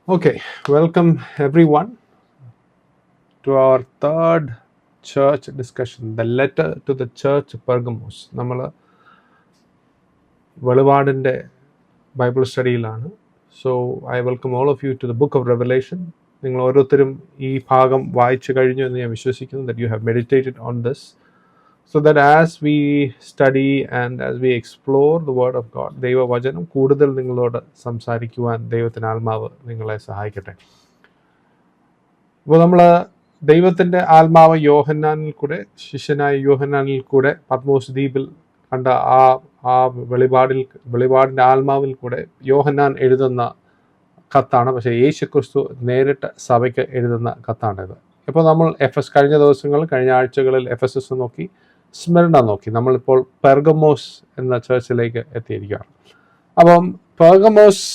Okay, welcome everyone to our third church discussion, the letter to the church Pergamos. നമ്മൾ വെളിപാടിൻ്റെ Bible സ്റ്റഡിയിലാണ്. So I welcome all of you to the book of Revelation. നിങ്ങൾ ഓരോരുത്തരും ഈ ഭാഗം വായിച്ചു കഴിഞ്ഞു എന്ന് ഞാൻ വിശ്വസിക്കുന്നു. That you have meditated on this, so that as we study and as we explore the word of God, ദൈവവചനം കൂടുതൽ നിങ്ങളോട് സംസാരിക്കുവാൻ ദൈവത്തിൻ്റെ ആത്മാവ് നിങ്ങളെ സഹായിക്കട്ടെ. അപ്പോൾ നമ്മൾ ദൈവത്തിൻ്റെ ആത്മാവ് യോഹന്നാനിൽ കൂടെ, ശിഷ്യനായ യോഹന്നാനിൽ കൂടെ പത്മോസ് ദ്വീപിൽ കണ്ട ആ വെളിപാടിൻ്റെ ആത്മാവിൽ കൂടെ യോഹന്നാൻ എഴുതുന്ന കത്താണ്. പക്ഷേ യേശുക്രിസ്തു നേരിട്ട് സഭയ്ക്ക് എഴുതുന്ന കത്താണിത്. ഇപ്പോൾ നമ്മൾ കഴിഞ്ഞ ആഴ്ചകളിൽ എഫെസസ് നോക്കി, സ്മിർന നോക്കി. നമ്മളിപ്പോൾ പെർഗമോസ് എന്ന ചർച്ചിലേക്ക് എത്തിയിരിക്കുകയാണ്. അപ്പം പെർഗമോസ്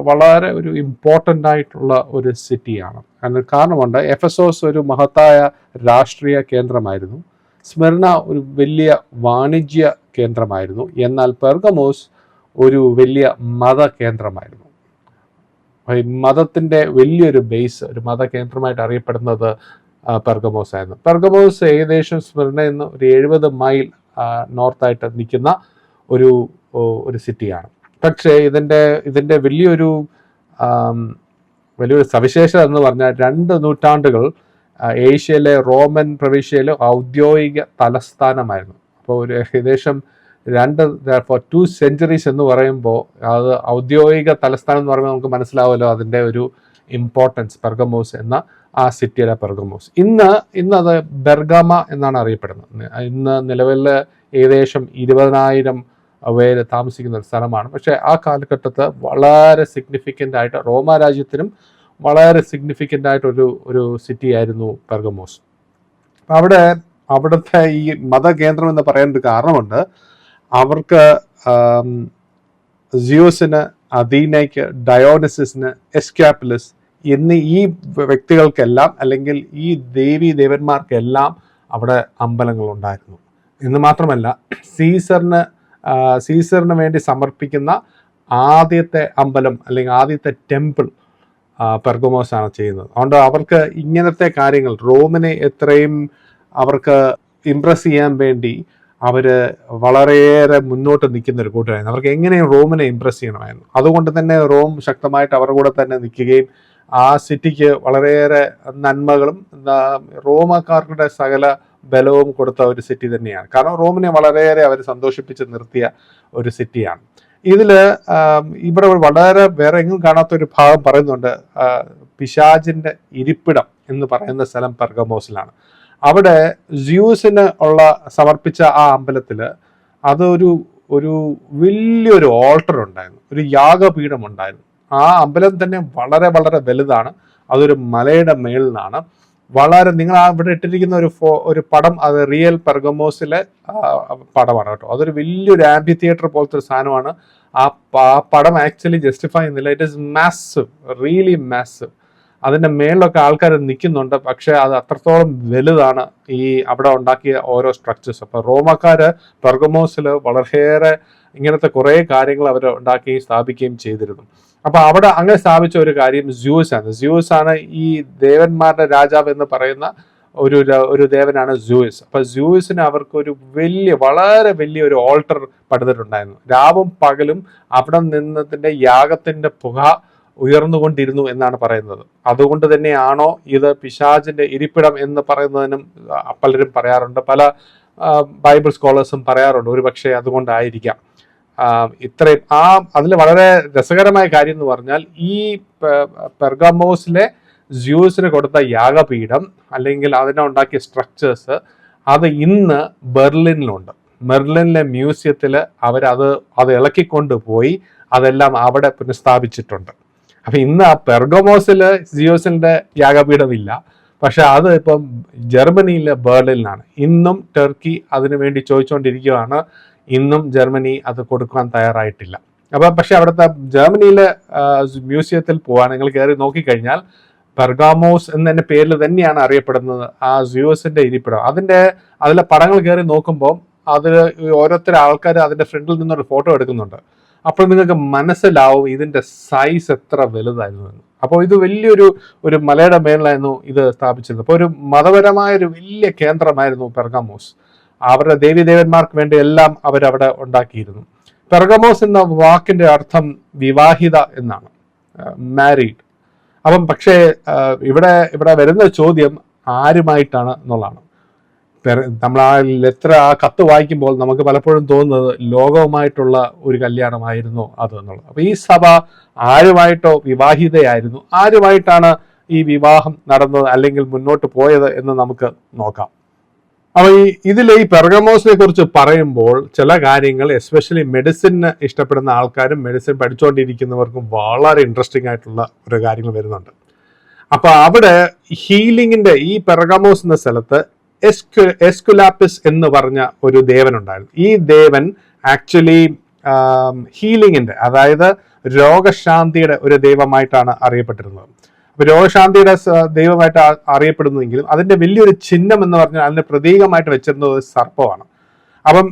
വളരെ ഒരു ഇമ്പോർട്ടൻ്റ് ആയിട്ടുള്ള ഒരു സിറ്റിയാണ്. അതിന് കാരണമുണ്ട്. എഫെസോസ് ഒരു മഹത്തായ രാഷ്ട്രീയ കേന്ദ്രമായിരുന്നു. സ്മിർന ഒരു വലിയ വാണിജ്യ കേന്ദ്രമായിരുന്നു. എന്നാൽ പെർഗമോസ് ഒരു വലിയ മത കേന്ദ്രമായിരുന്നു. മതത്തിൻ്റെ വലിയൊരു ബേസ്, ഒരു മതകേന്ദ്രമായിട്ട് അറിയപ്പെടുന്നത് പെർഗമോസ് ആയിരുന്നു. പെർഗമോസ് ഏകദേശം സ്മിർനയിൽ നിന്ന് ഒരു 70 മൈൽ നോർത്തായിട്ട് നിൽക്കുന്ന ഒരു സിറ്റിയാണ്. പക്ഷേ ഇതിൻ്റെ വലിയൊരു സവിശേഷത എന്ന് പറഞ്ഞാൽ 2 നൂറ്റാണ്ടുകൾ ഏഷ്യയിലെ റോമൻ പ്രവിശ്യയിലെ ഔദ്യോഗിക തലസ്ഥാനമായിരുന്നു. അപ്പോൾ ഒരു ഏകദേശം 2 centuries എന്ന് പറയുമ്പോൾ അത് ഔദ്യോഗിക തലസ്ഥാനം എന്ന് പറയുമ്പോൾ നമുക്ക് മനസ്സിലാവുമല്ലോ അതിൻ്റെ ഒരു ഇമ്പോർട്ടൻസ്. പെർഗമോസ് എന്ന ആ സിറ്റിയുടെ പെർഗമോസ് ഇന്നത് ബെർഗാമ എന്നാണ് അറിയപ്പെടുന്നത്. ഇന്ന് നിലവിൽ ഏകദേശം 20,000 പേര് താമസിക്കുന്ന ഒരു സ്ഥലമാണ്. പക്ഷേ ആ കാലഘട്ടത്ത് വളരെ സിഗ്നിഫിക്കൻ്റ് ആയിട്ട്, റോമ രാജ്യത്തിനും വളരെ സിഗ്നിഫിക്കൻ്റ് ആയിട്ടൊരു സിറ്റി ആയിരുന്നു പെർഗമോസ്. അവിടുത്തെ ഈ മതകേന്ദ്രം എന്ന് പറയാനൊരു കാരണമുണ്ട്. അവർക്ക് സിയോസിന്, അഥീനയ്ക്ക്, ഡയോണിസിന്, എസ്ക്യാപ്പുലസ് എന്നീ ഈ വ്യക്തികൾക്കെല്ലാം, അല്ലെങ്കിൽ ഈ ദേവന്മാർക്കെല്ലാം അവിടെ അമ്പലങ്ങളുണ്ടായിരുന്നു. എന്ന് മാത്രമല്ല, സീസറിന് വേണ്ടി സമർപ്പിക്കുന്ന ആദ്യത്തെ അമ്പലം അല്ലെങ്കിൽ ആദ്യത്തെ ടെമ്പിൾ പെർഗമോസ് ആണ് ചെയ്യുന്നത്. അതുകൊണ്ട് അവർക്ക് ഇങ്ങനത്തെ കാര്യങ്ങൾ, റോമിനെ എത്രയും അവർക്ക് ഇംപ്രസ് ചെയ്യാൻ വേണ്ടി അവർ വളരെയേറെ മുന്നോട്ട് നിൽക്കുന്ന ഒരു കൂട്ടരായിരുന്നു. അവർക്ക് എങ്ങനെയും റോമിനെ ഇംപ്രസ് ചെയ്യണമായിരുന്നു. അതുകൊണ്ട് തന്നെ റോം ശക്തമായിട്ട് അവരുടെ കൂടെ തന്നെ നിൽക്കുകയും ആ സിറ്റിക്ക് വളരെയേറെ നന്മകളും റോമക്കാരുടെ സകല ബലവും കൊടുത്ത ഒരു സിറ്റി തന്നെയാണ്. കാരണം റോമിനെ വളരെയേറെ അവർ സന്തോഷിപ്പിച്ച് നിർത്തിയ ഒരു സിറ്റിയാണ്. ഇവിടെ വളരെ വേറെ എങ്ങും കാണാത്തൊരു ഭാഗം പറയുന്നുണ്ട്. പിശാചിന്റെ ഇരിപ്പിടം എന്ന് പറയുന്ന സ്ഥലം പെർഗമോസിലാണ്. അവിടെ ജ്യൂസിന് സമർപ്പിച്ച ആ അമ്പലത്തില് ഒരു വലിയൊരു ഓൾട്ടർ ഉണ്ടായിരുന്നു, ഒരു യാഗപീഠം ഉണ്ടായിരുന്നു. ആ അമ്പലം തന്നെ വളരെ വളരെ വലുതാണ്. അതൊരു മലയുടെ മേളിലാണ്. നിങ്ങൾ ഇവിടെ ഇട്ടിരിക്കുന്ന ഒരു പടം, അത് റിയൽ പെർഗമോസിലെ പടമാണ് കേട്ടോ. അതൊരു വലിയൊരു ആംഫി തിയേറ്റർ പോലത്തെ ഒരു സാധനമാണ്. ആ പടം ആക്ച്വലി ജസ്റ്റിഫൈ ചെയ്യുന്നില്ല. It is massive, really massive. അതിൻ്റെ മേളിലൊക്കെ ആൾക്കാർ നിൽക്കുന്നുണ്ട്. പക്ഷെ അത് അത്രത്തോളം വലുതാണ് ഈ അവിടെ ഉണ്ടാക്കിയ ഓരോ സ്ട്രക്ചേഴ്സ്. അപ്പോൾ റോമക്കാര് പെർഗമോസിൽ വളരെയേറെ ഇങ്ങനത്തെ കുറേ കാര്യങ്ങൾ അവർ ഉണ്ടാക്കുകയും സ്ഥാപിക്കുകയും ചെയ്തിരുന്നു. അപ്പൊ അവിടെ അങ്ങനെ സ്ഥാപിച്ച ഒരു കാര്യം സ്യൂസ് ആണ്. ഈ ദേവന്മാരുടെ രാജാവ് എന്ന് പറയുന്ന ഒരു ദേവനാണ് സ്യൂസ്. അപ്പൊ സ്യൂസിന് അവർക്ക് വളരെ വലിയ ഒരു ഓൾട്ടർ പണിതിട്ടുണ്ടായിരുന്നു. രാവും പകലും അവിടെ നിന്നതിന്റെ യാഗത്തിന്റെ പുക ഉയർന്നുകൊണ്ടിരുന്നു എന്നാണ് പറയുന്നത്. അതുകൊണ്ട് തന്നെയാണോ ഇത് പിശാചിന്റെ ഇരിപ്പിടം എന്ന് പറയുന്നതിനും പലരും പറയാറുണ്ട്. പല ബൈബിൾ സ്കോളേഴ്സും പറയാറുണ്ട് ഒരു പക്ഷേ അതുകൊണ്ടായിരിക്കാം. ഇത്രയും അതിൽ വളരെ രസകരമായ കാര്യം എന്ന് പറഞ്ഞാൽ, ഈ പെർഗമോസിലെ സ്യൂസിന് കൊടുത്ത യാഗപീഠം അല്ലെങ്കിൽ അതിനുണ്ടാക്കിയ സ്ട്രക്ചേഴ്സ് അത് ഇന്ന് ബെർലിനിലുണ്ട്. ബെർലിനിലെ മ്യൂസിയത്തിൽ അത് ഇളക്കിക്കൊണ്ടുപോയി അതെല്ലാം അവിടെ പുനഃസ്ഥാപിച്ചിട്ടുണ്ട്. അപ്പൊ ഇന്ന് ആ പെർഗമോസില് സിയോസിന്റെ യാഗപീഠമില്ല. പക്ഷെ അത് ഇപ്പം ജർമ്മനിയിലെ ബെർലിനിലാണ്. ഇന്നും ടർക്കി അതിനു വേണ്ടി ചോദിച്ചുകൊണ്ടിരിക്കുകയാണ്. ഇന്നും ജർമ്മനി അത് കൊടുക്കാൻ തയ്യാറായിട്ടില്ല. പക്ഷെ അവിടുത്തെ ജർമ്മനിയിലെ മ്യൂസിയത്തിൽ പോവാൻ നിങ്ങൾ കയറി നോക്കിക്കഴിഞ്ഞാൽ പെർഗാമോസ് എന്നതിന്റെ പേരിൽ തന്നെയാണ് അറിയപ്പെടുന്നത് ആ സിയോസിന്റെ ഇരിപ്പിടം. അതിലെ പടങ്ങൾ കയറി നോക്കുമ്പോൾ അതിൽ ഓരോരുത്തർ ആൾക്കാർ അതിന്റെ ഫ്രണ്ടിൽ നിന്നൊരു ഫോട്ടോ എടുക്കുന്നുണ്ട്. അപ്പോൾ നിങ്ങൾക്ക് മനസ്സിലാവും ഇതിന്റെ സൈസ് എത്ര വലുതായിരുന്നു എന്ന്. അപ്പോൾ ഇത് ഒരു മലയുടെ മേളിലായിരുന്നു ഇത് സ്ഥാപിച്ചിരുന്നത്. അപ്പോൾ ഒരു മതപരമായ ഒരു വലിയ കേന്ദ്രമായിരുന്നു പെർഗമോസ്. അവരുടെ ദേവീദേവന്മാർക്ക് വേണ്ടി എല്ലാം അവരവിടെ ഉണ്ടാക്കിയിരുന്നു. പെർഗമോസ് എന്ന വാക്കിന്റെ അർത്ഥം വിവാഹിത എന്നാണ്, മാരീഡ്. അപ്പം പക്ഷേ ഇവിടെ വരുന്ന ചോദ്യം ആരുമായിട്ടാണ് എന്നുള്ളതാണ്. നമ്മൾ ആ കത്ത് വായിക്കുമ്പോൾ നമുക്ക് പലപ്പോഴും തോന്നുന്നത് ലോകവുമായിട്ടുള്ള ഒരു കല്യാണമായിരുന്നു അത് എന്നുള്ളത്. അപ്പൊ ഈ സഭ ആരുമായിട്ടോ വിവാഹിതയായിരുന്നു. ആരുമായിട്ടാണ് ഈ വിവാഹം നടന്നത് അല്ലെങ്കിൽ മുന്നോട്ട് പോയത് എന്ന് നമുക്ക് നോക്കാം. അപ്പൊ ഈ പെർഗമോസിനെ കുറിച്ച് പറയുമ്പോൾ ചില കാര്യങ്ങൾ എസ്പെഷ്യലി മെഡിസിന് ഇഷ്ടപ്പെടുന്ന ആൾക്കാരും മെഡിസിൻ പഠിച്ചുകൊണ്ടിരിക്കുന്നവർക്കും വളരെ ഇൻട്രസ്റ്റിംഗ് ആയിട്ടുള്ള ഒരു കാര്യങ്ങൾ വരുന്നുണ്ട്. അപ്പൊ അവിടെ ഹീലിംഗിന്റെ ഈ പെർഗമോസ് എന്ന സ്ഥലത്ത് എസ്കുലാപ്പിസ് എന്ന് പറഞ്ഞ ഒരു ദേവൻ ഉണ്ടായിരുന്നു. ഈ ദേവൻ ആക്ച്വലി ഹീലിംഗിന്റെ, അതായത് രോഗശാന്തിയുടെ ഒരു ദൈവമായിട്ടാണ് അറിയപ്പെട്ടിരുന്നത്. അപ്പൊ രോഗശാന്തിയുടെ ദൈവമായിട്ട് അറിയപ്പെടുന്നെങ്കിലും അതിന്റെ വലിയൊരു ചിഹ്നം എന്ന് പറഞ്ഞാൽ അതിന്റെ പ്രതീകമായിട്ട് വെച്ചിരുന്നത് ഒരു സർപ്പമാണ്. അപ്പം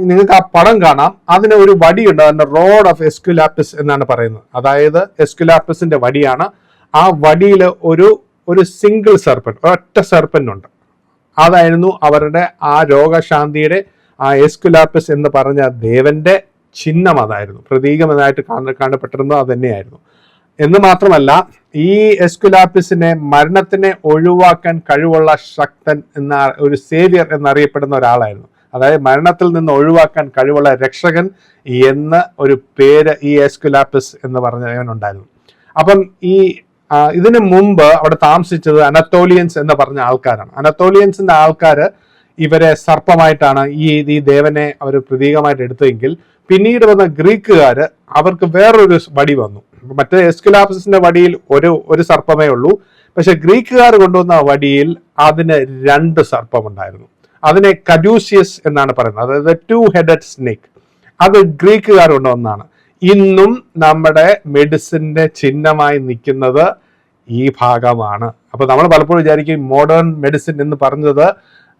നിങ്ങൾക്ക് ആ പടം കാണാം, അതിന് ഒരു വടിയുണ്ട്, അതിന്റെ റോഡ് ഓഫ് എസ്കുലാപ്പിസ് എന്നാണ് പറയുന്നത്. അതായത് എസ്കുലാപ്പിസിന്റെ വടിയാണ്. ആ വടിയിൽ ഒരു സിംഗിൾ സർപ്പന്റ്, ഒറ്റ സർപ്പന്റ് ഉണ്ട്. അതായിരുന്നു അവരുടെ ആ രോഗശാന്തിയുടെ ആ എസ്കുലാപ്പിസ് എന്ന് പറഞ്ഞ ദേവന്റെ ചിഹ്നം. അതായിരുന്നു പ്രതീകമെന്നായിട്ട് കാണപ്പെട്ടിരുന്നത് അത് തന്നെയായിരുന്നു. എന്ന് മാത്രമല്ല, ഈ എസ്കുലാപ്പിസിനെ മരണത്തിനെ ഒഴിവാക്കാൻ കഴിവുള്ള ശക്തൻ എന്ന ഒരു സേവിയർ എന്നറിയപ്പെടുന്ന ഒരാളായിരുന്നു. അതായത് മരണത്തിൽ നിന്ന് ഒഴിവാക്കാൻ കഴിവുള്ള രക്ഷകൻ എന്ന ഒരു പേര് ഈ എസ്കുലാപ്പിസ് എന്ന് പറഞ്ഞവനുണ്ടായിരുന്നു. അപ്പം ഇതിനു മുമ്പ് അവിടെ താമസിച്ചത് അനത്തോളിയൻസ് എന്ന് പറഞ്ഞ ആൾക്കാരാണ്. അനത്തോളിയൻസിന്റെ ആൾക്കാര് ഇവരെ സർപ്പമായിട്ടാണ് ഈ ദേവനെ അവർ പ്രതീകമായിട്ട് എടുത്തതെങ്കിൽ പിന്നീട് വന്ന ഗ്രീക്കുകാര് അവർക്ക് വേറൊരു വടി വന്നു. മറ്റേ എസ്കുലാപ്പിസിന്റെ വടിയിൽ ഒരു സർപ്പമേ ഉള്ളൂ. പക്ഷെ ഗ്രീക്കുകാർ കൊണ്ടുവന്ന വടിയിൽ അതിന് 2 സർപ്പമുണ്ടായിരുന്നു. അതിനെ കഡ്യൂസിയസ് എന്നാണ് പറയുന്നത്, അതായത് 2 ഹെഡഡ് സ്നേക്ക്. അത് ഗ്രീക്കുകാർ കൊണ്ടുവന്നാണ്. ഇന്നും നമ്മുടെ മെഡിസിന്റെ ചിഹ്നമായി നിൽക്കുന്നത് ഈ ഭാഗമാണ്. അപ്പൊ നമ്മൾ പലപ്പോഴും വിചാരിക്കും മോഡേൺ മെഡിസിൻ എന്ന് പറഞ്ഞത്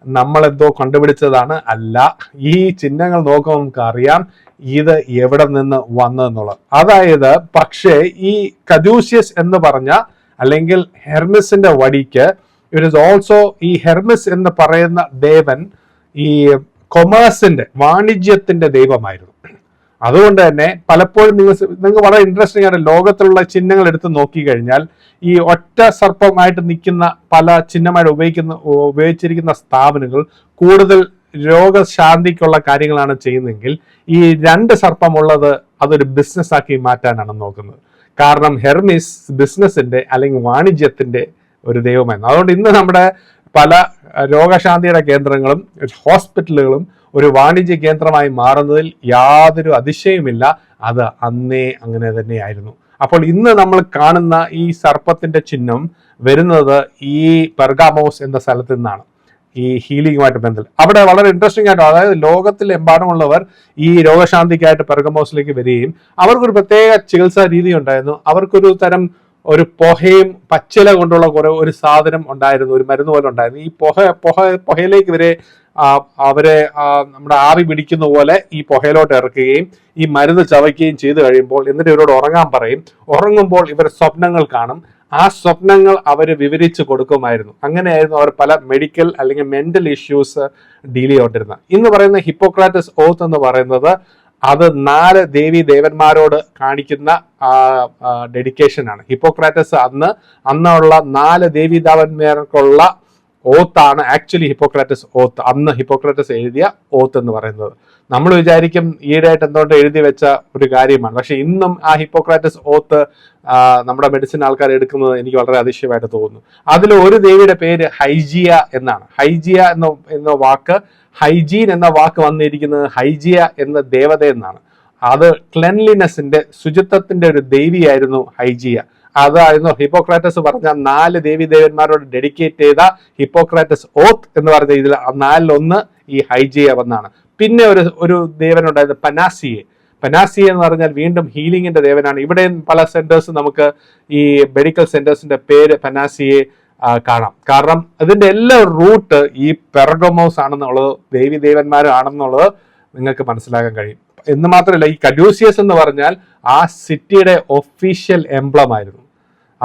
നമ്മളെന്തോ കണ്ടുപിടിച്ചതാണ്. അല്ല, ഈ ചിഹ്നങ്ങൾ നോക്കുമ്പോൾ നമുക്ക് അറിയാം ഇത് എവിടെ നിന്ന് വന്നെന്നുള്ളത്. അതായത് പക്ഷേ ഈ കഡ്യൂസിയസ് എന്ന് പറഞ്ഞ അല്ലെങ്കിൽ ഹെർമിസിന്റെ വടിക്ക് ഇറ്റ് ഇസ് ഓൾസോ, ഈ ഹെർമിസ് എന്ന് പറയുന്ന ദേവൻ ഈ കൊമേഴ്സിന്റെ, വാണിജ്യത്തിന്റെ ദൈവമായിരുന്നു. അതുകൊണ്ട് തന്നെ പലപ്പോഴും നിങ്ങൾക്ക് വളരെ ഇൻട്രസ്റ്റിംഗ് ആണ്, ലോകത്തിലുള്ള ചിഹ്നങ്ങൾ എടുത്ത് നോക്കിക്കഴിഞ്ഞാൽ ഈ ഒറ്റ സർപ്പമായിട്ട് നിൽക്കുന്ന പല ചിഹ്നമായിട്ട് ഉപയോഗിച്ചിരിക്കുന്ന സ്ഥാപനങ്ങൾ കൂടുതൽ രോഗശാന്തിക്കുള്ള കാര്യങ്ങളാണ് ചെയ്യുന്നതെങ്കിൽ ഈ 2 സർപ്പമുള്ളത് അതൊരു ബിസിനസ് ആക്കി മാറ്റാനാണ് നോക്കുന്നത്. കാരണം ഹെർമിസ് ബിസിനസിന്റെ അല്ലെങ്കിൽ വാണിജ്യത്തിന്റെ ഒരു ദൈവമായിരുന്നു. അതുകൊണ്ട് ഇന്ന് നമ്മുടെ പല രോഗശാന്തിയുടെ കേന്ദ്രങ്ങളും ഹോസ്പിറ്റലുകളും ഒരു വാണിജ്യ കേന്ദ്രമായി മാറുന്നതിൽ യാതൊരു അതിശയമില്ല. അത് അന്നേ അങ്ങനെ തന്നെയായിരുന്നു. അപ്പോൾ ഇന്ന് നമ്മൾ കാണുന്ന ഈ സർപ്പത്തിന്റെ ചിഹ്നം വരുന്നത് ഈ പെർഗാമോസ് എന്ന സ്ഥലത്ത് നിന്നാണ്, ഈ ഹീലിംഗുമായിട്ട് ബന്ധം. അവിടെ വളരെ ഇൻട്രസ്റ്റിംഗ് ആയിട്ട്, അതായത് ലോകത്തിലെമ്പാടുമുള്ളവർ ഈ രോഗശാന്തിക്കായിട്ട് പെർഗമോസിലേക്ക് വരികയും അവർക്കൊരു പ്രത്യേക ചികിത്സാ രീതി ഉണ്ടായിരുന്നു. അവർക്കൊരു തരം ഒരു പുകയും പച്ചില കൊണ്ടുള്ള ഒരു സാധനം ഉണ്ടായിരുന്നു, ഒരു മരുന്ന് പോലെ ഉണ്ടായിരുന്നു. ഈ പുകയിലേക്ക് അവരെ നമ്മുടെ ആവി പിടിക്കുന്ന പോലെ ഈ പുകയിലോട്ട് ഇറക്കുകയും ഈ മരുന്ന് ചവയ്ക്കുകയും ചെയ്തു കഴിയുമ്പോൾ എന്നിട്ട് ഇവരോട് ഉറങ്ങാൻ പറയും. ഉറങ്ങുമ്പോൾ ഇവർ സ്വപ്നങ്ങൾ കാണും. ആ സ്വപ്നങ്ങൾ അവർ വിവരിച്ച് കൊടുക്കുമായിരുന്നു. അങ്ങനെയായിരുന്നു അവർ പല മെഡിക്കൽ അല്ലെങ്കിൽ മെന്റൽ ഇഷ്യൂസ് ഡീൽ ചെയ്തുകൊണ്ടിരുന്നത്. ഇന്ന് പറയുന്ന ഹിപ്പോക്രാറ്റസ് ഓത്ത് എന്ന് പറയുന്നത് അത് 4 ദേവന്മാരോട് കാണിക്കുന്ന ഡെഡിക്കേഷൻ ആണ്. ഹിപ്പോക്രാറ്റസ് അന്നുള്ള 4 ദേവന്മാർക്കുള്ള ഓത്താണ് ആക്ച്വലി ഹിപ്പോക്രാറ്റസ് ഓത്ത്. അന്ന് ഹിപ്പോക്രാറ്റസ് എഴുതിയ ഓത്ത് എന്ന് പറയുന്നത്. നമ്മൾ വിചാരിക്കും ഈയിടെയായിട്ട് എന്തുകൊണ്ട് എഴുതി വെച്ച ഒരു കാര്യമാണ്. പക്ഷെ ഇന്നും ആ ഹിപ്പോക്രാറ്റസ് ഓത്ത് നമ്മുടെ മെഡിസിൻ ആൾക്കാർ എടുക്കുന്നത് എനിക്ക് വളരെ അതിശയമായിട്ട് തോന്നുന്നു. അതിൽ ഒരു ദേവിയുടെ പേര് ഹൈജിയ എന്നാണ്. ഹൈജിയ എന്ന വാക്ക്, ഹൈജീൻ എന്ന വാക്ക് വന്നിരിക്കുന്നത് ഹൈജിയ എന്ന ദേവത എന്നാണ്. അത് ക്ലെൻലിനെസിന്റെ, ശുചിത്വത്തിന്റെ ഒരു ദേവിയായിരുന്നു ഹൈജിയ. അതായിരുന്നു ഹിപ്പോക്രാറ്റസ് പറഞ്ഞ 4 ദേവന്മാരോട് ഡെഡിക്കേറ്റ് ചെയ്ത ഹിപ്പോക്രാറ്റസ് ഓത്ത് എന്ന് പറഞ്ഞ ഇതിൽ 4-1 ഈ ഹൈജിയ വന്നാണ്. പിന്നെ ഒരു ദേവനുണ്ടായത് പനാസിയെ എന്ന് പറഞ്ഞാൽ വീണ്ടും ഹീലിംഗിന്റെ ദേവനാണ്. ഇവിടെയും പല സെന്റേഴ്സ് നമുക്ക് ഈ മെഡിക്കൽ സെന്റേഴ്സിന്റെ പേര് പനാസിയെ കാണാം. കാരണം അതിന്റെ എല്ലാ റൂട്ട് ഈ പെർഗമോസ് ആണെന്നുള്ളത്, ദേവന്മാരാണെന്നുള്ളത് നിങ്ങൾക്ക് മനസ്സിലാക്കാൻ കഴിയും. എന്ന് മാത്രമല്ല, ഈ കഡ്യൂസിയസ് എന്ന് പറഞ്ഞാൽ ആ സിറ്റിയുടെ ഒഫീഷ്യൽ എംബ്ലം ആയിരുന്നു.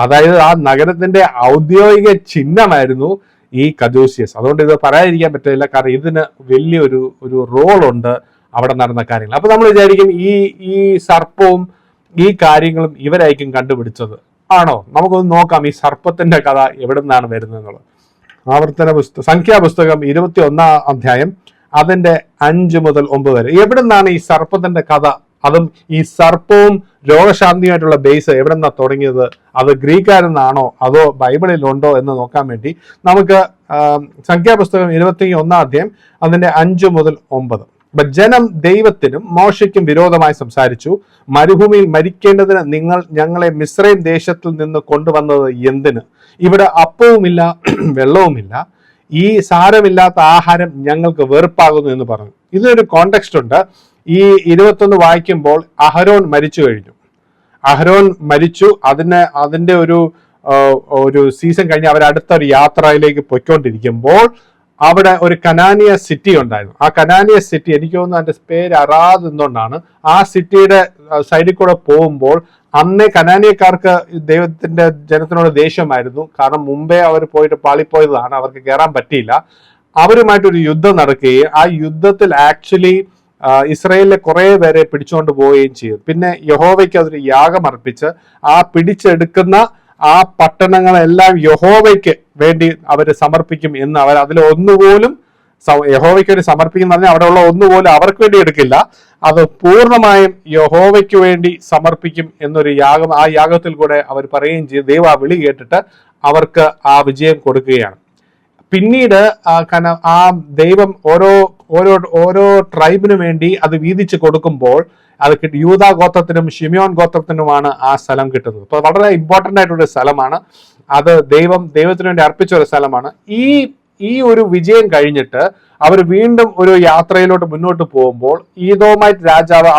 അതായത് ആ നഗരത്തിന്റെ ഔദ്യോഗിക ചിഹ്നമായിരുന്നു ഈ കദൂസിയസ്. അതുകൊണ്ട് ഇത് പറയാതിരിക്കാൻ പറ്റില്ല, കാരണം ഇതിന് വലിയൊരു റോളുണ്ട് അവിടെ നടന്ന കാര്യങ്ങൾ. അപ്പൊ നമ്മൾ വിചാരിക്കും ഈ സർപ്പവും ഈ കാര്യങ്ങളും ഇവരായിരിക്കും കണ്ടുപിടിച്ചത് ആണോ? നമുക്കൊന്ന് നോക്കാം ഈ സർപ്പത്തിന്റെ കഥ എവിടെ നിന്നാണ് വരുന്നത് എന്നുള്ളത്. സംഖ്യാപുസ്തകം 21 അധ്യായം അതിന്റെ 5 മുതൽ 9 വരെ. എവിടെ നിന്നാണ് ഈ സർപ്പത്തിന്റെ കഥ, അതും ഈ സർപ്പവും രോഗശാന്തിയുമായിട്ടുള്ള ബേസ് എവിടെ നിന്നാ തുടങ്ങിയത്? അത് ഗ്രീക്കാരിൽ നിന്നാണോ അതോ ബൈബിളിലുണ്ടോ എന്ന് നോക്കാൻ വേണ്ടി നമുക്ക് സംഖ്യാപുസ്തകം 21 അധ്യായം അതിന്റെ 5 മുതൽ 9. ജനം ദൈവത്തിനും മോശയ്ക്കും വിരോധമായി സംസാരിച്ചു. മരുഭൂമിയിൽ മരിക്കേണ്ടതിന് നിങ്ങൾ ഞങ്ങളെ മിസ്രൈം ദേശത്തിൽ നിന്ന് കൊണ്ടുവന്നത് എന്തിന്? ഇവിടെ അപ്പവുമില്ല വെള്ളവുമില്ല, ഈ സാരമില്ലാത്ത ആഹാരം ഞങ്ങൾക്ക് വെറുപ്പാകുന്നു എന്ന് പറഞ്ഞു. ഇതിനൊരു കോണ്ടെക്സ്റ്റ് ഉണ്ട്. ഈ 21 വായിക്കുമ്പോൾ അഹരോൻ മരിച്ചു കഴിഞ്ഞു. അഹരോൻ മരിച്ചു. അതിന്റെ ഒരു സീസൺ കഴിഞ്ഞ് അവർ അടുത്തൊരു യാത്രയിലേക്ക് പൊയ്ക്കൊണ്ടിരിക്കുമ്പോൾ അവിടെ ഒരു കനാനിയ സിറ്റി ഉണ്ടായിരുന്നു. ആ കനാനിയ സിറ്റി, എനിക്ക് തോന്നുന്നു അതിന്റെ പേര് അറാദ് എന്നുകൊണ്ടാണ്. ആ സിറ്റിയുടെ സൈഡിൽ കൂടെ പോകുമ്പോൾ അന്നേ കനാനിയക്കാർക്ക് ദൈവത്തിന്റെ ജനത്തിനോട് ദേഷ്യമായിരുന്നു. കാരണം മുമ്പേ അവർ പോയിട്ട് പാളിപ്പോയതാണ്, അവർക്ക് കയറാൻ പറ്റിയില്ല. അവരുമായിട്ടൊരു യുദ്ധം നടക്കുകയും ആ യുദ്ധത്തിൽ ആക്ച്വലി ഇസ്രായേലിലെ കുറെ പേരെ പിടിച്ചുകൊണ്ട് പോവുകയും ചെയ്തു. പിന്നെ യഹോവയ്ക്ക് അതൊരു യാഗം അർപ്പിച്ച് ആ പിടിച്ചെടുക്കുന്ന ആ പട്ടണങ്ങളെല്ലാം യഹോവയ്ക്ക് വേണ്ടി അവർ സമർപ്പിക്കും എന്ന് അവർ അതിൽ ഒന്നുപോലും യഹോവയ്ക്ക് വേണ്ടി സമർപ്പിക്കുന്ന പറഞ്ഞാൽ അവിടെ ഉള്ള ഒന്നുപോലും അവർക്ക് വേണ്ടി എടുക്കില്ല, അത് പൂർണ്ണമായും യഹോവയ്ക്ക് വേണ്ടി സമർപ്പിക്കും എന്നൊരു യാഗം ആ യാഗത്തിൽ കൂടെ അവർ പറയുകയും ചെയ്തു. ദൈവം ആ വിളി കേട്ടിട്ട് അവർക്ക് ആ വിജയം കൊടുക്കുകയാണ്. പിന്നീട് ആ ദൈവം ഓരോ ട്രൈബിനു വേണ്ടി അത് വീതിച്ച് കൊടുക്കുമ്പോൾ അത് യൂദാ ഗോത്രത്തിനും ഷിമിയോൻ ഗോത്രത്തിനുമാണ് ആ സ്ഥലം കിട്ടുന്നത്. അപ്പൊ വളരെ ഇമ്പോർട്ടന്റ് ആയിട്ടൊരു സ്ഥലമാണ് അത്. ദൈവത്തിന് വേണ്ടി അർപ്പിച്ച ഒരു സ്ഥലമാണ്. ഈ ഒരു വിജയം കഴിഞ്ഞിട്ട് അവർ വീണ്ടും ഒരു യാത്രയിലോട്ട് മുന്നോട്ട് പോകുമ്പോൾ ഈദോമൈറ്റ് രാജാവ്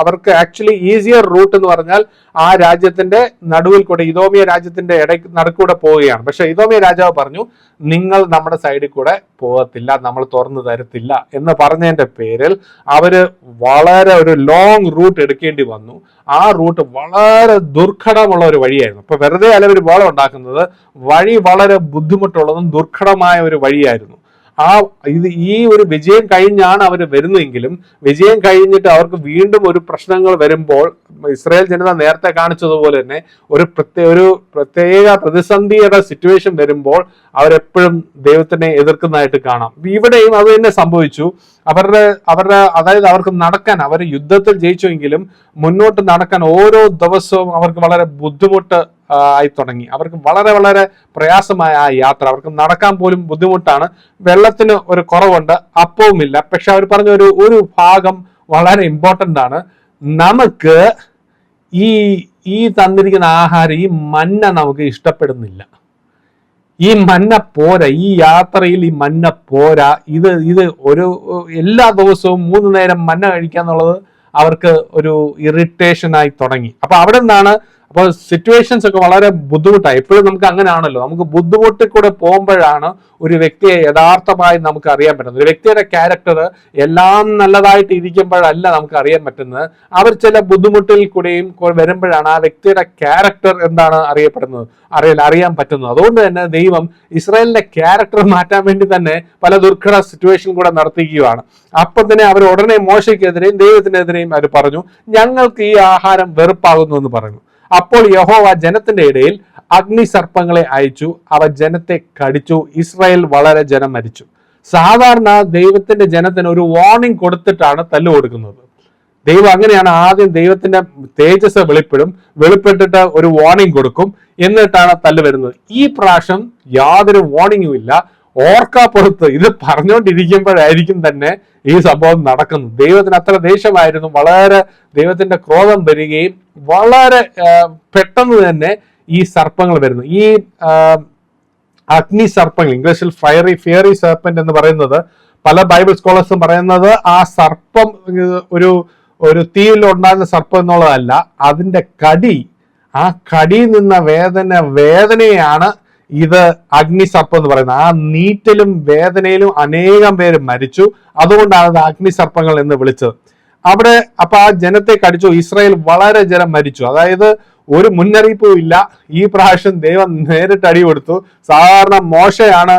അവർക്ക് ആക്ച്വലി ഈസിയർ റൂട്ട് എന്ന് പറഞ്ഞാൽ ആ രാജ്യത്തിന്റെ നടുവിൽ കൂടെ ഇതോമിയ രാജ്യത്തിന്റെ നടുക്കൂടെ പോവുകയാണ്. പക്ഷെ ഇതോമിയ രാജാവ് പറഞ്ഞു, നിങ്ങൾ നമ്മുടെ സൈഡിൽ കൂടെ പോകത്തില്ല, നമ്മൾ തുറന്നു തരത്തില്ല എന്ന് പറഞ്ഞതിന്റെ പേരിൽ അവര് വളരെ ഒരു ലോങ് റൂട്ട് എടുക്കേണ്ടി വന്നു. ആ റൂട്ട് വളരെ ദുർഘടമുള്ള ഒരു വഴിയായിരുന്നു. അപ്പൊ വെറുതെ അല്ല ഒരു ബോളം ഉണ്ടാക്കുന്നത്, വഴി വളരെ ബുദ്ധിമുട്ടുള്ളതും ദുർഘടമായ ഒരു വഴിയായിരുന്നു. ഈ ഒരു വിജയം കഴിഞ്ഞാണ് അവർ വരുന്നതെങ്കിലും വിജയം കഴിഞ്ഞിട്ട് അവർക്ക് വീണ്ടും ഒരു പ്രശ്നങ്ങൾ വരുമ്പോൾ ഇസ്രായേൽ ജനത നേരത്തെ കാണിച്ചതുപോലെ തന്നെ ഒരു പ്രത്യേക പ്രതിസന്ധിയുടെ സിറ്റുവേഷൻ വരുമ്പോൾ അവരെപ്പോഴും ദൈവത്തിനെ എതിർക്കുന്നതായിട്ട് കാണാം. ഇവിടെയും അത് തന്നെ സംഭവിച്ചു. അവരുടെ അതായത് അവർക്ക് നടക്കാൻ, അവർ യുദ്ധത്തിൽ ജയിച്ചുവെങ്കിലും മുന്നോട്ട് നടക്കാൻ ഓരോ ദിവസവും അവർക്ക് വളരെ ബുദ്ധിമുട്ട് ആയി തുടങ്ങി. അവർക്ക് വളരെ വളരെ പ്രയാസമായ ആ യാത്ര, അവർക്ക് നടക്കാൻ പോലും ബുദ്ധിമുട്ടാണ്. വെള്ളത്തിന് ഒരു കുറവുണ്ട്, അപ്പവുമില്ല. പക്ഷെ അവർ പറഞ്ഞ ഒരു ഭാഗം വളരെ ഇമ്പോർട്ടൻ്റ് ആണ്. നമുക്ക് ഈ തന്നിരിക്കുന്ന ആഹാരം, ഈ മന്ന നമുക്ക് ഇഷ്ടപ്പെടുന്നില്ല. ഈ മന്ന പോരാ, ഈ യാത്രയിൽ ഈ മന്ന പോരാ. ഇത് എല്ലാ ദിവസവും 3 നേരം മന്ന കഴിക്കാന്നുള്ളത് അവർക്ക് ഒരു ഇറിറ്റേഷൻ ആയി തുടങ്ങി. അപ്പൊ അവിടെ നിന്നാണ് അപ്പോൾ സിറ്റുവേഷൻസ് ഒക്കെ വളരെ ബുദ്ധിമുട്ടായി. എപ്പോഴും നമുക്ക് അങ്ങനെയാണല്ലോ, നമുക്ക് ബുദ്ധിമുട്ടിൽ കൂടെ പോകുമ്പോഴാണ് ഒരു വ്യക്തിയെ യഥാർത്ഥമായി നമുക്ക് അറിയാൻ പറ്റുന്നത്. ഒരു വ്യക്തിയുടെ ക്യാരക്ടർ എല്ലാം നല്ലതായിട്ട് ഇരിക്കുമ്പോഴല്ല നമുക്ക് അറിയാൻ പറ്റുന്നത്. അവർ ചില ബുദ്ധിമുട്ടിൽ കൂടെയും വരുമ്പോഴാണ് ആ വ്യക്തിയുടെ ക്യാരക്ടർ എന്താണ് അറിയാൻ പറ്റുന്നത്. അതുകൊണ്ട് തന്നെ ദൈവം ഇസ്രായേലിന്റെ ക്യാരക്ടർ മാറ്റാൻ വേണ്ടി തന്നെ പല ദുർഘട സിറ്റുവേഷൻ കൂടെ നടത്തിക്കുകയാണ്. അപ്പം തന്നെ അവർ ഉടനെ മോശയ്ക്കെതിരെയും ദൈവത്തിനെതിരെയും അവർ പറഞ്ഞു, ഞങ്ങൾക്ക് ഈ ആഹാരം വെറുപ്പാകുന്നു എന്ന് പറഞ്ഞു. അപ്പോൾ യഹോവ ജനത്തിന്റെ ഇടയിൽ അഗ്നിസർപ്പങ്ങളെ അയച്ചു, അവ ജനത്തെ കടിച്ചു. ഇസ്രായേൽ വളരെ ജനം മരിച്ചു. സാധാരണ ദൈവത്തിന്റെ ജനത്തിന് ഒരു വാർണിംഗ് കൊടുത്തിട്ടാണ് തല്ലു കൊടുക്കുന്നത്. ദൈവം അങ്ങനെയാണ്. ആദ്യം ദൈവത്തിന്റെ തേജസ് വെളിപ്പെട്ടിട്ട് ഒരു വാർണിംഗ് കൊടുക്കും, എന്നിട്ടാണ് തല്ല് വരുന്നത്. ഈ പ്രാവശ്യം യാതൊരു വാർണിംഗും ഇല്ല. ഓർക്കാപ്പുറത്ത് ഇത് പറഞ്ഞുകൊണ്ടിരിക്കുമ്പോഴായിരിക്കും തന്നെ ഈ സംഭവം നടക്കുന്നത്. ദൈവത്തിന് അത്ര ദേഷ്യമായിരുന്നു. വളരെ ദൈവത്തിന്റെ ക്രോധം വരികയും വളരെ പെട്ടെന്ന് തന്നെ ഈ സർപ്പങ്ങൾ വരുന്നു. ഈ അഗ്നി സർപ്പങ്ങൾ, ഇംഗ്ലീഷിൽ ഫിയറി സർപ്പന്റ് എന്ന് പറയുന്നത്, പല ബൈബിൾ സ്കോളേഴ്സും പറയുന്നത് ആ സർപ്പം ഒരു തീയിൽ ഉണ്ടാകുന്ന സർപ്പം എന്നുള്ളതല്ല, അതിന്റെ ആ കടിയിൽ നിന്ന വേദനയാണ് ഇത് അഗ്നിസർപ്പം എന്ന് പറയുന്നത്. ആ നീറ്റലും വേദനയിലും അനേകം പേര് മരിച്ചു. അതുകൊണ്ടാണ് അത് അഗ്നിസർപ്പങ്ങൾ എന്ന് വിളിച്ചത്. അപ്പൊ ആ ജനത്തെ കടിച്ചു. ഇസ്രായേൽ വളരെ ജനം മരിച്ചു. അതായത് ഒരു മുന്നറിയിപ്പും ഇല്ല. ഈ പ്രാവശ്യം ദൈവം നേരിട്ട് അടി കൊടുത്തു. സാധാരണ മോശയാണ്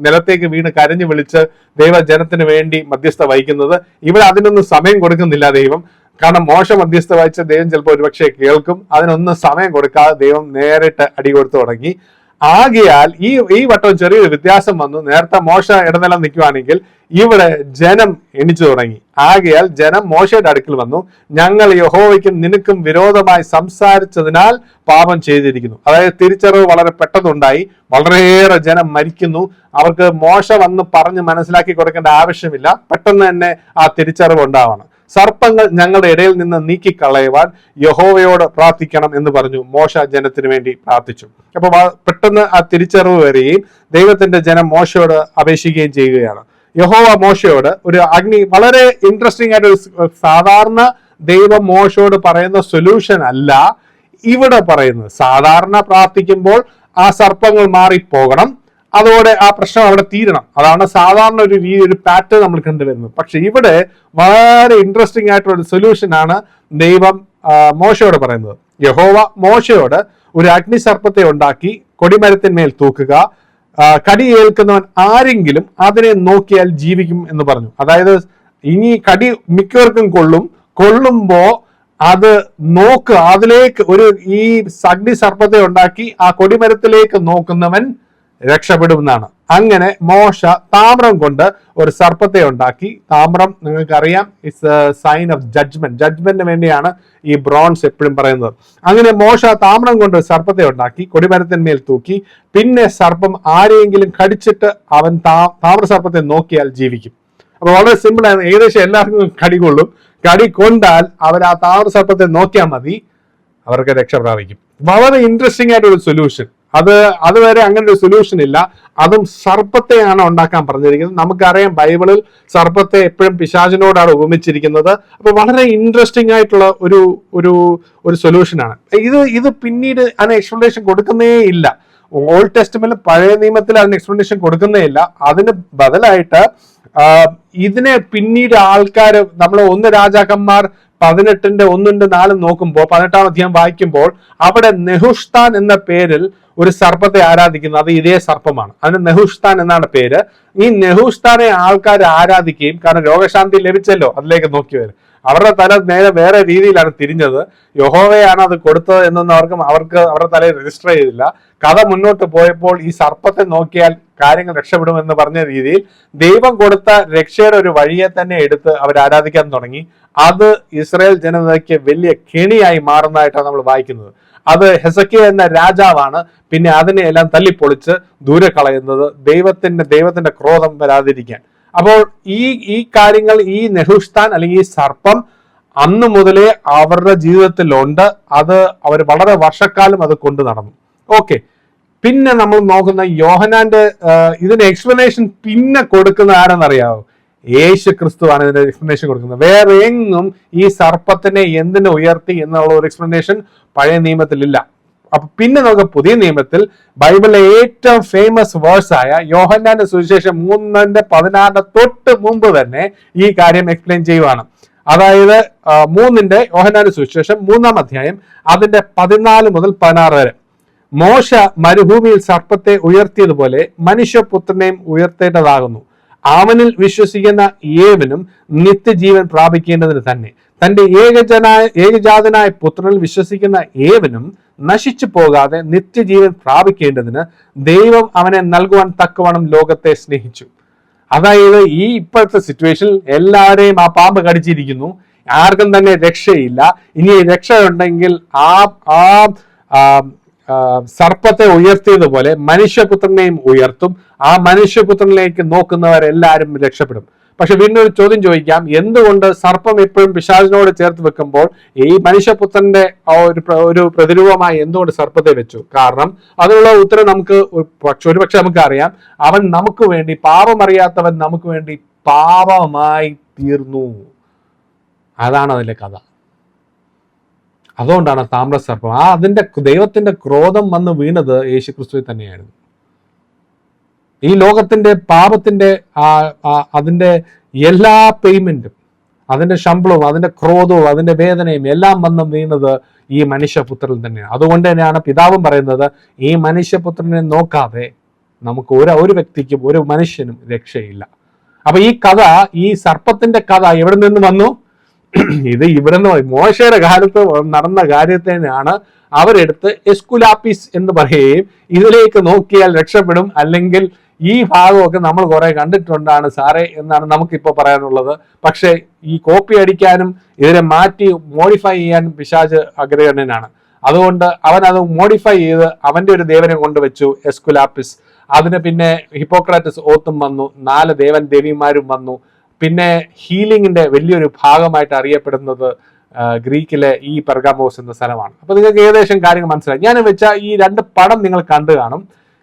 നിലത്തേക്ക് വീണ് കരഞ്ഞു വിളിച്ച് ദൈവജനത്തിന് വേണ്ടി മധ്യസ്ഥ വഹിക്കുന്നത്. ഇവിടെ അതിനൊന്നും സമയം കൊടുക്കുന്നില്ല ദൈവം. കാരണം മോശ മധ്യസ്ഥ വഹിച്ച ദൈവം ചിലപ്പോൾ ഒരുപക്ഷെ കേൾക്കും. അതിനൊന്നും സമയം കൊടുക്കാതെ ദൈവം നേരിട്ട് അടി കൊടുത്തു തുടങ്ങി. ആകയാൽ ഈ വട്ടം ചെറിയൊരു വ്യത്യാസം വന്നു. നേരത്തെ മോശ ഇടനിലം നിൽക്കുവാണെങ്കിൽ ഇവിടെ ജനം എണിച്ചു തുടങ്ങി. ആകയാൽ ജനം മോശയുടെ അടുക്കൽ വന്നു, ഞങ്ങൾ യഹോവയ്ക്കും നിനക്കും വിരോധമായി സംസാരിച്ചതിനാൽ പാപം ചെയ്തിരിക്കുന്നു. അതായത് തിരിച്ചറിവ് വളരെ പെട്ടെന്നുണ്ടായി. വളരെയേറെ ജനം മരിക്കുന്നു. അവർക്ക് മോശ വന്ന് പറഞ്ഞ് മനസ്സിലാക്കി കൊടുക്കേണ്ട ആവശ്യമില്ല. പെട്ടെന്ന് തന്നെ ആ തിരിച്ചറിവ് ഉണ്ടാവണം. സർപ്പങ്ങൾ ഞങ്ങളുടെ ഇടയിൽ നിന്ന് നീക്കിക്കളയുവാൻ യഹോവയോട് പ്രാർത്ഥിക്കണം എന്ന് പറഞ്ഞു. മോശ ജനത്തിന് വേണ്ടി പ്രാർത്ഥിച്ചു. അപ്പൊ പെട്ടെന്ന് ആ തിരിച്ചറിവ് വരികയും ദൈവത്തിന്റെ ജനം മോശയോട് അപേക്ഷിക്കുകയും ചെയ്യുകയാണ്. യഹോവ മോശയോട് ഒരു അഗ്നി, വളരെ ഇൻട്രസ്റ്റിംഗ് ആയിട്ട് സാധാരണ ദൈവം മോശയോട് പറയുന്ന സൊല്യൂഷൻ അല്ല ഇവിടെ പറയുന്നത്. സാധാരണ പ്രാർത്ഥിക്കുമ്പോൾ ആ സർപ്പങ്ങൾ മാറിപ്പോകണം, അതോടെ ആ പ്രശ്നം അവിടെ തീരണം. അതാണ് സാധാരണ ഒരു ഒരു പാറ്റേൺ നമ്മൾ കണ്ടുവരുന്നത്. പക്ഷെ ഇവിടെ വളരെ ഇൻട്രസ്റ്റിംഗ് ആയിട്ടുള്ള ഒരു സൊല്യൂഷൻ ആണ് ദൈവം മോശയോട് പറയുന്നത്. യഹോവ മോശയോട് ഒരു അഗ്നിസർപ്പത്തെ ഉണ്ടാക്കി കൊടിമരത്തിന്മേൽ തൂക്കുക, കടി ഏൽക്കുന്നവൻ ആരെങ്കിലും അതിനെ നോക്കിയാൽ ജീവിക്കും എന്ന് പറഞ്ഞു. അതായത് ഇനി കടി മിക്കവർക്കും കൊള്ളുമ്പോ അത് നോക്കുക, അതിലേക്ക് ഈ അഗ്നിസർപ്പത്തെ ഉണ്ടാക്കി ആ കൊടിമരത്തിലേക്ക് നോക്കുന്നവൻ രക്ഷപ്പെടുമെന്നാണ്. അങ്ങനെ മോശ താമ്രം കൊണ്ട് ഒരു സർപ്പത്തെ ഉണ്ടാക്കി. താമ്രം നിങ്ങൾക്കറിയാം, ഇറ്റ്സ് എ സൈൻ ഓഫ് ജഡ്ജ്മെന്റിന് വേണ്ടിയാണ് ഈ ബ്രോൺസ് എപ്പോഴും പറയുന്നത്. അങ്ങനെ മോശ താമ്രം കൊണ്ട് ഒരു സർപ്പത്തെ ഉണ്ടാക്കി കൊടിമരത്തിന്മേൽ തൂക്കി. പിന്നെ സർപ്പം ആരെയെങ്കിലും കടിച്ചിട്ട് അവൻ താമ്ര സർപ്പത്തെ നോക്കിയാൽ ജീവിക്കും. അപ്പൊ വളരെ സിമ്പിൾ ആണ്. ഏകദേശം എല്ലാവർക്കും കടി കൊള്ളും. കടി കൊണ്ടാൽ അവർ ആ താമ്ര സർപ്പത്തെ നോക്കിയാൽ മതി, അവർക്ക് രക്ഷ പ്രാപിക്കും. വളരെ ഇൻട്രസ്റ്റിംഗ് ആയിട്ടൊരു സൊല്യൂഷൻ. അതുവരെ അങ്ങനെ ഒരു സൊല്യൂഷൻ ഇല്ല. അതും സർപ്പത്തെയാണ് ഉണ്ടാക്കാൻ പറഞ്ഞിരിക്കുന്നത്. നമുക്കറിയാം ബൈബിളിൽ സർപ്പത്തെ എപ്പോഴും പിശാചിനോടാണ് ഉപമിച്ചിരിക്കുന്നത്. അപ്പൊ വളരെ ഇൻട്രസ്റ്റിംഗ് ആയിട്ടുള്ള ഒരു സൊല്യൂഷനാണ് ഇത്. പിന്നീട് അതിന് എക്സ്പ്ലനേഷൻ കൊടുക്കുന്നേ ഇല്ല. ഓൾഡ് ടെസ്റ്റ്മെന്റിൽ, പഴയ നിയമത്തിൽ അതിന് എക്സ്പ്ലനേഷൻ കൊടുക്കുന്നേ ഇല്ല. അതിന് ബദലായിട്ട് ഇതിനെ പിന്നീട് ആൾക്കാർ, നമ്മൾ 1 രാജാക്കന്മാർ 18:1-4 നോക്കുമ്പോൾ, 18-ാം അധ്യായം വായിക്കുമ്പോൾ അവിടെ നെഹുഷ്താൻ എന്ന പേരിൽ ഒരു സർപ്പത്തെ ആരാധിക്കുന്നു. അത് ഇതേ സർപ്പമാണ്. അതിന് നെഹുഷ്താൻ എന്നാണ് പേര്. ഈ നെഹുഷ്താനെ ആൾക്കാർ ആരാധിക്കുകയും, കാരണം രോഗശാന്തി ലഭിച്ചല്ലോ, അതിലേക്ക് നോക്കി വരും. അവരുടെ തല നേരെ വേറെ രീതിയിലാണ് തിരിഞ്ഞത്. യഹോവയാണ് അത് കൊടുത്തത് എന്നൊന്നും അവർക്ക് അവരുടെ തലയിൽ രജിസ്റ്റർ ചെയ്തില്ല. കഥ മുന്നോട്ട് പോയപ്പോൾ ഈ സർപ്പത്തെ നോക്കിയാൽ കാര്യങ്ങൾ രക്ഷപ്പെടുമെന്ന് പറഞ്ഞ രീതിയിൽ ദൈവം കൊടുത്ത രക്ഷയുടെ ഒരു വഴിയെ തന്നെ എടുത്ത് അവർ ആരാധിക്കാൻ തുടങ്ങി. അത് ഇസ്രായേൽ ജനതയ്ക്ക് വലിയ കെണിയായി മാറുന്നതായിട്ടാണ് നമ്മൾ വായിക്കുന്നത്. അത് ഹെസക്കിയ എന്ന രാജാവാണ് പിന്നെ അതിനെ എല്ലാം തല്ലിപ്പൊളിച്ച് ദൂരെ കളയുന്നത്, ദൈവത്തിന്റെ ക്രോധം വരാതിരിക്കാൻ. അപ്പോൾ ഈ കാര്യങ്ങൾ, ഈ നെഹുഷ്താൻ അല്ലെങ്കിൽ ഈ സർപ്പം അന്ന് മുതലേ അവരുടെ ജീവിതത്തിലുണ്ട്. അത് അവർ വളരെ വർഷക്കാലം അത് കൊണ്ടു നടന്നു. ഓക്കെ, പിന്നെ നമ്മൾ നോക്കുന്ന യോഹന്നാന്റെ ഇതിന്റെ എക്സ്പ്ലനേഷൻ പിന്നെ കൊടുക്കുന്ന ആരെന്നറിയാവോ? യേശു ക്രിസ്തുവാണ് ഇതിന്റെ എക്സ്പ്ലനേഷൻ കൊടുക്കുന്നത്. വേറെ എങ്ങും ഈ സർപ്പത്തിനെ എന്തിനു ഉയർത്തി എന്നുള്ള ഒരു എക്സ്പ്ലനേഷൻ പഴയ നിയമത്തിലില്ല. അപ്പൊ പിന്നെ നമുക്ക് പുതിയ നിയമത്തിൽ ബൈബിളിലെ ഏറ്റവും ഫേമസ് വേഴ്സായ യോഹന്നാന്റെ സുവിശേഷം 3:16 തൊട്ട് മുമ്പ് തന്നെ ഈ കാര്യം എക്സ്പ്ലെയിൻ ചെയ്യുവാണ്. അതായത് യോഹന്നാന്റെ സുവിശേഷം 3-ാം അധ്യായം അതിന്റെ 14 മുതൽ 16 വരെ. മോശ മരുഭൂമിയിൽ സർപ്പത്തെ ഉയർത്തിയതുപോലെ മനുഷ്യപുത്രനെയും ഉയർത്തേണ്ടതാകുന്നു. അവനിൽ വിശ്വസിക്കുന്ന ഏവനും നിത്യജീവൻ പ്രാപിക്കേണ്ടതിന് തന്നെ. തന്റെ ഏകജാതനായ പുത്രനിൽ വിശ്വസിക്കുന്ന ഏവനും നശിച്ചു പോകാതെ നിത്യജീവൻ പ്രാപിക്കേണ്ടതിന് ദൈവം അവനെ നൽകുവാൻ തക്കവണ്ണം ലോകത്തെ സ്നേഹിച്ചു. അതായത് ഈ ഇപ്പോഴത്തെ സിറ്റുവേഷനിൽ എല്ലാവരെയും ആ പാമ്പ് കടിച്ചിരിക്കുന്നു, ആർക്കും തന്നെ രക്ഷയില്ല. ഇനി രക്ഷ ഉണ്ടെങ്കിൽ സർപ്പത്തെ ഉയർത്തിയതുപോലെ മനുഷ്യപുത്രനെയും ഉയർത്തും. ആ മനുഷ്യപുത്രനിലേക്ക് നോക്കുന്നവരെല്ലാവരും രക്ഷപ്പെടും. പക്ഷെ വീണ്ടും ഒരു ചോദ്യം ചോദിക്കാം, എന്തുകൊണ്ട് സർപ്പം എപ്പോഴും പിശാചിനോട് ചേർത്ത് വെക്കുമ്പോൾ ഈ മനുഷ്യപുത്രന്റെ ഒരു പ്രതിരൂപമായി എന്തുകൊണ്ട് സർപ്പത്തെ വെച്ചു? കാരണം അതിനുള്ള ഉത്തരം നമുക്ക് ഒരുപക്ഷെ നമുക്ക് അറിയാം. അവൻ നമുക്ക് വേണ്ടി, പാപമറിയാത്തവൻ നമുക്ക് വേണ്ടി പാപമായി തീർന്നു. അതാണ് അതിലെ കഥ. അതുകൊണ്ടാണ് താമ്രസർപ്പം. അതിന്റെ ദൈവത്തിന്റെ ക്രോധം വന്ന് വീണത് യേശുക്രിസ്തുവിൽ തന്നെയായിരുന്നു. ഈ ലോകത്തിന്റെ പാപത്തിന്റെ അതിന്റെ എല്ലാ പേയ്മെന്റും, അതിന്റെ ശമ്പളവും, അതിന്റെ ക്രോധവും, അതിന്റെ വേദനയും എല്ലാം വന്ന് വീണത് ഈ മനുഷ്യപുത്രൻ തന്നെയാണ്. അതുകൊണ്ട് തന്നെയാണ് പിതാവും പറയുന്നത്, ഈ മനുഷ്യപുത്രനെ നോക്കാതെ നമുക്ക് ഒരു വ്യക്തിക്കും ഒരു മനുഷ്യനും രക്ഷയില്ല. അപ്പൊ ഈ കഥ, ഈ സർപ്പത്തിന്റെ കഥ എവിടെ നിന്ന് വന്നു? ഇത് ഇവിടെ നിന്ന് മോശയുടെ കാലത്ത് നടന്ന കാര്യത്തിനാണ് അവരെടുത്ത് എസ്കുലാപ്പിസ് എന്ന് പറയുകയും ഇതിലേക്ക് നോക്കിയാൽ രക്ഷപ്പെടും, അല്ലെങ്കിൽ ഈ ഭാഗമൊക്കെ നമ്മൾ കുറെ കണ്ടിട്ടുണ്ടാണ് സാറേ എന്നാണ് നമുക്കിപ്പോൾ പറയാനുള്ളത്. പക്ഷേ ഈ കോപ്പി അടിക്കാനും ഇതിനെ മാറ്റി മോഡിഫൈ ചെയ്യാനും പിശാച് അഗ്രഗണ്യനാണ്. അതുകൊണ്ട് അവൻ അത് മോഡിഫൈ ചെയ്ത് അവന്റെ ഒരു ദേവനെ കൊണ്ടുവച്ചു, എസ്കുലാപ്പിസ്. അതിന് പിന്നെ ഹിപ്പോക്രാറ്റസ് ഓത്തും വന്നു, 4 ദേവൻ ദേവിമാരും വന്നു. പിന്നെ ഹീലിംഗിന്റെ വലിയൊരു ഭാഗമായിട്ട് അറിയപ്പെടുന്നത് ഗ്രീക്കിലെ ഈ പെർഗാമോസ് എന്ന സ്ഥലമാണ്. അപ്പൊ നിങ്ങൾക്ക് ഏകദേശം കാര്യങ്ങൾ മനസ്സിലായി. ഞാൻ വെച്ച ഈ 2 പടം നിങ്ങൾ കണ്ടു കാണും.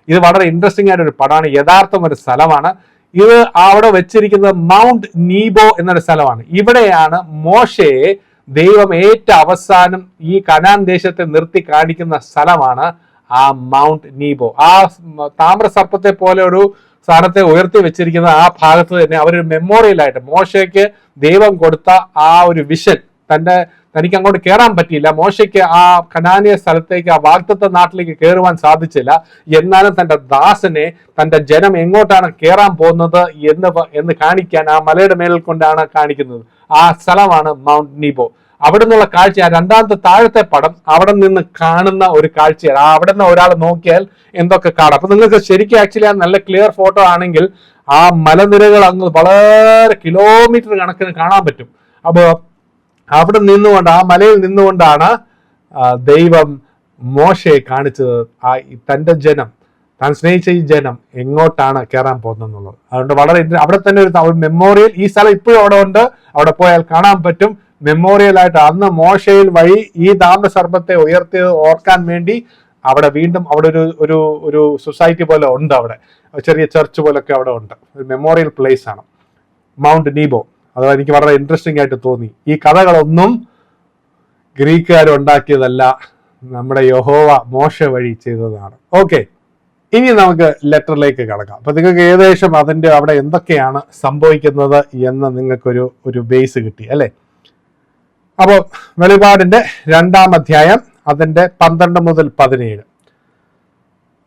ഇത് വളരെ ഇൻട്രസ്റ്റിംഗ് ആയിട്ടൊരു പടമാണ്, യഥാർത്ഥം ഒരു സ്ഥലമാണ്. ഇത് അവിടെ വെച്ചിരിക്കുന്നത് മൗണ്ട് നീബോ എന്നൊരു സ്ഥലമാണ്. ഇവിടെയാണ് മോശയെ ദൈവം ഏറ്റവും അവസാനം ഈ കനാൻ ദേശത്തെ നിർത്തി കാണിക്കുന്ന സ്ഥലമാണ് ആ മൗണ്ട് നീബോ. ആ താമ്രസർപ്പത്തെ പോലെ ഒരു സ്ഥാനത്തെ ഉയർത്തി വെച്ചിരിക്കുന്ന ആ ഭാഗത്ത് തന്നെ അവരൊരു മെമ്മോറിയലായിട്ട് മോശയ്ക്ക് ദൈവം കൊടുത്ത ആ ഒരു വിഷൻ, തനിക്ക് അങ്ങോട്ട് കയറാൻ പറ്റിയില്ല, മോശയ്ക്ക് ആ കനാനിയ സ്ഥലത്തേക്ക്, ആ വാഗ്ദത്ത നാട്ടിലേക്ക് കയറുവാൻ സാധിച്ചില്ല. എന്നാലും തന്റെ ദാസനെ, തന്റെ ജനം എങ്ങോട്ടാണ് കയറാൻ പോകുന്നത് എന്ന് കാണിക്കാൻ ആ മലയുടെ മേളിൽ കൊണ്ടാണ് കാണിക്കുന്നത്. ആ സ്ഥലമാണ് മൗണ്ട് നീബോ. അവിടെ നിന്നുള്ള കാഴ്ച, ആ 2ാമത്തെ താഴത്തെ പടം അവിടെ നിന്ന് കാണുന്ന ഒരു കാഴ്ചയാണ്. അവിടെ നിന്ന് ഒരാൾ നോക്കിയാൽ എന്തൊക്കെ കാണാം. അപ്പൊ നിങ്ങൾക്ക് ശരിക്കും ആക്ച്വലി ആ നല്ല ക്ലിയർ ഫോട്ടോ ആണെങ്കിൽ ആ മലനിരകൾ അങ്ങ് വളരെ കിലോമീറ്റർ കണക്കിന് കാണാൻ പറ്റും. അപ്പൊ അവിടെ നിന്നുകൊണ്ട്, ആ മലയിൽ നിന്നുകൊണ്ടാണ് ദൈവം മോശയെ കാണിച്ചത് തന്റെ ജനം, താൻ സ്നേഹിച്ച ഈ ജനം എങ്ങോട്ടാണ് കയറാൻ പോകുന്നത്. അതുകൊണ്ട് വളരെ അവിടെ തന്നെ ഒരു മെമ്മോറിയൽ, ഈ സ്ഥലം ഇപ്പോഴും അവിടെ ഉണ്ട്, അവിടെ പോയാൽ കാണാൻ പറ്റും. മെമ്മോറിയൽ ആയിട്ട് അന്ന് മോശയിൽ വഴി ഈ താമ്രസർപ്പത്തെ ഉയർത്തി ഓർക്കാൻ വേണ്ടി അവിടെ വീണ്ടും അവിടെ ഒരു സൊസൈറ്റി പോലെ ഉണ്ട്, അവിടെ ചെറിയ ചർച്ച് പോലൊക്കെ അവിടെ ഉണ്ട്. ഒരു മെമ്മോറിയൽ പ്ലേസ് ആണ് മൗണ്ട് നീബോ. അത് എനിക്ക് വളരെ ഇൻട്രസ്റ്റിംഗ് ആയിട്ട് തോന്നി. ഈ കഥകളൊന്നും ഗ്രീക്കുകാർ ഉണ്ടാക്കിയതല്ല, നമ്മുടെ യഹോവ മോശ വഴി ചെയ്തതാണ്. ഓക്കെ, ഇനി നമുക്ക് ലെറ്ററിലേക്ക് കടക്കാം. അപ്പൊ നിങ്ങൾക്ക് ഏകദേശം അതിന്റെ അവിടെ എന്തൊക്കെയാണ് സംഭവിക്കുന്നത് എന്ന് നിങ്ങൾക്കൊരു ബേസ് കിട്ടി അല്ലെ? അപ്പോൾ വെളിപാടിന്റെ 2-ാം അധ്യായം അതിന്റെ 12 മുതൽ 17.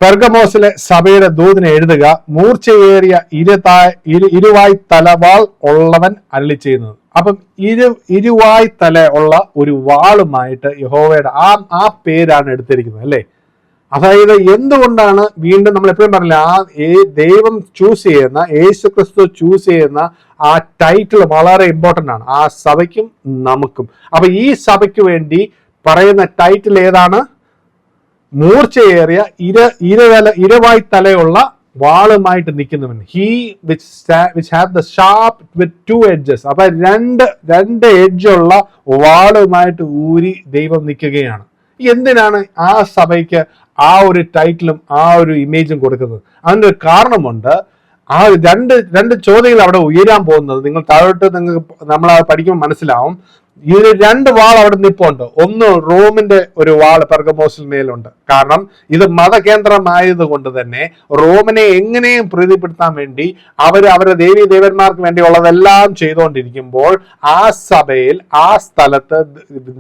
പെർഗമോസിലെ സഭയുടെ ദൂതനെ എഴുതുക, മൂർച്ചയേറിയ ഇരുവായ് തലവാൾ ഉള്ളവൻ അരുളി ചെയ്യുന്നത്. അപ്പം ഇരുവായ് തല ഉള്ള ഒരു വാളുമായിട്ട് യഹോവയുടെ ആ പേരാണ് എടുത്തിരിക്കുന്നത് അല്ലെ? അതായത് എന്തുകൊണ്ടാണ്, വീണ്ടും നമ്മൾ എപ്പോഴും പറഞ്ഞില്ല, ദൈവം ചൂസ് ചെയ്യുന്ന, യേശു ക്രിസ്തു ചൂസ് ചെയ്യുന്ന ആ ടൈറ്റിൽ വളരെ ഇമ്പോർട്ടന്റ് ആണ്, ആ സഭയ്ക്കും നമുക്കും. അപ്പൊ ഈ സഭയ്ക്ക് വേണ്ടി പറയുന്ന ടൈറ്റിൽ ഏതാണ്? മൂർച്ചയേറിയ ഇരുവായ് തലയുള്ള വാളുമായിട്ട് നിൽക്കുന്നവൻ. He which have the sharp with 2 edges. അപ്പൊ രണ്ട് എഡ്ജുള്ള വാളുമായിട്ട് ഊരി ദൈവം നിൽക്കുകയാണ്. എന്തിനാണ് ആ സഭയ്ക്ക് ആ ഒരു ടൈറ്റിലും ആ ഒരു ഇമേജും കൊടുക്കുന്നത്? അതിന്റെ ഒരു കാരണമുണ്ട്. ആ രണ്ട് ചോദ്യങ്ങൾ അവിടെ ഉയരാൻ പോകുന്നത് നിങ്ങൾ താഴോട്ട് നമ്മൾ പഠിക്കുമ്പോൾ മനസ്സിലാവും. ഈ 2 വാൾ അവിടെ നിൽപ്പുണ്ട്. ഒന്ന് റോമിന്റെ ഒരു വാൾ പെർഗമോസിൽ മേലുണ്ട്. കാരണം ഇത് മതകേന്ദ്രമായത് കൊണ്ട് തന്നെ റോമിനെ എങ്ങനെയും പ്രീതിപ്പെടുത്താൻ വേണ്ടി അവരുടെ ദേവീ ദേവന്മാർക്ക് വേണ്ടിയുള്ളതെല്ലാം ചെയ്തുകൊണ്ടിരിക്കുമ്പോൾ ആ സഭയിൽ, ആ സ്ഥലത്ത്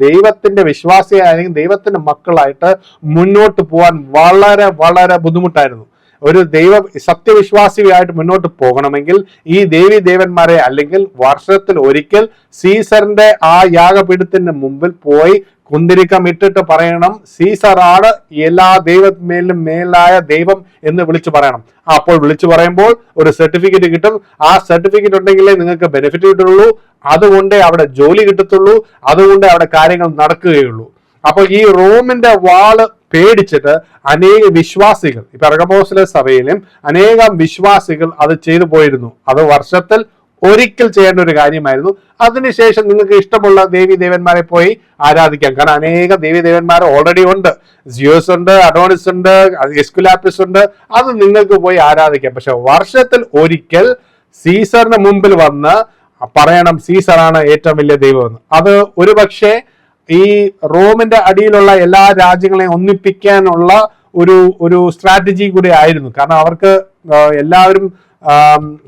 ദൈവത്തിന്റെ വിശ്വാസിയായ ദൈവത്തിന്റെ മക്കളായിട്ട് മുന്നോട്ട് പോകാൻ വളരെ വളരെ ബുദ്ധിമുട്ടായിരുന്നു. ഒരു സത്യവിശ്വാസിയായിട്ട് മുന്നോട്ട് പോകണമെങ്കിൽ ഈ ദേവി ദേവന്മാരെ, അല്ലെങ്കിൽ വർഷത്തിൽ ഒരിക്കൽ സീസറിന്റെ ആ യാഗപീഠത്തിന് മുമ്പിൽ പോയി കുന്തിരിക്കം ഇട്ടിട്ട് പറയണം, സീസറാണ് എല്ലാ ദൈവമേലും മേലായ ദൈവം എന്ന് വിളിച്ചു പറയണം. അപ്പോൾ വിളിച്ചു പറയുമ്പോൾ ഒരു സർട്ടിഫിക്കറ്റ് കിട്ടും. ആ സർട്ടിഫിക്കറ്റ് ഉണ്ടെങ്കിലേ നിങ്ങൾക്ക് ബെനിഫിറ്റ് കിട്ടുള്ളൂ, അതുകൊണ്ടേ അവിടെ ജോലി കിട്ടത്തുള്ളൂ, അതുകൊണ്ടേ അവിടെ കാര്യങ്ങൾ നടക്കുകയുള്ളൂ. അപ്പൊ ഈ റോമിന്റെ വാള് പേടിച്ചിട്ട് അനേക വിശ്വാസികൾ, ഇപ്പൊ പെർഗമോസിലെ സഭയിലും അനേകം വിശ്വാസികൾ അത് ചെയ്തു പോയിരുന്നു. അത് വർഷത്തിൽ ഒരിക്കൽ ചെയ്യേണ്ട ഒരു കാര്യമായിരുന്നു. അതിനുശേഷം നിങ്ങൾക്ക് ഇഷ്ടമുള്ള ദേവി ദേവന്മാരെ പോയി ആരാധിക്കാം. കാരണം അനേക ദേവി ദേവന്മാർ ഓൾറെഡി ഉണ്ട്. സിയോസ് ഉണ്ട്, അഡോണിസ് ഉണ്ട്, എസ്കുലാപ്പിസ് ഉണ്ട്. അത് നിങ്ങൾക്ക് പോയി ആരാധിക്കാം. പക്ഷെ വർഷത്തിൽ ഒരിക്കൽ സീസറിന് മുമ്പിൽ വന്ന് പറയണം സീസറാണ് ഏറ്റവും വലിയ ദൈവം എന്ന്. അത് ഒരുപക്ഷെ ഈ റോമിന്റെ അടിയിലുള്ള എല്ലാ രാജ്യങ്ങളെയും ഒന്നിപ്പിക്കാനുള്ള ഒരു സ്ട്രാറ്റജി കൂടി ആയിരുന്നു. കാരണം അവർക്ക് എല്ലാവരും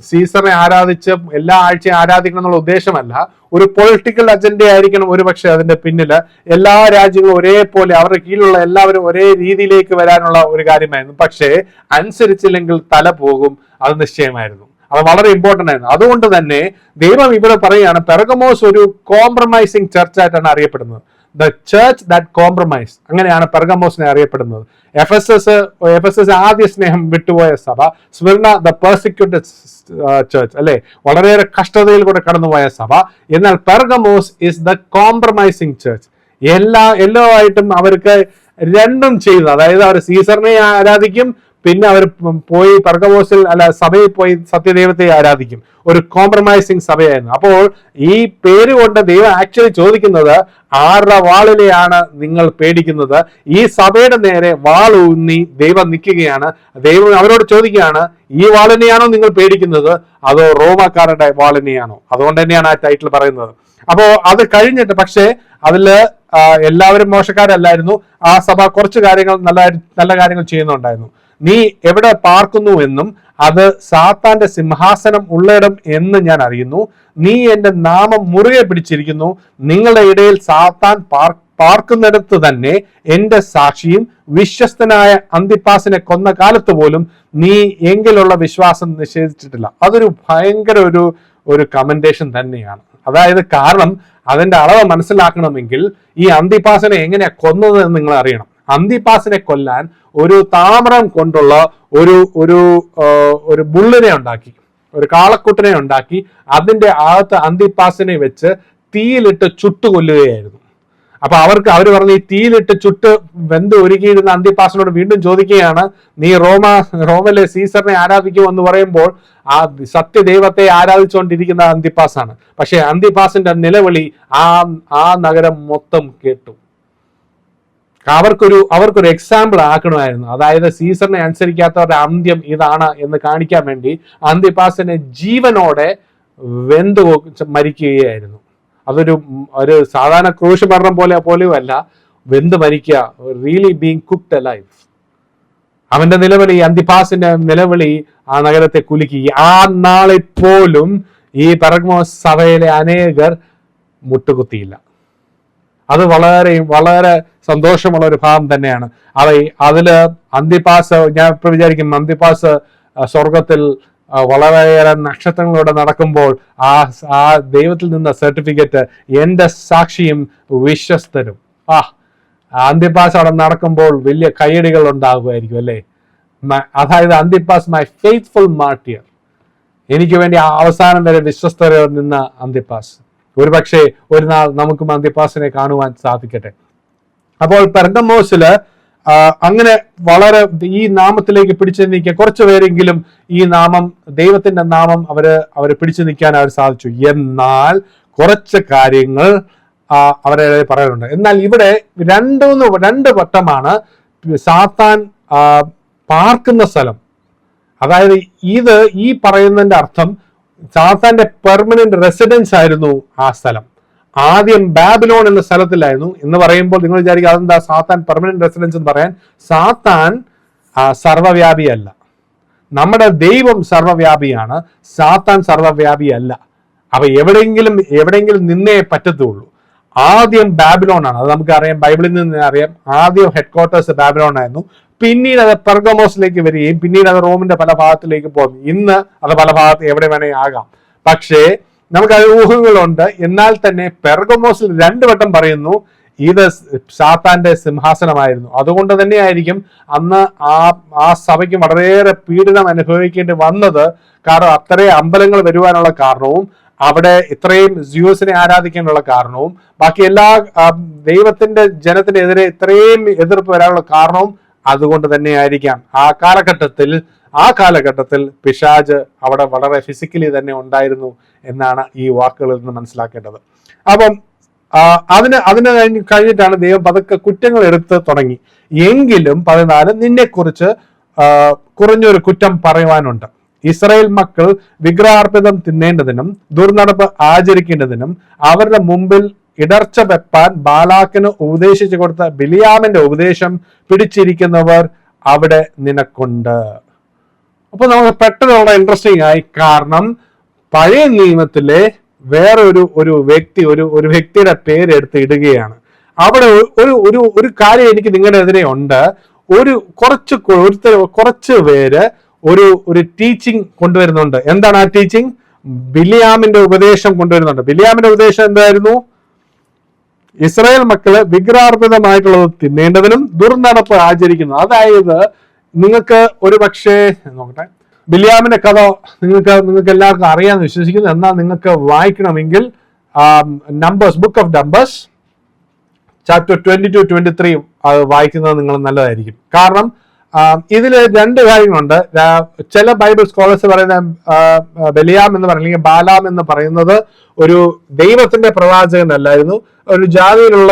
സീസറിനെ ആരാധിച്ച് എല്ലാ ആഴ്ചയും ആരാധിക്കണം എന്നുള്ള ഉദ്ദേശമല്ല. ഒരു പൊളിറ്റിക്കൽ അജണ്ട ആയിരിക്കണം ഒരുപക്ഷെ അതിന്റെ പിന്നില്. എല്ലാ രാജ്യങ്ങളും ഒരേപോലെ അവരുടെ കീഴിലുള്ള എല്ലാവരും ഒരേ രീതിയിലേക്ക് വരാനുള്ള ഒരു കാര്യമായിരുന്നു. പക്ഷേ അനുസരിച്ചില്ലെങ്കിൽ തല പോകും, അത് നിശ്ചയമായിരുന്നു. അത് വളരെ ഇമ്പോർട്ടന്റ് ആയിരുന്നു. അതുകൊണ്ട് തന്നെ ദൈവം ഇവിടെ പറയുകയാണ്, പെർഗമോസ് ഒരു കോംപ്രമൈസിങ് ചർച്ചായിട്ടാണ് അറിയപ്പെടുന്നത്. ദ ചർച്ച് ദാറ്റ് കോംപ്രമൈസ്, അങ്ങനെയാണ് പെർഗമോസിനെ അറിയപ്പെടുന്നത്. എഫെസസ് ആദ്യ സ്നേഹം വിട്ടുപോയ സഭ, സ്മിർന ദ പെർസിക്യൂട്ടഡ് ചർച്ച്, അല്ലെ, വളരെയേറെ കഷ്ടതയിൽ കൂടെ കടന്നുപോയ സഭ. എന്നാൽ Pergamos is the compromising church. എല്ലാമായിട്ടും അവർക്ക് രണ്ടും ചെയ്തു. അതായത് അവർ സീസറിനെ ആരാധിക്കും, പിന്നെ അവർ പോയി പെർഗമോസിൽ സഭയിൽ പോയി സത്യദൈവത്തെ ആരാധിക്കും. ഒരു കോംപ്രമൈസിങ് സഭയായിരുന്നു. അപ്പോൾ ഈ പേര് കൊണ്ട് ദൈവം ആക്ച്വലി ചോദിക്കുന്നത്, ആരുടെ വാളിനെയാണ് നിങ്ങൾ പേടിക്കുന്നത്? ഈ സഭയുടെ നേരെ വാൾ ഊന്നി ദൈവം നിൽക്കുകയാണ്. ദൈവം അവരോട് ചോദിക്കുകയാണ്, ഈ വാളിനെയാണോ നിങ്ങൾ പേടിക്കുന്നത്, അതോ റോമാക്കാരുടെ വാളിനെയാണോ? അതുകൊണ്ട് തന്നെയാണ് ആ ടൈറ്റിൽ പറയുന്നത്. അപ്പോ അത് കഴിഞ്ഞിട്ട്, പക്ഷേ അതില് എല്ലാവരും മോശക്കാരല്ലായിരുന്നു. ആ സഭ കുറച്ച് കാര്യങ്ങൾ നല്ല കാര്യങ്ങൾ ചെയ്യുന്നുണ്ടായിരുന്നു. നീ എവിടെ പാർക്കുന്നു എന്നും അത് സാത്താന്റെ സിംഹാസനം ഉള്ളയിടം എന്ന് ഞാൻ അറിയുന്നു. നീ എന്റെ നാമം മുറുകെ പിടിച്ചിരിക്കുന്നു. നിങ്ങളുടെ ഇടയിൽ സാത്താൻ പാർക്കുന്നിടത്ത് തന്നെ എന്റെ സാക്ഷിയും വിശ്വസ്തനായ അന്തിപ്പാസിനെ കൊന്ന കാലത്ത് പോലും നീ എങ്കിലുള്ള വിശ്വാസം നിഷേധിച്ചിട്ടില്ല. അതൊരു ഭയങ്കര ഒരു കമന്റേഷൻ തന്നെയാണ്. അതായത് കാരണം അതിന്റെ അളവ് മനസ്സിലാക്കണമെങ്കിൽ ഈ അന്തിപ്പാസിനെ എങ്ങനെയാ കൊന്നത് എന്ന് നിങ്ങൾ അറിയണം. അന്തിപ്പാസിനെ കൊല്ലാൻ ഒരു താമ്രം കൊണ്ടുള്ള ഒരു ബുള്ളിനെ ഉണ്ടാക്കി, ഒരു കാളക്കുട്ടിനെ ഉണ്ടാക്കി, അതിന്റെ അകത്ത് അന്തിപ്പാസിനെ വെച്ച് തീയിലിട്ട് ചുട്ടു കൊല്ലുകയായിരുന്നു. അപ്പൊ അവർ പറഞ്ഞ്, ഈ തീയിലിട്ട് ചുട്ട് വെന്ത് ഒരുക്കിയിരുന്ന അന്തിപ്പാസിനോട് വീണ്ടും ചോദിക്കുകയാണ്, നീ റോമിലെ സീസറിനെ ആരാധിക്കുമെന്ന് പറയുമ്പോൾ ആ സത്യദൈവത്തെ ആരാധിച്ചുകൊണ്ടിരിക്കുന്ന അന്തിപ്പാസാണ്. പക്ഷെ അന്തിപ്പാസിന്റെ നിലവിളി ആ നഗരം മൊത്തം കേട്ടു. അവർക്കൊരു എക്സാമ്പിൾ ആക്കണമായിരുന്നു. അതായത് സീസറിനെ അനുസരിക്കാത്തവരുടെ അന്ത്യം ഇതാണ് എന്ന് കാണിക്കാൻ വേണ്ടി അന്തിപ്പാസിനെ ജീവനോടെ വെന്ത് മരിക്കുകയായിരുന്നു. ഒരു സാധാരണ ക്രൂശ് മരണം പോലെയും അല്ല, വെന്ത് മരിക്കുക, റിയലി ബീങ് കുക്ക്ഡ് അലൈവ്. അവന്റെ നിലവിളി, അന്തിപ്പാസിന്റെ നിലവിളി ആ നഗരത്തെ കുലുക്കി. ആ നാളിൽ പോലും ഈ പെർഗമോസ് സഭയിലെ അനേകർ മുട്ടുകുത്തിയില്ല. അത് വളരെ വളരെ സന്തോഷമുള്ള ഒരു ഭാഗം തന്നെയാണ്. അതില് അന്തിപ്പാസ്, ഞാൻ ഇപ്പൊ വിചാരിക്കും, അന്തിപ്പാസ് സ്വർഗത്തിൽ വളരെയേറെ നക്ഷത്രങ്ങളോടെ നടക്കുമ്പോൾ ആ ദൈവത്തിൽ നിന്ന സർട്ടിഫിക്കറ്റ്, എന്റെ സാക്ഷിയും വിശ്വസ്തനും. അന്തിപ്പാസ് അവിടെ നടക്കുമ്പോൾ വലിയ കയ്യടികൾ ഉണ്ടാകുമായിരിക്കും, അല്ലേ? അതായത് അന്തിപ്പാസ് മൈ ഫെയ്ത്ത്ഫുൾ മാർട്ടിയർ, എനിക്ക് വേണ്ടി അവസാനം വരെ വിശ്വസ്തര നിന്ന അന്തിപ്പാസ്. ഒരുപക്ഷെ ഒരു നാൾ നമുക്കും അന്തിപ്പാസിനെ കാണുവാൻ സാധിക്കട്ടെ. അപ്പോൾ പെർഗമോസില് അങ്ങനെ വളരെ ഈ നാമത്തിലേക്ക് പിടിച്ചു നിൽക്കാൻ കുറച്ചു പേരെങ്കിലും ഈ നാമം, ദൈവത്തിന്റെ നാമം അവര് പിടിച്ചു നിൽക്കാൻ അവർ സാധിച്ചു. എന്നാൽ കുറച്ച് കാര്യങ്ങൾ അവരെ പറയാനുണ്ട്. എന്നാൽ ഇവിടെ രണ്ട് വട്ടമാണ് സാത്താൻ പാർക്കുന്ന സ്ഥലം. അതായത് ഈ പറയുന്നതിന്റെ അർത്ഥം സാത്താന്റെ പെർമനന്റ് റെസിഡൻസ് ആയിരുന്നു ആ സ്ഥലം. ആദ്യം ബാബിലോൺ എന്ന സ്ഥലത്തിലായിരുന്നു എന്ന് പറയുമ്പോൾ നിങ്ങൾ വിചാരിക്കുക, അതെന്താ സാത്താൻ പെർമനന്റ് റെസിഡൻസ് എന്ന് പറയാൻ? സാത്താൻ സർവ്വവ്യാപിയല്ല. നമ്മുടെ ദൈവം സർവ്വവ്യാപിയാണ്, സാത്താൻ സർവ്വവ്യാപിയല്ല. അപ്പൊ എവിടെയെങ്കിലും നിന്നേ പറ്റത്തുള്ളൂ. ആദ്യം ബാബിലോൺ ആണ്, അത് നമുക്കറിയാം, ബൈബിളിൽ നിന്ന് അറിയാം. ആദ്യം ഹെഡ് ക്വാർട്ടേഴ്സ് ബാബിലോൺ ആയിരുന്നു. പിന്നീട് അത് പെർഗമോസിലേക്ക് വരികയും പിന്നീട് അത് റോമിന്റെ പല ഭാഗത്തിലേക്ക് പോകും. ഇന്ന് അത് പല ഭാഗത്ത് എവിടെ വേണേ ആകാം. പക്ഷേ നമുക്ക് അത് ഊഹങ്ങളുണ്ട്. എന്നാൽ തന്നെ പെർഗമോസിൽ 2 വട്ടം പറയുന്നു ഇത് സാത്താന്റെ സിംഹാസനമായിരുന്നു. അതുകൊണ്ട് തന്നെയായിരിക്കും അന്ന് ആ സഭയ്ക്ക് വളരെയേറെ പീഡനം അനുഭവിക്കേണ്ടി വന്നത്. കാരണം അത്രയും അമ്പലങ്ങൾ വരുവാനുള്ള കാരണവും അവിടെ ഇത്രയും ജ്യൂസിനെ ആരാധിക്കാനുള്ള കാരണവും ബാക്കി എല്ലാ ദൈവത്തിന്റെ ജനത്തിനെതിരെ ഇത്രയും എതിർപ്പ് വരാനുള്ള കാരണവും അതുകൊണ്ട് തന്നെയായിരിക്കാം. ആ കാലഘട്ടത്തിൽ പിശാച് അവിടെ വളരെ ഫിസിക്കലി തന്നെ ഉണ്ടായിരുന്നു എന്നാണ് ഈ വാക്കുകളിൽ നിന്ന് മനസ്സിലാക്കേണ്ടത്. അപ്പം അതിന് കഴിഞ്ഞിട്ടാണ് ദൈവം പതുക്കെ കുറ്റങ്ങൾ എടുത്ത് തുടങ്ങി. എങ്കിലും 14 നിന്നെക്കുറിച്ച് കുറഞ്ഞൊരു കുറ്റം പറയുവാനുണ്ട്. ഇസ്രായേൽ മക്കൾ വിഗ്രഹാർപ്പിതം തിന്നേണ്ടതിനും ദുർനടപ്പ് ആചരിക്കേണ്ടതിനും അവരുടെ മുമ്പിൽ ഇടർച്ച വെപ്പാൻ ബാലാക്കിന് ഉപദേശിച്ചു കൊടുത്ത ബിലിയാമിന്റെ ഉപദേശം പിടിച്ചിരിക്കുന്നവർ അവിടെ നിനക്കുണ്ട്. അപ്പൊ നമുക്ക് പെട്ടെന്നുള്ള ഇൻട്രസ്റ്റിംഗ് ആയി. കാരണം പഴയ നിയമത്തിലെ വേറെ ഒരു വ്യക്തി ഒരു വ്യക്തിയുടെ പേരെടുത്ത് ഇടുകയാണ്. അവിടെ ഒരു കാര്യം എനിക്ക് നിങ്ങളുടെ എതിരെ ഉണ്ട്. കുറച്ച് പേര് ഒരു ടീച്ചിങ് കൊണ്ടുവരുന്നുണ്ട്. എന്താണ് ആ ടീച്ചിങ്? ബിലിയാമിന്റെ ഉപദേശം കൊണ്ടുവരുന്നുണ്ട്. ബിലിയാമിന്റെ ഉപദേശം എന്തായിരുന്നു? ഇസ്രായേൽ മക്കള് വിഗ്രഹാർപ്പിതമായിട്ടുള്ളത് തിന്നേണ്ടതിനും ദുർനടപ്പ് ആചരിക്കുന്നു. അതായത് നിങ്ങൾക്ക് ഒരു പക്ഷേ നോക്കട്ടെ, ബിലിയാമിന്റെ കഥ നിങ്ങൾക്ക് എല്ലാവർക്കും അറിയാമെന്ന് വിശ്വസിക്കുന്നു. എന്നാൽ നിങ്ങൾക്ക് വായിക്കണമെങ്കിൽ Numbers, book of Numbers chapter 22-23 അത് വായിക്കുന്നത് നിങ്ങൾ നല്ലതായിരിക്കും. കാരണം ഇതില് രണ്ട് കാര്യങ്ങളുണ്ട്. ചില ബൈബിൾ സ്കോളേഴ്സ് പറയുന്ന ബലിയാം എന്ന് പറയുന്നത്, ബാലാം എന്ന് പറയുന്നത് ഒരു ദൈവത്തിന്റെ പ്രവാചകനല്ലായിരുന്നു, ഒരു ജാതിയിലുള്ള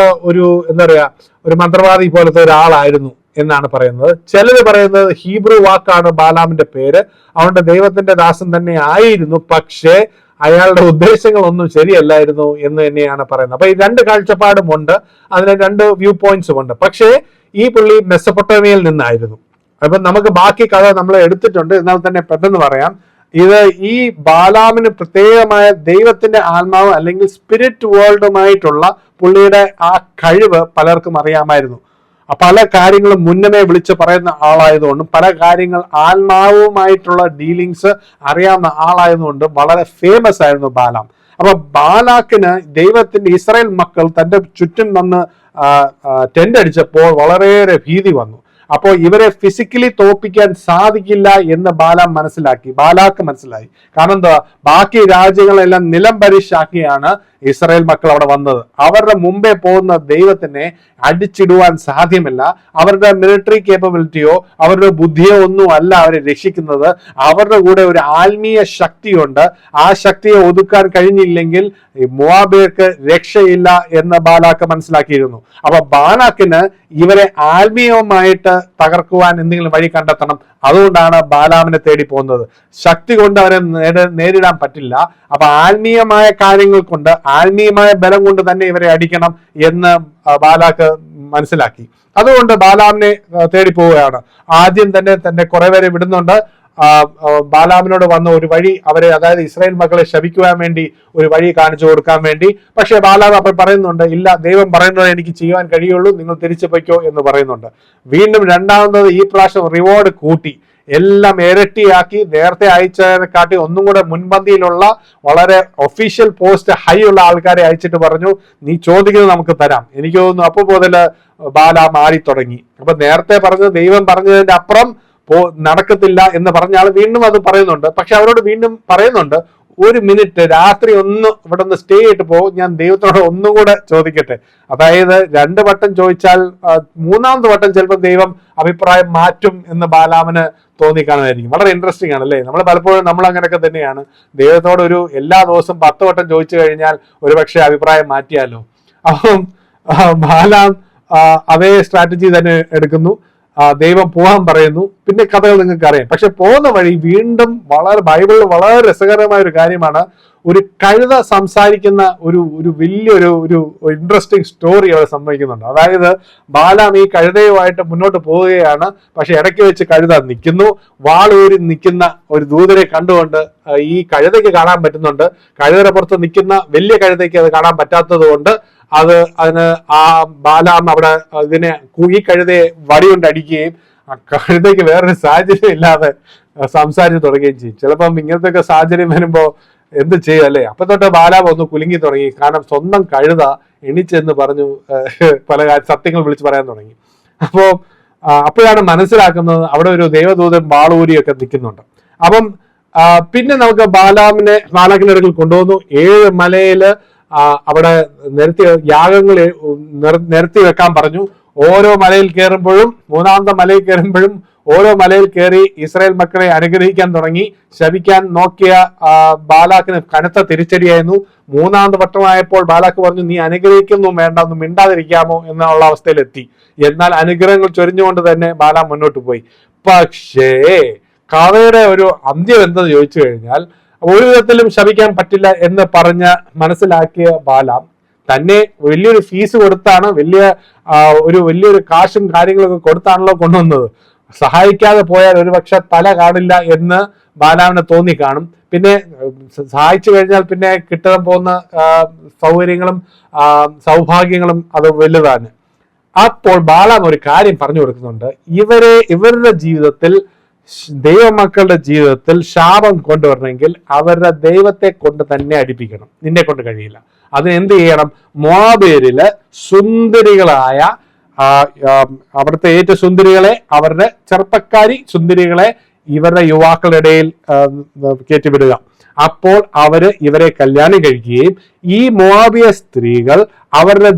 എന്താ പറയാ, ഒരു മന്ത്രവാദി പോലത്തെ ഒരാളായിരുന്നു എന്നാണ് പറയുന്നത്. ചിലര് പറയുന്നത് ഹീബ്രു വാക്കാണ് ബാലാമിന്റെ പേര്, അതുകൊണ്ട് ദൈവത്തിന്റെ ദാസൻ തന്നെ ആയിരുന്നു, പക്ഷേ അയാളുടെ ഉദ്ദേശങ്ങളൊന്നും ശരിയല്ലായിരുന്നു എന്ന് തന്നെയാണ് പറയുന്നത്. അപ്പൊ ഈ രണ്ട് കാഴ്ചപ്പാടുമുണ്ട്, അതിന് രണ്ട് വ്യൂ പോയിന്റ്സും ഉണ്ട്. പക്ഷേ ഈ പുള്ളി മെസ്സപ്പൊട്ടേമിയയിൽ നിന്നായിരുന്നു. അപ്പൊ നമുക്ക് ബാക്കി കഥ നമ്മൾ എടുത്തിട്ടുണ്ട്, എന്നാൽ തന്നെ പെട്ടെന്ന് പറയാം. ഈ ബാലാമിന് പ്രത്യേകമായ ദൈവത്തിന്റെ ആത്മാവ് അല്ലെങ്കിൽ സ്പിരിറ്റ് വേൾഡുമായിട്ടുള്ള പുള്ളിയുടെ ആ കഴിവ് പലർക്കും അറിയാമായിരുന്നു. പല കാര്യങ്ങളും മുന്നമേ വിളിച്ച് പറയുന്ന ആളായതുകൊണ്ടും പല കാര്യങ്ങൾ ആത്മാവുമായിട്ടുള്ള ഡീലിങ്സ് അറിയാവുന്ന ആളായതുകൊണ്ടും വളരെ ഫേമസ് ആയിരുന്നു ബാലാം. അപ്പൊ ബാലാക്കിന് ദൈവത്തിന്റെ ഇസ്രായേൽ മക്കൾ തന്റെ ചുറ്റും വന്ന് ടെന്റ് അടിച്ചപ്പോൾ വളരെയേറെ ഭീതി വന്നു. അപ്പോൾ ഇവരെ ഫിസിക്കലി തോൽപ്പിക്കാൻ സാധിക്കില്ല എന്ന് ബാലാക്ക് മനസ്സിലായി. കാരണം എന്താ, ബാക്കി രാജ്യങ്ങളെല്ലാം നിലം പരിശാക്കിയാണ് ഇസ്രായേൽ മക്കൾ അവിടെ വന്നത്. അവരുടെ മുമ്പേ പോകുന്ന ദൈവത്തിനെ അടിച്ചിടുവാൻ സാധ്യമല്ല. അവരുടെ മിലിറ്ററി കേപ്പബിലിറ്റിയോ അവരുടെ ബുദ്ധിയോ ഒന്നും അല്ല അവരെ രക്ഷിക്കുന്നത്. അവരുടെ കൂടെ ഒരു ആത്മീയ ശക്തിയുണ്ട്. ആ ശക്തിയെ ഒതുക്കാൻ കഴിഞ്ഞില്ലെങ്കിൽ മോവാബിയർക്ക് രക്ഷയില്ല എന്ന് ബാലാക്ക് മനസ്സിലാക്കിയിരുന്നു. അപ്പൊ ബാലാക്കിന് ഇവരെ ആത്മീയമായിട്ട് തകർക്കുവാൻ എന്തെങ്കിലും വഴി കണ്ടെത്തണം. അതുകൊണ്ടാണ് ബാലാമിനെ തേടി പോകുന്നത്. ശക്തി കൊണ്ട് അവരെ നേരിടാൻ പറ്റില്ല. അപ്പൊ ആത്മീയമായ കാര്യങ്ങൾ കൊണ്ട്, ആത്മീയമായ ബലം കൊണ്ട് തന്നെ ഇവരെ അടിക്കണം എന്ന് ബാലാക്ക് മനസ്സിലാക്കി. അതുകൊണ്ട് ബാലാമിനെ തേടി പോവുകയാണ്. ആദ്യം തന്നെ തന്നെ കുറെ പേരെ വിടുന്നുണ്ട്. ബാലാമിനോട് വന്ന ഒരു വഴി അവരെ, അതായത് ഇസ്രായേൽ മക്കളെ ശപിക്കുവാൻ വേണ്ടി ഒരു വഴി കാണിച്ചു കൊടുക്കാൻ വേണ്ടി. പക്ഷെ ബാലാം അപ്പോൾ പറയുന്നുണ്ട്, ഇല്ല, ദൈവം പറയുന്നത് എനിക്ക് ചെയ്യാൻ കഴിയുള്ളൂ, നിങ്ങൾ തിരിച്ചു പൊയ്ക്കോ എന്ന് പറയുന്നുണ്ട്. വീണ്ടും രണ്ടാമത് ഈ പ്രാവശ്യം റിവാർഡ് കൂട്ടി, എല്ലാം ഇരട്ടിയാക്കി. നേരത്തെ അയച്ചതിനെക്കാട്ടി ഒന്നും കൂടെ മുൻപന്തിയിലുള്ള വളരെ ഒഫീഷ്യൽ പോസ്റ്റ് ഹൈ ഉള്ള ആൾക്കാരെ അയച്ചിട്ട് പറഞ്ഞു, നീ ചോദിക്കുന്നത് നമുക്ക് തരാം. എനിക്ക് തോന്നുന്നു അപ്പൊ മുതല് ബാലാം മാറി തുടങ്ങി. അപ്പൊ നേരത്തെ പറഞ്ഞത് ദൈവം പറഞ്ഞതിന്റെ അപ്പുറം നടക്കത്തില്ല എന്ന് പറഞ്ഞ ആൾ വീണ്ടും അത് പറയുന്നുണ്ട്. പക്ഷെ അവരോട് വീണ്ടും പറയുന്നുണ്ട്, ഒരു മിനിറ്റ്, രാത്രി ഇവിടെ നിന്ന് സ്റ്റേ ചെയ്തിട്ട് പോകും, ഞാൻ ദൈവത്തോട് ഒന്നുകൂടെ ചോദിക്കട്ടെ. അതായത് 2 വട്ടം ചോദിച്ചാൽ 3-ാമത്തെ വട്ടം ചിലപ്പോൾ ദൈവം അഭിപ്രായം മാറ്റും എന്ന് ബാലാമിന് തോന്നിക്കാണുമായിരിക്കും. വളരെ ഇൻട്രസ്റ്റിംഗ് ആണ് അല്ലേ? നമ്മൾ പലപ്പോഴും നമ്മൾ അങ്ങനെയൊക്കെ തന്നെയാണ്. ദൈവത്തോട് എല്ലാ ദിവസവും 10 വട്ടം ചോദിച്ചു കഴിഞ്ഞാൽ ഒരുപക്ഷെ അഭിപ്രായം മാറ്റിയാലോ. അപ്പം ബാലാം അതേ സ്ട്രാറ്റജി തന്നെ എടുക്കുന്നു. ദൈവം പോകാൻ പറയുന്നു. പിന്നെ കഥകൾ നിങ്ങൾക്ക് അറിയാം. പക്ഷെ പോകുന്ന വഴി വീണ്ടും ബൈബിളിൽ വളരെ രസകരമായ ഒരു കാര്യമാണ്. ഒരു കഴുത സംസാരിക്കുന്ന ഒരു വലിയൊരു ഇൻട്രസ്റ്റിംഗ് സ്റ്റോറി അവിടെ സംഭവിക്കുന്നുണ്ട്. അതായത് ബാലാം ഈ കഴുതയുമായിട്ട് മുന്നോട്ട് പോവുകയാണ്. പക്ഷെ ഇടയ്ക്ക് വെച്ച് കഴുത നിൽക്കുന്നു. വാളൂരി നിൽക്കുന്ന ഒരു ദൂതരെ കണ്ടുകൊണ്ട് ഈ കഴുതയ്ക്ക് കാണാൻ പറ്റുന്നുണ്ട്. കഴുതയുടെ പുറത്ത് നിൽക്കുന്ന വലിയ കഴുതയ്ക്ക് അത് കാണാൻ പറ്റാത്തത് കൊണ്ട് അതിന് ബാലാം അവിടെ ഈ കഴുതയെ വടികൊണ്ട് അടിക്കുകയും ആ കഴുതയ്ക്ക് വേറൊരു സാഹചര്യം ഇല്ലാതെ സംസാരിച്ച് തുടങ്ങുകയും ചെയ്യും. ചിലപ്പം ഇങ്ങനത്തെ ഒക്കെ സാഹചര്യം വരുമ്പോ എന്ത് ചെയ്യും അല്ലേ? അപ്പൊ തൊട്ട് ബാലാം ഒന്ന് കുലുങ്ങി തുടങ്ങി. കാരണം സ്വന്തം കഴുത എണിച്ചെന്ന് പറഞ്ഞു പല സത്യങ്ങൾ വിളിച്ച് പറയാൻ തുടങ്ങി. അപ്പോഴാണ് മനസ്സിലാക്കുന്നത് അവിടെ ഒരു ദേവദൂതൻ വാളൂരിയൊക്കെ നിൽക്കുന്നുണ്ട്. അപ്പം പിന്നെ നമുക്ക് ബാലാക്കിന്റെ അടുക്കൽ കൊണ്ടുവന്നു. 7 മലയില് അവിടെ യാഗങ്ങൾ നിരത്തി വെക്കാൻ പറഞ്ഞു. ഓരോ മലയിൽ കയറുമ്പോഴും 3-ാമത്തെ മലയിൽ കയറുമ്പോഴും ഓരോ മലയിൽ കയറി ഇസ്രായേൽ മക്കളെ അനുഗ്രഹിക്കാൻ തുടങ്ങി. ശപിക്കാൻ നോക്കിയ ബാലാക്കിന് കനത്ത തിരിച്ചടിയായിരുന്നു. 3-ാമത് വട്ടമായപ്പോൾ ബാലാക്ക് പറഞ്ഞു, നീ അനുഗ്രഹിക്കുന്നു വേണ്ട, ഒന്ന് മിണ്ടാതിരിക്കാമോ എന്നുള്ള അവസ്ഥയിലെത്തി. എന്നാൽ അനുഗ്രഹങ്ങൾ ചൊരിഞ്ഞുകൊണ്ട് തന്നെ ബാലാം മുന്നോട്ട് പോയി. പക്ഷേ കഥയുടെ ഒരു അന്ത്യം എന്തെന്ന് ചോദിച്ചു കഴിഞ്ഞാൽ, ഒരു വിധത്തിലും ശപിക്കാൻ പറ്റില്ല എന്ന് മനസ്സിലാക്കിയ ബാലാം തന്നെ വലിയൊരു ഫീസ് കൊടുത്താണ്, വലിയൊരു കാശും കാര്യങ്ങളൊക്കെ കൊടുത്താണല്ലോ കൊണ്ടുവന്നത്. സഹായിക്കാതെ പോയാൽ ഒരുപക്ഷെ തല കാണില്ല എന്ന് ബാലാമിന് തോന്നി കാണും. പിന്നെ സഹായിച്ചു കഴിഞ്ഞാൽ പിന്നെ കിട്ടാൻ പോകുന്ന സൗകര്യങ്ങളും സൗഭാഗ്യങ്ങളും അത് വലുതാണ്. അപ്പോൾ ബാലാം ഒരു കാര്യം പറഞ്ഞു കൊടുക്കുന്നുണ്ട്, ഇവരുടെ ജീവിതത്തിൽ, ദൈവമക്കളുടെ ജീവിതത്തിൽ ശാപം കൊണ്ടുവരണമെങ്കിൽ അവരുടെ ദൈവത്തെ കൊണ്ട് തന്നെ അടിപ്പിക്കണം, നിന്നെ കൊണ്ട് കഴിയില്ല. അതിന് എന്ത് ചെയ്യണം? മോവാബിയരില് സുന്ദരികളായ അവിടുത്തെ ഏറ്റവും സുന്ദരികളെ, അവരുടെ ചെറുപ്പക്കാരി സുന്ദരികളെ ഇവരുടെ യുവാക്കളുടെ ഇടയിൽ കയറ്റിവിടുക. അപ്പോൾ ഇവരെ കല്യാണം കഴിക്കുകയും ഈ മോവാബിയ സ്ത്രീകൾ അവരുടെ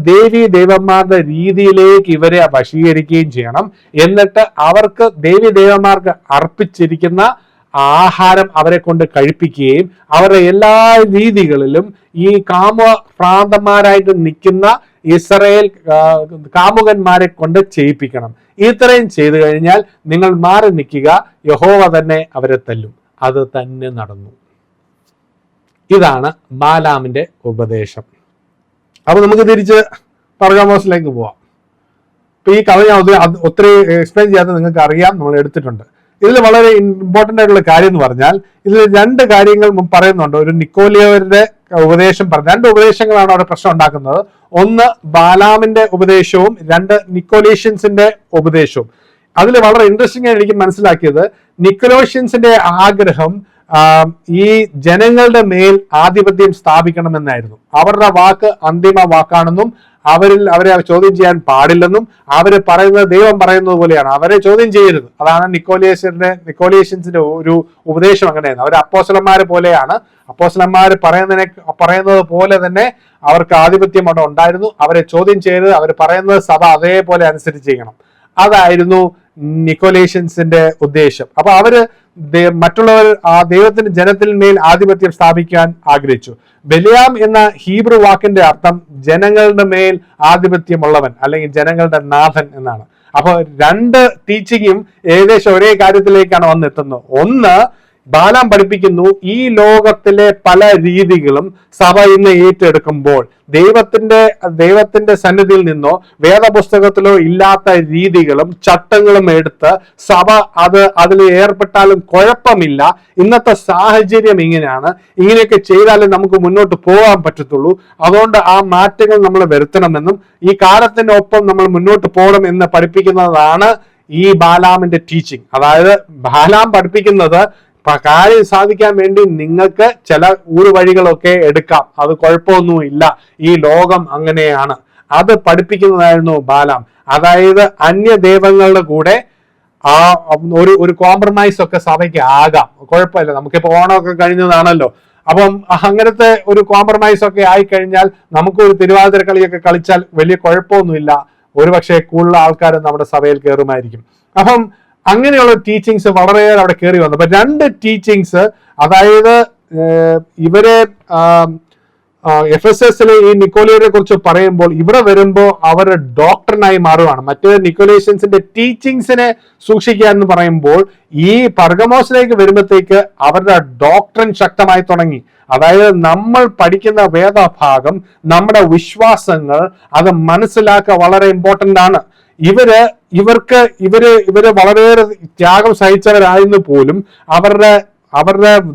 ദേവന്മാരുടെ രീതിയിലേക്ക് ഇവരെ വശീകരിക്കുകയും ചെയ്യണം. എന്നിട്ട് അവർക്ക് ദേവന്മാർക്ക് അർപ്പിച്ചിരിക്കുന്ന ആഹാരം അവരെ കൊണ്ട് കഴിപ്പിക്കുകയും അവരുടെ എല്ലാ രീതികളിലും ഈ കാമഭ്രാന്തന്മാരായിട്ട് നിൽക്കുന്ന ഇസ്രായേൽ കാമുകന്മാരെ കൊണ്ട് ചെയ്യിപ്പിക്കണം. ഇത്രയും ചെയ്തു കഴിഞ്ഞാൽ നിങ്ങൾ മാറി നിൽക്കുക, യഹോവ തന്നെ അവരെ തല്ലും. അത് തന്നെ നടന്നു. ഇതാണ് ബാലാമിന്റെ ഉപദേശം. അപ്പൊ നമുക്ക് തിരിച്ച് പെർഗാമോസിലേക്ക് പോവാം. ഇപ്പൊ ഈ കഥ ഞാൻ ഒത്തിരി എക്സ്പ്ലെയിൻ ചെയ്യാതെ നിങ്ങൾക്ക് അറിയാം, നമ്മൾ എടുത്തിട്ടുണ്ട്. ഇതിൽ വളരെ ഇമ്പോർട്ടന്റ് ആയിട്ടുള്ള കാര്യം എന്ന് പറഞ്ഞാൽ ഇതിൽ രണ്ട് കാര്യങ്ങൾ പറയുന്നുണ്ട്. ഒരു നിക്കോലിയരുടെ ഉപദേശം പറഞ്ഞു, രണ്ട് ഉപദേശങ്ങളാണ് അവിടെ പ്രശ്നം ഉണ്ടാക്കുന്നത്. ഒന്ന് ബാലാമിന്റെ ഉപദേശവും രണ്ട് നിക്കോലേഷ്യൻസിന്റെ ഉപദേശവും. അതിൽ വളരെ ഇൻട്രസ്റ്റിംഗ് ആയി എനിക്ക് മനസ്സിലാക്കിയത്, നിക്കോലേഷ്യൻസിന്റെ ആഗ്രഹം ഈ ജനങ്ങളുടെ മേൽ ആധിപത്യം സ്ഥാപിക്കണമെന്നായിരുന്നു. അവരുടെ വാക്ക് അന്തിമ വാക്കാണെന്നും അവരെ ചോദ്യം ചെയ്യാൻ പാടില്ലെന്നും അവര് പറയുന്നത് ദൈവം പറയുന്നത് പോലെയാണ്, അവരെ ചോദ്യം ചെയ്യരുത്. അതാണ് നിക്കോലേഷ്യൻസിന്റെ ഒരു ഉപദേശം. അങ്ങനെയാണ് അവർ അപ്പോസ്തലന്മാരെ പോലെയാണ്. അപ്പോസ്തലന്മാർ പറയുന്നത് പോലെ തന്നെ അവർക്ക് ആധിപത്യം അവിടെ ഉണ്ടായിരുന്നു. അവരെ ചോദ്യം ചെയ്ത് അവർ പറയുന്നത് സഭ അതേപോലെ അനുസരിച്ച് ചെയ്യണം. അതായിരുന്നു നിക്കോലേഷ്യൻസിന്റെ ഉദ്ദേശം. അപ്പൊ അവര് മറ്റുള്ളവർ ദൈവത്തിന്റെ ജനത്തിന്മേൽ ആധിപത്യം സ്ഥാപിക്കാൻ ആഗ്രഹിച്ചു. ബലിയാം എന്ന ഹീബ്രു വാക്കിന്റെ അർത്ഥം ജനങ്ങളുടെ മേൽ ആധിപത്യമുള്ളവൻ അല്ലെങ്കിൽ ജനങ്ങളുടെ നാഥൻ എന്നാണ്. അപ്പൊ രണ്ട് ടീച്ചിങ്ങും ഏകദേശം ഒരേ കാര്യത്തിലേക്കാണ് വന്നെത്തുന്നത്. ഒന്ന്, ബാലാം പഠിപ്പിക്കുന്നു ഈ ലോകത്തിലെ പല രീതികളും സഭ ഇന്ന് ഏറ്റെടുക്കുമ്പോൾ ദൈവത്തിന്റെ സന്നിധിയിൽ നിന്നോ വേദപുസ്തകത്തിലോ ഇല്ലാത്ത രീതികളും ചട്ടങ്ങളും എടുത്ത് സഭ അതിൽ ഏർപ്പെട്ടാലും കുഴപ്പമില്ല, ഇന്നത്തെ സാഹചര്യം ഇങ്ങനെയാണ്, ഇങ്ങനെയൊക്കെ ചെയ്താലേ നമുക്ക് മുന്നോട്ട് പോകാൻ പറ്റത്തുള്ളൂ, അതുകൊണ്ട് ആ മാറ്റങ്ങൾ നമ്മൾ വരുത്തണമെന്നും ഈ കാലത്തിനൊപ്പം നമ്മൾ മുന്നോട്ട് പോകണം എന്ന് പഠിപ്പിക്കുന്നതാണ് ഈ ബാലാമിന്റെ ടീച്ചിങ്. അതായത് ബാലാം പഠിപ്പിക്കുന്നത് കാര്യം സാധിക്കാൻ വേണ്ടി നിങ്ങൾക്ക് ചില ഊടുവഴികളൊക്കെ എടുക്കാം, അത് കുഴപ്പമൊന്നുമില്ല, ഈ ലോകം അങ്ങനെയാണ്, അത് പഠിപ്പിക്കുന്നതായിരുന്നു ബാലാം. അതായത് അന്യദൈവങ്ങളുടെ കൂടെ ഒരു കോംപ്രമൈസ് ഒക്കെ സഭയ്ക്ക് ആകാം, കുഴപ്പമില്ല, നമുക്കിപ്പോ ഓണമൊക്കെ കഴിഞ്ഞതാണല്ലോ. അപ്പം അങ്ങനത്തെ ഒരു കോംപ്രമൈസ് ഒക്കെ ആയിക്കഴിഞ്ഞാൽ നമുക്കൊരു തിരുവാതിര കളിയൊക്കെ കളിച്ചാൽ വലിയ കുഴപ്പമൊന്നുമില്ല, ഒരുപക്ഷെ കൂടുതൽ ആൾക്കാർ നമ്മുടെ സഭയിൽ കയറുമായിരിക്കും. അപ്പം അങ്ങനെയുള്ള ടീച്ചിങ്സ് വളരെയേറെ അവിടെ കയറി വന്നു. അപ്പൊ രണ്ട് ടീച്ചിങ്സ്, അതായത് ഇവരെ എഫെസസിലെ ഈ നിക്കോലിയരെ കുറിച്ച് പറയുമ്പോൾ ഇവിടെ വരുമ്പോൾ അവർ ഡോക്ടറിനായി മാറുകയാണ്. മറ്റേ നിക്കോലേഷ്യൻസിന്റെ ടീച്ചിങ്സിനെ സൂക്ഷിക്കുക എന്ന് പറയുമ്പോൾ ഈ പെർഗമോസിലേക്ക് വരുമ്പോഴത്തേക്ക് അവരുടെ ഡോക്ടറിൻ ശക്തമായി തുടങ്ങി. അതായത് നമ്മൾ പഠിക്കുന്ന വേദഭാഗം, നമ്മുടെ വിശ്വാസങ്ങൾ, അത് മനസ്സിലാക്കുക വളരെ ഇമ്പോർട്ടന്റ് ആണ്. ഇവര് വളരെയേറെ ത്യാഗം സഹിച്ചവരായിരുന്നു പോലും അവരുടെ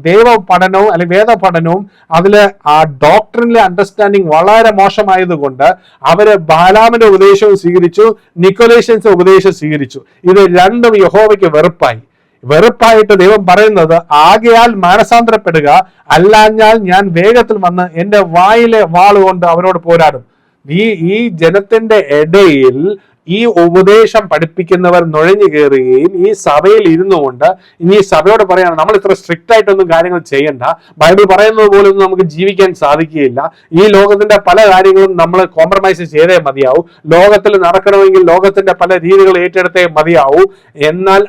ദൈവ പഠനവും അല്ലെങ്കിൽ വേദ പഠനവും അതില് ആ ഡോക്ടറിലെ അണ്ടർസ്റ്റാൻഡിങ് വളരെ മോശമായതുകൊണ്ട് അവര് ബാലാമിന്റെ ഉപദേശവും സ്വീകരിച്ചു, നിക്കോലേഷ്യൻസ് ഉപദേശം സ്വീകരിച്ചു. ഇത് രണ്ടും യഹോവയ്ക്ക് വെറുപ്പായിട്ട് ദൈവം പറയുന്നത്, ആകയാൽ മാനസാന്തരപ്പെടുക, അല്ലാഞ്ഞാൽ ഞാൻ വേഗത്തിൽ വന്ന് എന്റെ വായിലെ വാളുകൊണ്ട് അവരോട് പോരാടും. ഈ ജനത്തിന്റെ ഇടയിൽ ഈ ഉപദേശം പഠിപ്പിക്കുന്നവർ നുഴഞ്ഞു കയറുകയും ഈ സഭയിൽ ഇരുന്നുകൊണ്ട് ഇനി സഭയോട് പറയാണ്, നമ്മൾ ഇത്ര സ്ട്രിക്റ്റ് ആയിട്ടൊന്നും കാര്യങ്ങൾ ചെയ്യണ്ട, ബൈബിൾ പറയുന്നത് പോലെ ഒന്നും നമുക്ക് ജീവിക്കാൻ സാധിക്കുകയില്ല, ഈ ലോകത്തിന്റെ പല കാര്യങ്ങളും നമ്മൾ കോംപ്രമൈസ് ചെയ്തേ മതിയാവൂ, ലോകത്തിൽ നടക്കണമെങ്കിൽ ലോകത്തിന്റെ പല രീതികൾ ഏറ്റെടുത്തേ മതിയാവൂ. എന്നാൽ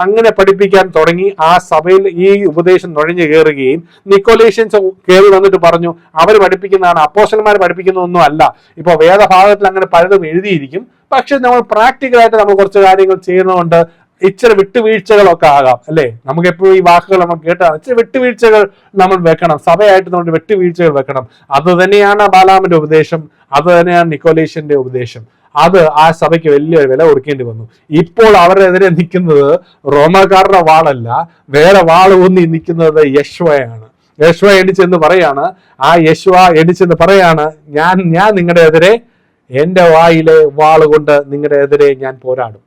അങ്ങനെ പഠിപ്പിക്കാൻ തുടങ്ങി ആ സഭയിൽ ഈ ഉപദേശം നുഴഞ്ഞു കയറുകയും നിക്കോലേഷ്യൻസ് കയറി വന്നിട്ട് പറഞ്ഞു, അവർ പഠിപ്പിക്കുന്നതാണ്, അപ്പോസ്തലന്മാർ പഠിപ്പിക്കുന്നതൊന്നും അല്ല. ഇപ്പൊ വേദഭാഗത്തിൽ അങ്ങനെ പലതും എഴുതിയിരിക്കും, പക്ഷെ നമ്മൾ പ്രാക്ടിക്കലായിട്ട് നമ്മൾ കുറച്ച് കാര്യങ്ങൾ ചെയ്യുന്നതുകൊണ്ട് ഇച്ചിരി വിട്ടുവീഴ്ചകളൊക്കെ ആകാം, അല്ലെ? നമുക്ക് എപ്പോഴും ഈ വാക്കുകൾ നമ്മൾ കേട്ടാണ്, ഇച്ചിരി വിട്ടുവീഴ്ചകൾ നമ്മൾ വെക്കണം, സഭയായിട്ട് നമ്മൾ വിട്ടുവീഴ്ചകൾ വെക്കണം. അത് തന്നെയാണ് ബാലാമിന്റെ ഉപദേശം, അത് തന്നെയാണ് നിക്കോലേഷ്യന്റെ ഉപദേശം. അത് ആ സഭയ്ക്ക് വലിയൊരു വില കൊടുക്കേണ്ടി വന്നു. ഇപ്പോൾ അവരെതിരെ നിൽക്കുന്നത് റോമാക്കാരുടെ വാളല്ല, വേറെ വാൾ ഊന്നി നിൽക്കുന്നത് യശ്വയാണ്. യശ്വ എണിച്ചെന്ന് പറയാണ്, ആ യശ്വ എണിച്ചെന്ന് പറയാണ്, ഞാൻ നിങ്ങളുടെ എതിരെ എൻ്റെ വായിലെ വാളുകൊണ്ട് നിങ്ങളുടെ എതിരെ ഞാൻ പോരാടും.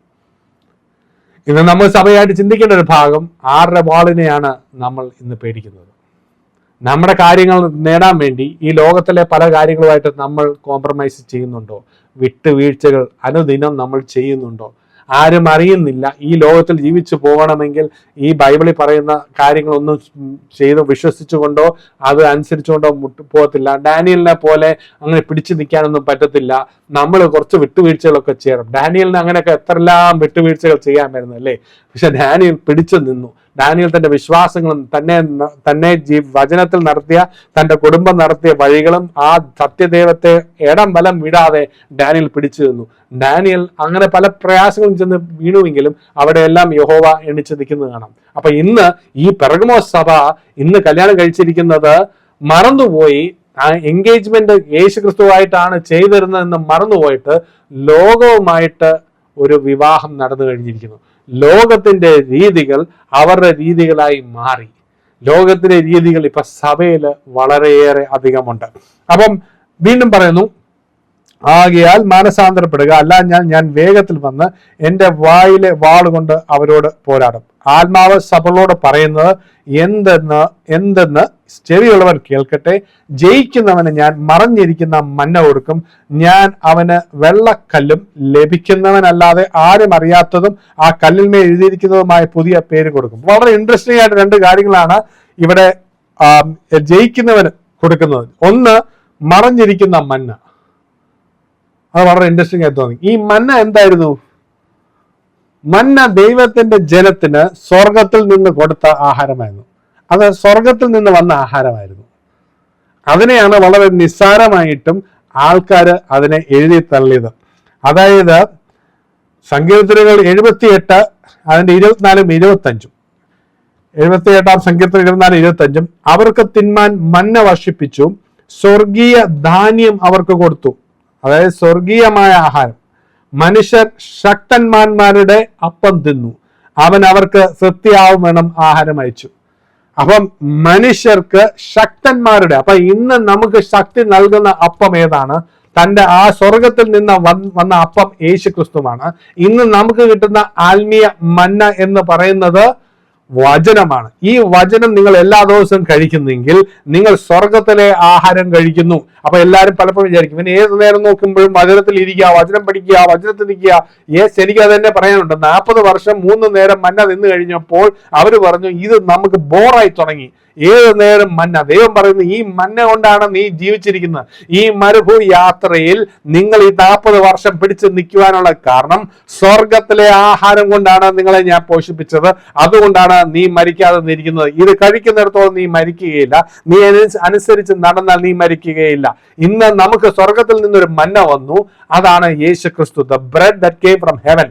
ഇന്ന് നമ്മൾ സഭയായിട്ട് ചിന്തിക്കേണ്ട ഒരു ഭാഗം, ആരുടെ വാളിനെയാണ് നമ്മൾ ഇന്ന് പേടിക്കുന്നത്? നമ്മുടെ കാര്യങ്ങൾ നേടാൻ വേണ്ടി ഈ ലോകത്തിലെ പല കാര്യങ്ങളുമായിട്ട് നമ്മൾ കോംപ്രമൈസ് ചെയ്യുന്നുണ്ടോ? വിട്ടുവീഴ്ചകൾ അനുദിനം നമ്മൾ ചെയ്യുന്നുണ്ടോ? ആരും അറിയുന്നില്ല. ഈ ലോകത്തിൽ ജീവിച്ചു പോകണമെങ്കിൽ ഈ ബൈബിളിൽ പറയുന്ന കാര്യങ്ങളൊന്നും ചെയ്ത് വിശ്വസിച്ചുകൊണ്ടോ അത് അനുസരിച്ചുകൊണ്ടോ പോകത്തില്ല. ഡാനിയലിനെ പോലെ അങ്ങനെ പിടിച്ചു നിൽക്കാനൊന്നും പറ്റത്തില്ല. നമ്മൾ കുറച്ച് വിട്ടുവീഴ്ചകളൊക്കെ ചെയ്യണം. ഡാനിയലിന് അങ്ങനെയൊക്കെ എത്രയെല്ലാം വിട്ടുവീഴ്ചകൾ ചെയ്യാമായിരുന്നു അല്ലേ? പക്ഷെ ഡാനിയൽ പിടിച്ചു നിന്നു. ഡാനിയൽ തന്റെ വിശ്വാസങ്ങളും തന്നെ വചനത്തിൽ നടത്തിയ തന്റെ കുടുംബം നടത്തിയ വഴികളും ആ സത്യദൈവത്തെ ഇടം വലം വിടാതെ ഡാനിയൽ പിടിച്ചു നിന്നു. ഡാനിയൽ അങ്ങനെ പല പ്രയാസങ്ങളും ചെന്ന് വീണുവെങ്കിലും അവിടെയെല്ലാം യഹോവ എണിച്ചു നിൽക്കുന്നത് കാണാം. അപ്പൊ ഇന്ന് ഈ പെർഗമോസ് സഭ ഇന്ന് കല്യാണം കഴിച്ചിരിക്കുന്നത് മറന്നുപോയി. ആ എൻഗേജ്മെന്റ് യേശു ക്രിസ്തുവായിട്ടാണ് ചെയ്തിരുന്നതെന്ന് മറന്നുപോയിട്ട് ലോകവുമായിട്ട് ഒരു വിവാഹം നടന്നു കഴിഞ്ഞിരിക്കുന്നു. ലോകത്തിന്റെ രീതികൾ അവരുടെ രീതികളായി മാറി. ലോകത്തിന്റെ രീതികൾ ഇപ്പൊ സഭയിൽ വളരെയേറെ അധികമുണ്ട്. അപ്പം വീണ്ടും പറയുന്നു, ആകയാൽ മാനസാന്തരപ്പെടുക, അല്ല ഞാൻ വേഗത്തിൽ വന്ന് എൻ്റെ വായിലെ വാളുകൊണ്ട് അവരോട് പോരാടും. ആത്മാവ് സഭകളോട് പറയുന്നത് എന്തെന്ന് ചെവിയുള്ളവർ കേൾക്കട്ടെ. ജയിക്കുന്നവന് ഞാൻ മറഞ്ഞിരിക്കുന്ന മന്ന കൊടുക്കും, ഞാൻ അവന് വെള്ളക്കല്ലും ലഭിക്കുന്നവനല്ലാതെ ആരും അറിയാത്തതും ആ കല്ലിന്മേൽ എഴുതിയിരിക്കുന്നതുമായ പുതിയ പേര് കൊടുക്കും. വളരെ ഇൻട്രസ്റ്റിംഗ് ആയിട്ട് രണ്ട് കാര്യങ്ങളാണ് ഇവിടെ ജയിക്കുന്നവന് കൊടുക്കുന്നത്. ഒന്ന്, മറഞ്ഞിരിക്കുന്ന മന്ന. അത് വളരെ ഇൻട്രസ്റ്റിംഗ് ആയിട്ട് തോന്നി. ഈ മന്ന എന്തായിരുന്നു? മന്ന ദൈവത്തിന്റെ ജനത്തിന് സ്വർഗത്തിൽ നിന്ന് കൊടുത്ത ആഹാരമായിരുന്നു. അത് സ്വർഗത്തിൽ നിന്ന് വന്ന ആഹാരമായിരുന്നു. അതിനെയാണ് വളരെ നിസ്സാരമായിട്ടും ആൾക്കാർ അതിനെ എഴുതി തള്ളിയത്. അതായത് സങ്കീർത്തനങ്ങൾ 78 അതിന്റെ 24 25, 78 സങ്കീർത്തനം 24 25, അവർക്ക് തിന്മാൻ മന്ന വർഷിപ്പിച്ചു, സ്വർഗീയ ധാന്യം അവർക്ക് കൊടുത്തു. അതായത് സ്വർഗീയമായ ആഹാരം. മനുഷ്യർ ശക്തന്മാന്മാരുടെ അപ്പം തിന്നു, അവൻ അവർക്ക് തൃപ്തിയാവുമെന്നും ആഹാരം അയച്ചു. അപ്പം മനുഷ്യർക്ക് ശക്തന്മാരുടെ, അപ്പൊ ഇന്ന് നമുക്ക് ശക്തി നൽകുന്ന അപ്പം ഏതാണ്? തന്റെ ആ സ്വർഗത്തിൽ നിന്ന് വന്ന അപ്പം യേശു ക്രിസ്തുവാണ്. ഇന്ന് നമുക്ക് കിട്ടുന്ന ആത്മീയ മന്ന എന്ന് പറയുന്നത് വചനമാണ്. ഈ വചനം നിങ്ങൾ എല്ലാ ദിവസവും കഴിക്കുന്നെങ്കിൽ നിങ്ങൾ സ്വർഗത്തിലെ ആഹാരം കഴിക്കുന്നു. അപ്പൊ എല്ലാവരും പലപ്പോഴും വിചാരിക്കും, പിന്നെ ഏത് നേരം നോക്കുമ്പോഴും വചനത്തിൽ ഇരിക്കുക, വചനം പഠിക്കുക, വചനത്തിൽ നിൽക്കുക. എനിക്ക് അത് തന്നെ പറയാനുണ്ട്. 40 വർഷം 3 നേരം മന്ന നിന്ന് കഴിഞ്ഞപ്പോൾ അവർ പറഞ്ഞു, ഇത് നമുക്ക് ബോറായി തുടങ്ങി. ഏത് നേരം മന്ന. ദൈവം പറയുന്നു, ഈ മന്ന കൊണ്ടാണ് നീ ജീവിച്ചിരിക്കുന്നത്. ഈ മരുഭൂ യാത്രയിൽ നിങ്ങൾ ഈ 40 വർഷം പിടിച്ചു നിൽക്കുവാനുള്ള കാരണം സ്വർഗത്തിലെ ആഹാരം കൊണ്ടാണ് നിങ്ങളെ ഞാൻ പോഷിപ്പിച്ചത്. അതുകൊണ്ടാണ് നീ മരിക്കാതെ ഇരിക്കുന്നത്. ഇത് കഴിക്കുന്നിടത്തോളം നീ മരിക്കുകയില്ല. നീ അനുസരിച്ച് നടന്നാൽ നീ മരിക്കുകയില്ല. ഇന്ന് നമുക്ക് സ്വർഗത്തിൽ നിന്നൊരു മന്ന വന്നു. അതാണ് യേശു ക്രിസ്തു, the bread that came from heaven.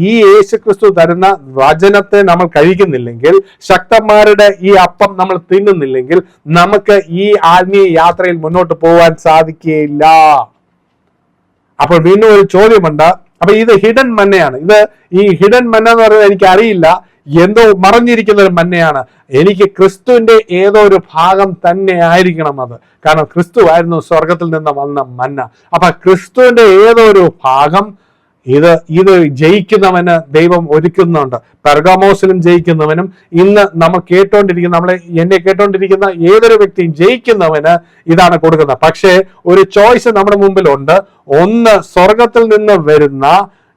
ഈ യേശു ക്രിസ്തു തരുന്ന വചനത്തെ നമ്മൾ കഴിക്കുന്നില്ലെങ്കിൽ, ശക്തന്മാരുടെ ഈ അപ്പം നമ്മൾ തിന്നുന്നില്ലെങ്കിൽ നമുക്ക് ഈ ആത്മീയ യാത്രയിൽ മുന്നോട്ട് പോകാൻ സാധിക്കുകയില്ല. അപ്പോൾ വീണ്ടും ഒരു ചോദ്യമുണ്ട്. അപ്പൊ ഇത് ഹിഡൻ മന്നയാണ്. ഈ ഹിഡൻ മന്ന എന്ന് പറയുന്നത് എനിക്ക് അറിയില്ല, എന്തോ മറഞ്ഞിരിക്കുന്ന ഒരു മന്നയാണ്. എനിക്ക് ക്രിസ്തുവിന്റെ ഏതോ ഒരു ഭാഗം തന്നെ ആയിരിക്കണം അത്. കാരണം ക്രിസ്തു ആയിരുന്നു സ്വർഗത്തിൽ നിന്ന് വന്ന മന്ന. അപ്പൊ ക്രിസ്തുവിന്റെ ഏതോ ഒരു ഭാഗം ഇത് ജയിക്കുന്നവന് ദൈവം ഒരുക്കുന്നുണ്ട്. പെർഗാമോസിലും ജയിക്കുന്നവനും ഇന്ന് എന്നെ കേട്ടോണ്ടിരിക്കുന്ന ഏതൊരു വ്യക്തിയും ജയിക്കുന്നവന് ഇതാണ് കൊടുക്കുന്നത്. പക്ഷേ ഒരു ചോയ്സ് നമ്മുടെ മുമ്പിലുണ്ട്. ഒന്ന്, സ്വർഗത്തിൽ നിന്ന് വരുന്ന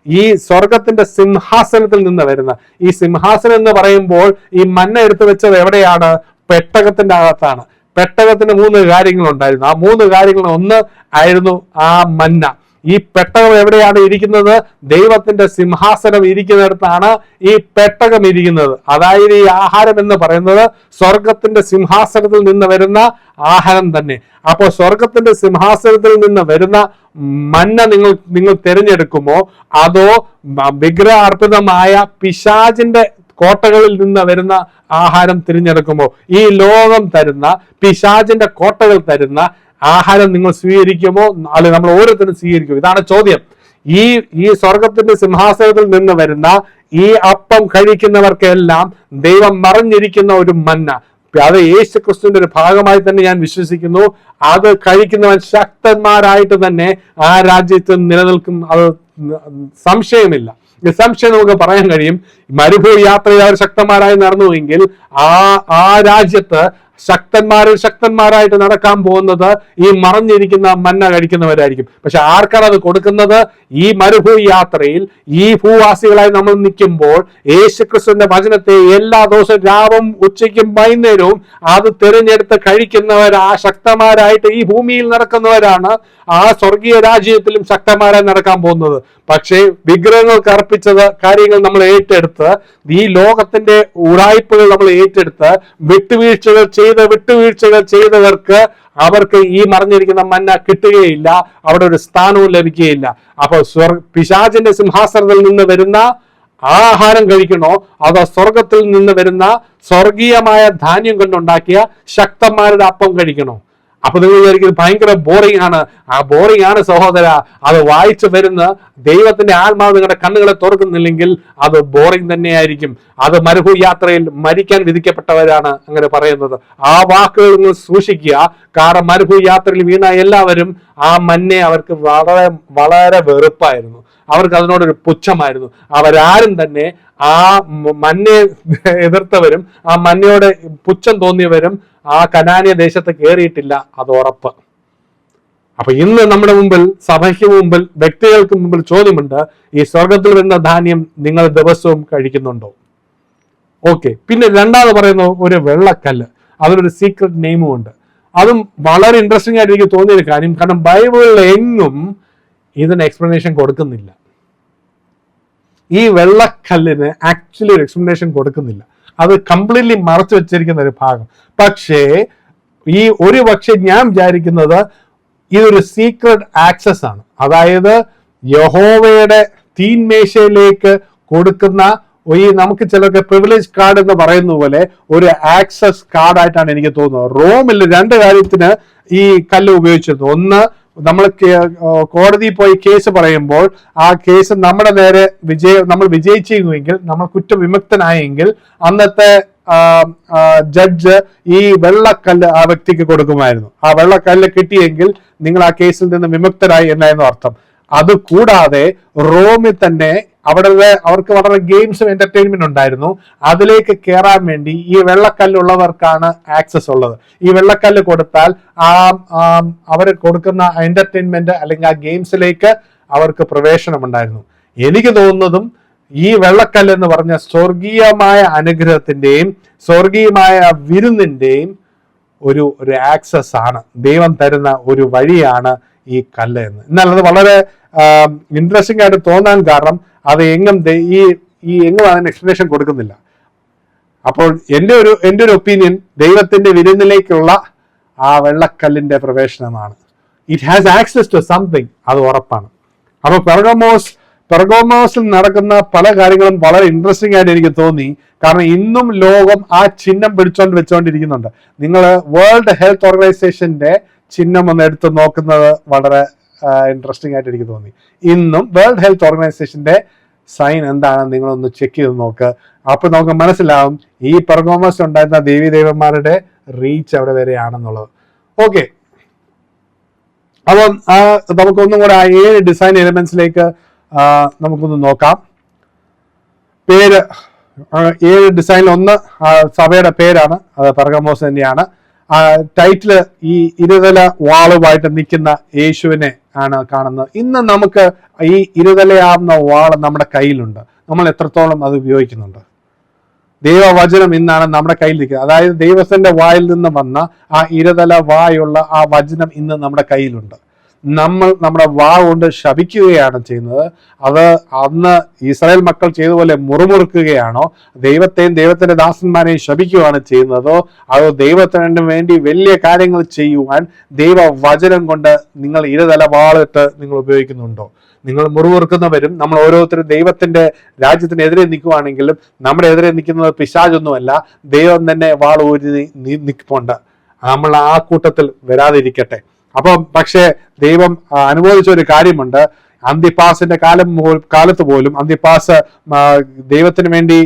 ഈ സ്വർഗത്തിന്റെ സിംഹാസനത്തിൽ നിന്ന് വരുന്ന ഈ സിംഹാസനം എന്ന് പറയുമ്പോൾ ഈ മന്ന എടുത്തു വെച്ചത് എവിടെയാണ്? പെട്ടകത്തിന്റെ അകത്താണ്. പെട്ടകത്തിന് 3 കാര്യങ്ങളുണ്ടായിരുന്നു. ആ 3 കാര്യങ്ങൾ ഒന്ന് ആയിരുന്നു ആ മന്ന. ഈ പെട്ടകം എവിടെയാണ് ഇരിക്കുന്നത്? ദൈവത്തിന്റെ സിംഹാസനം ഇരിക്കുന്നിടത്താണ് ഈ പെട്ടകം ഇരിക്കുന്നത്. അതായത് ഈ ആഹാരം എന്ന് പറയുന്നത് സ്വർഗത്തിന്റെ സിംഹാസനത്തിൽ നിന്ന് വരുന്ന ആഹാരം തന്നെ. അപ്പോൾ സ്വർഗത്തിന്റെ സിംഹാസനത്തിൽ നിന്ന് വരുന്ന മന്ന നിങ്ങൾ തിരഞ്ഞെടുക്കുമോ, അതോ വിഗ്രഹാർപ്പിതമായ പിശാചിന്റെ കോട്ടകളിൽ നിന്ന് വരുന്ന ആഹാരം തിരഞ്ഞെടുക്കുമോ? ഈ ലോകം തരുന്ന, പിശാചിന്റെ കോട്ടകൾ തരുന്ന ആഹാരം നിങ്ങൾ സ്വീകരിക്കുമോ? അല്ലെങ്കിൽ നമ്മൾ ഓരോരുത്തരും സ്വീകരിക്കുമോ? ഇതാണ് ചോദ്യം. ഈ ഈ സ്വർഗത്തിന്റെ സിംഹാസനത്തിൽ നിന്ന് വരുന്ന ഈ അപ്പം കഴിക്കുന്നവർക്കെല്ലാം ദൈവം മറഞ്ഞിരിക്കുന്ന ഒരു മന്ന, അത് യേശു ക്രിസ്തുവിന്റെ ഒരു ഭാഗമായി തന്നെ ഞാൻ വിശ്വസിക്കുന്നു. അത് കഴിക്കുന്നവൻ ശക്തന്മാരായിട്ട് തന്നെ ആ രാജ്യത്ത് നിലനിൽക്കും. അത് സംശയമില്ല. നിസ്സംശയം നമുക്ക് പറയാൻ കഴിയും. മരുഭൂമി യാത്രയിൽ അവർ ശക്തന്മാരായി നടന്നുവെങ്കിൽ ആ രാജ്യത്ത് ശക്തന്മാരായിട്ട് നടക്കാൻ പോകുന്നത് ഈ മറഞ്ഞിരിക്കുന്ന മന്ന കഴിക്കുന്നവരായിരിക്കും. പക്ഷെ ആർക്കാണ് അത് കൊടുക്കുന്നത്? ഈ മരുഭൂമി യാത്രയിൽ ഈ ഭൂവാസികളായി നമ്മൾ നിൽക്കുമ്പോൾ യേശുക്രിസ്തുവിന്റെ വചനത്തെ എല്ലാ ദിവസവും രാവും ഉച്ചയ്ക്കും വൈകുന്നേരവും അത് തിരഞ്ഞെടുത്ത് കഴിക്കുന്നവർ, ആ ശക്തന്മാരായിട്ട് ഈ ഭൂമിയിൽ നടക്കുന്നവരാണ് ആ സ്വർഗീയ രാജ്യത്തിലും ശക്തന്മാരായി നടക്കാൻ പോകുന്നത്. പക്ഷേ വിഗ്രഹങ്ങൾക്ക് അർപ്പിച്ചത് കാര്യങ്ങൾ നമ്മൾ ഏറ്റെടുത്ത്, ഈ ലോകത്തിന്റെ ഉടായ്പകൾ നമ്മൾ ഏറ്റെടുത്ത് വിട്ടുവീഴ്ചകൾ ചെയ്തവർക്ക് അവർക്ക് ഈ മറിഞ്ഞിരിക്കുന്ന മന്ന കിട്ടുകയില്ല, അവിടെ ഒരു സ്ഥാനവും ലഭിക്കുകയില്ല. അപ്പൊ പിശാചിന്റെ സിംഹാസനത്തിൽ നിന്ന് വരുന്ന ആഹാരം കഴിക്കണോ, അതോ സ്വർഗത്തിൽ നിന്ന് വരുന്ന സ്വർഗീയമായ ധാന്യം കൊണ്ടുണ്ടാക്കിയ ശക്തന്മാരുടെ അപ്പം കഴിക്കണോ? അപ്പൊ നിങ്ങൾ വിചാരിക്കുന്നത് ഭയങ്കര ബോറിംഗ് ആണ്. ആ ബോറിംഗ് ആണ് സഹോദര. അത് വായിച്ചു വരുന്ന ദൈവത്തിന്റെ ആത്മാവ് നിങ്ങളുടെ കണ്ണുകളെ തുറക്കുന്നില്ലെങ്കിൽ അത് ബോറിംഗ് തന്നെയായിരിക്കും. അത് മരുഭൂ യാത്രയിൽ മരിക്കാൻ വിധിക്കപ്പെട്ടവരാണ് അങ്ങനെ പറയുന്നത്. ആ വാക്കുകൾ നിങ്ങൾ സൂക്ഷിക്കുക. കാരണം മരുഭൂ യാത്രയിൽ വീണ എല്ലാവരും ആ മന്നെ അവർക്ക് വളരെ വളരെ വെറുപ്പായിരുന്നു. അവർക്ക് അതിനോടൊരു പുച്ഛമായിരുന്നു. അവരാരും തന്നെ ആ മന്നയെ എതിർത്തവരും ആ മന്നയോട് പുച്ഛം തോന്നിയവരും ആ കനാന്യ ദേശത്ത് കയറിയിട്ടില്ല, അത് ഉറപ്പ്. അപ്പൊ ഇന്ന് നമ്മുടെ മുമ്പിൽ, സഭയ്ക്ക് മുമ്പിൽ, വ്യക്തികൾക്ക് മുമ്പിൽ ചോദ്യമുണ്ട്, ഈ സ്വർഗത്തിൽ വരുന്ന ധാന്യം നിങ്ങൾ ദിവസവും കഴിക്കുന്നുണ്ടോ? ഓക്കെ. പിന്നെ രണ്ടാമത് പറയുന്ന ഒരു വെള്ളക്കല്ല്, അതിനൊരു സീക്രട്ട് നെയിമും ഉണ്ട്. അതും വളരെ ഇൻട്രസ്റ്റിംഗ് ആയിട്ട് എനിക്ക് തോന്നിയൊരു കാര്യം, കാരണം ബൈബിളിൽ എങ്ങും ഇതിന് എക്സ്പ്ലനേഷൻ കൊടുക്കുന്നില്ല. ഈ വെള്ളക്കല്ലിന് ആക്ച്വലി ഒരു എക്സ്പ്ലനേഷൻ കൊടുക്കുന്നില്ല. അത് കംപ്ലീറ്റ്ലി മറച്ചു വെച്ചിരിക്കുന്ന ഒരു ഭാഗം. പക്ഷേ ഒരു പക്ഷെ ഞാൻ വിചാരിക്കുന്നത് ഇതൊരു സീക്രട്ട് ആക്സസ് ആണ്. അതായത് യഹോവയുടെ തീന്മേശയിലേക്ക് കൊടുക്കുന്ന നമുക്ക് ചിലർക്ക് പ്രിവിലേജ് കാർഡ് എന്ന് പറയുന്ന പോലെ ഒരു ആക്സസ് കാർഡായിട്ടാണ് എനിക്ക് തോന്നുന്നത്. റോമിൽ 2 കാര്യത്തിന് ഈ കല്ല് ഉപയോഗിച്ചിരുന്നു. ഒന്ന്, നമ്മൾ കോടതിയിൽ പോയി കേസ് പറയുമ്പോൾ ആ കേസ് നമ്മുടെ നേരെ നമ്മൾ വിജയിച്ചെങ്കിൽ, നമ്മൾ കുറ്റവിമുക്തനായെങ്കിൽ അന്നത്തെ ജഡ്ജ് ഈ വെള്ളക്കല്ല് ആ വ്യക്തിക്ക് കൊടുക്കുമായിരുന്നു. ആ വെള്ളക്കല്ല് കിട്ടിയെങ്കിൽ നിങ്ങൾ ആ കേസിൽ നിന്ന് വിമുക്തരായി എന്നായിരുന്നു അർത്ഥം. അത് കൂടാതെ റോമിൽ തന്നെ അവർക്ക് വളരെ ഗെയിംസും എന്റർടൈൻമെന്റ് ഉണ്ടായിരുന്നു. അതിലേക്ക് കയറാൻ വേണ്ടി ഈ വെള്ളക്കല്ലുള്ളവർക്കാണ് ആക്സസ് ഉള്ളത്. ഈ വെള്ളക്കല്ല് കൊടുത്താൽ അവർ കൊടുക്കുന്ന എന്റർടൈൻമെന്റ് അല്ലെങ്കിൽ ആ ഗെയിംസിലേക്ക് അവർക്ക് പ്രവേശനം ഉണ്ടായിരുന്നു. എനിക്ക് തോന്നുന്നതും ഈ വെള്ളക്കല്ല് എന്ന് പറഞ്ഞ സ്വർഗീയമായ അനുഗ്രഹത്തിന്റെയും സ്വർഗീയമായ വിരുന്നിന്റെയും ഒരു ആക്സസ് ആണ്, ദൈവം തരുന്ന ഒരു വഴിയാണ് ഈ കല്ല് എന്ന്. എന്നാൽ അത് വളരെ ഇൻട്രസ്റ്റിംഗ് ആയിട്ട് തോന്നാൻ കാരണം അത് എങ്ങും അതിന് എക്സ്പ്ലനേഷൻ കൊടുക്കുന്നില്ല. അപ്പോൾ എൻ്റെ ഒരു ഒപ്പീനിയൻ, ദൈവത്തിന്റെ വിരുന്നിലേക്കുള്ള ആ വെള്ളക്കല്ലിന്റെ പ്രവേശനമാണ്. It has access to something, അത് ഉറപ്പാണ്. അപ്പൊ പെർഗമോസിൽ നടക്കുന്ന പല കാര്യങ്ങളും വളരെ ഇൻട്രസ്റ്റിംഗ് ആയിട്ട് എനിക്ക് തോന്നി. കാരണം ഇന്നും ലോകം ആ ചിഹ്നം വെച്ചുകൊണ്ടിരിക്കുന്നുണ്ട്. നിങ്ങൾ വേൾഡ് ഹെൽത്ത് ഓർഗനൈസേഷന്റെ ചിഹ്നം ഒന്ന് എടുത്ത് നോക്കുന്നത് വളരെ ഇൻട്രസ്റ്റിംഗ് ആയിട്ട് എനിക്ക് തോന്നി. ഇന്നും വേൾഡ് ഹെൽത്ത് ഓർഗനൈസേഷന്റെ സൈൻ എന്താണെന്ന് നിങ്ങളൊന്ന് ചെക്ക് ചെയ്ത് നോക്ക്. അപ്പൊ നമുക്ക് മനസ്സിലാവും ഈ പെർഗമോസ് ഉണ്ടായിരുന്ന ദേവീദേവന്മാരുടെ റീച്ച് അവിടെ വരെയാണെന്നുള്ളത്. ഓക്കെ. അപ്പം നമുക്കൊന്നും കൂടെ ആ 7 ഡിസൈൻ എലിമെന്റ്സിലേക്ക് നമുക്കൊന്ന് നോക്കാം. പേര് 7 ഡിസൈനിൽ ഒന്ന് സഭയുടെ പേരാണ്, അത് പെർഗമോസ് തന്നെയാണ്. ടൈറ്റില് ഈ ഇരുതല വാളുമായിട്ട് നിൽക്കുന്ന യേശുവിനെ ആണ് കാണുന്നത്. ഇന്ന് നമുക്ക് ഈ ഇരുതലയാവുന്ന വാള് നമ്മുടെ കയ്യിലുണ്ട്. നമ്മൾ എത്രത്തോളം അത് ഉപയോഗിക്കുന്നുണ്ട്? ദൈവവചനം ഇന്നാണ് നമ്മുടെ കയ്യിൽ നിൽക്കുന്നത്. അതായത് ദൈവത്തിന്റെ വായിൽ നിന്ന് വന്ന ആ ഇരുതല വായുള്ള ആ വചനം ഇന്ന് നമ്മുടെ കയ്യിലുണ്ട്. നമ്മൾ നമ്മുടെ വാ കൊണ്ട് ശപിക്കുകയാണ് ചെയ്യുന്നത്. അത് അന്ന് ഇസ്രായേൽ മക്കൾ ചെയ്തതുപോലെ മുറുമുറുക്കുകയാണോ, ദൈവത്തെയും ദൈവത്തിന്റെ ദാസന്മാരെയും ശപിക്കുകയാണ് ചെയ്യുന്നതോ, അതോ ദൈവത്തിന് വേണ്ടി വലിയ കാര്യങ്ങൾ ചെയ്യുവാൻ ദൈവവചനം കൊണ്ട് നിങ്ങൾ ഇരുതല വാളിട്ട് നിങ്ങൾ ഉപയോഗിക്കുന്നുണ്ടോ? നിങ്ങൾ മുറിവുറുക്കുന്നവരും നമ്മൾ ഓരോരുത്തരും ദൈവത്തിന്റെ രാജ്യത്തിനെതിരെ നിൽക്കുവാണെങ്കിലും നമ്മുടെ എതിരെ നിൽക്കുന്നത് പിശാചൊന്നുമല്ല, ദൈവം തന്നെ വാൾ ഊരി നിൽപ്പുണ്ട്. നമ്മൾ ആ കൂട്ടത്തിൽ വരാതിരിക്കട്ടെ. അപ്പം പക്ഷേ ദൈവം അനുഭവിച്ച ഒരു കാര്യമുണ്ട്. അന്തിപ്പാസിന്റെ കാലത്ത് പോലും അന്തിപ്പാസ് ദൈവത്തിന് വേണ്ടി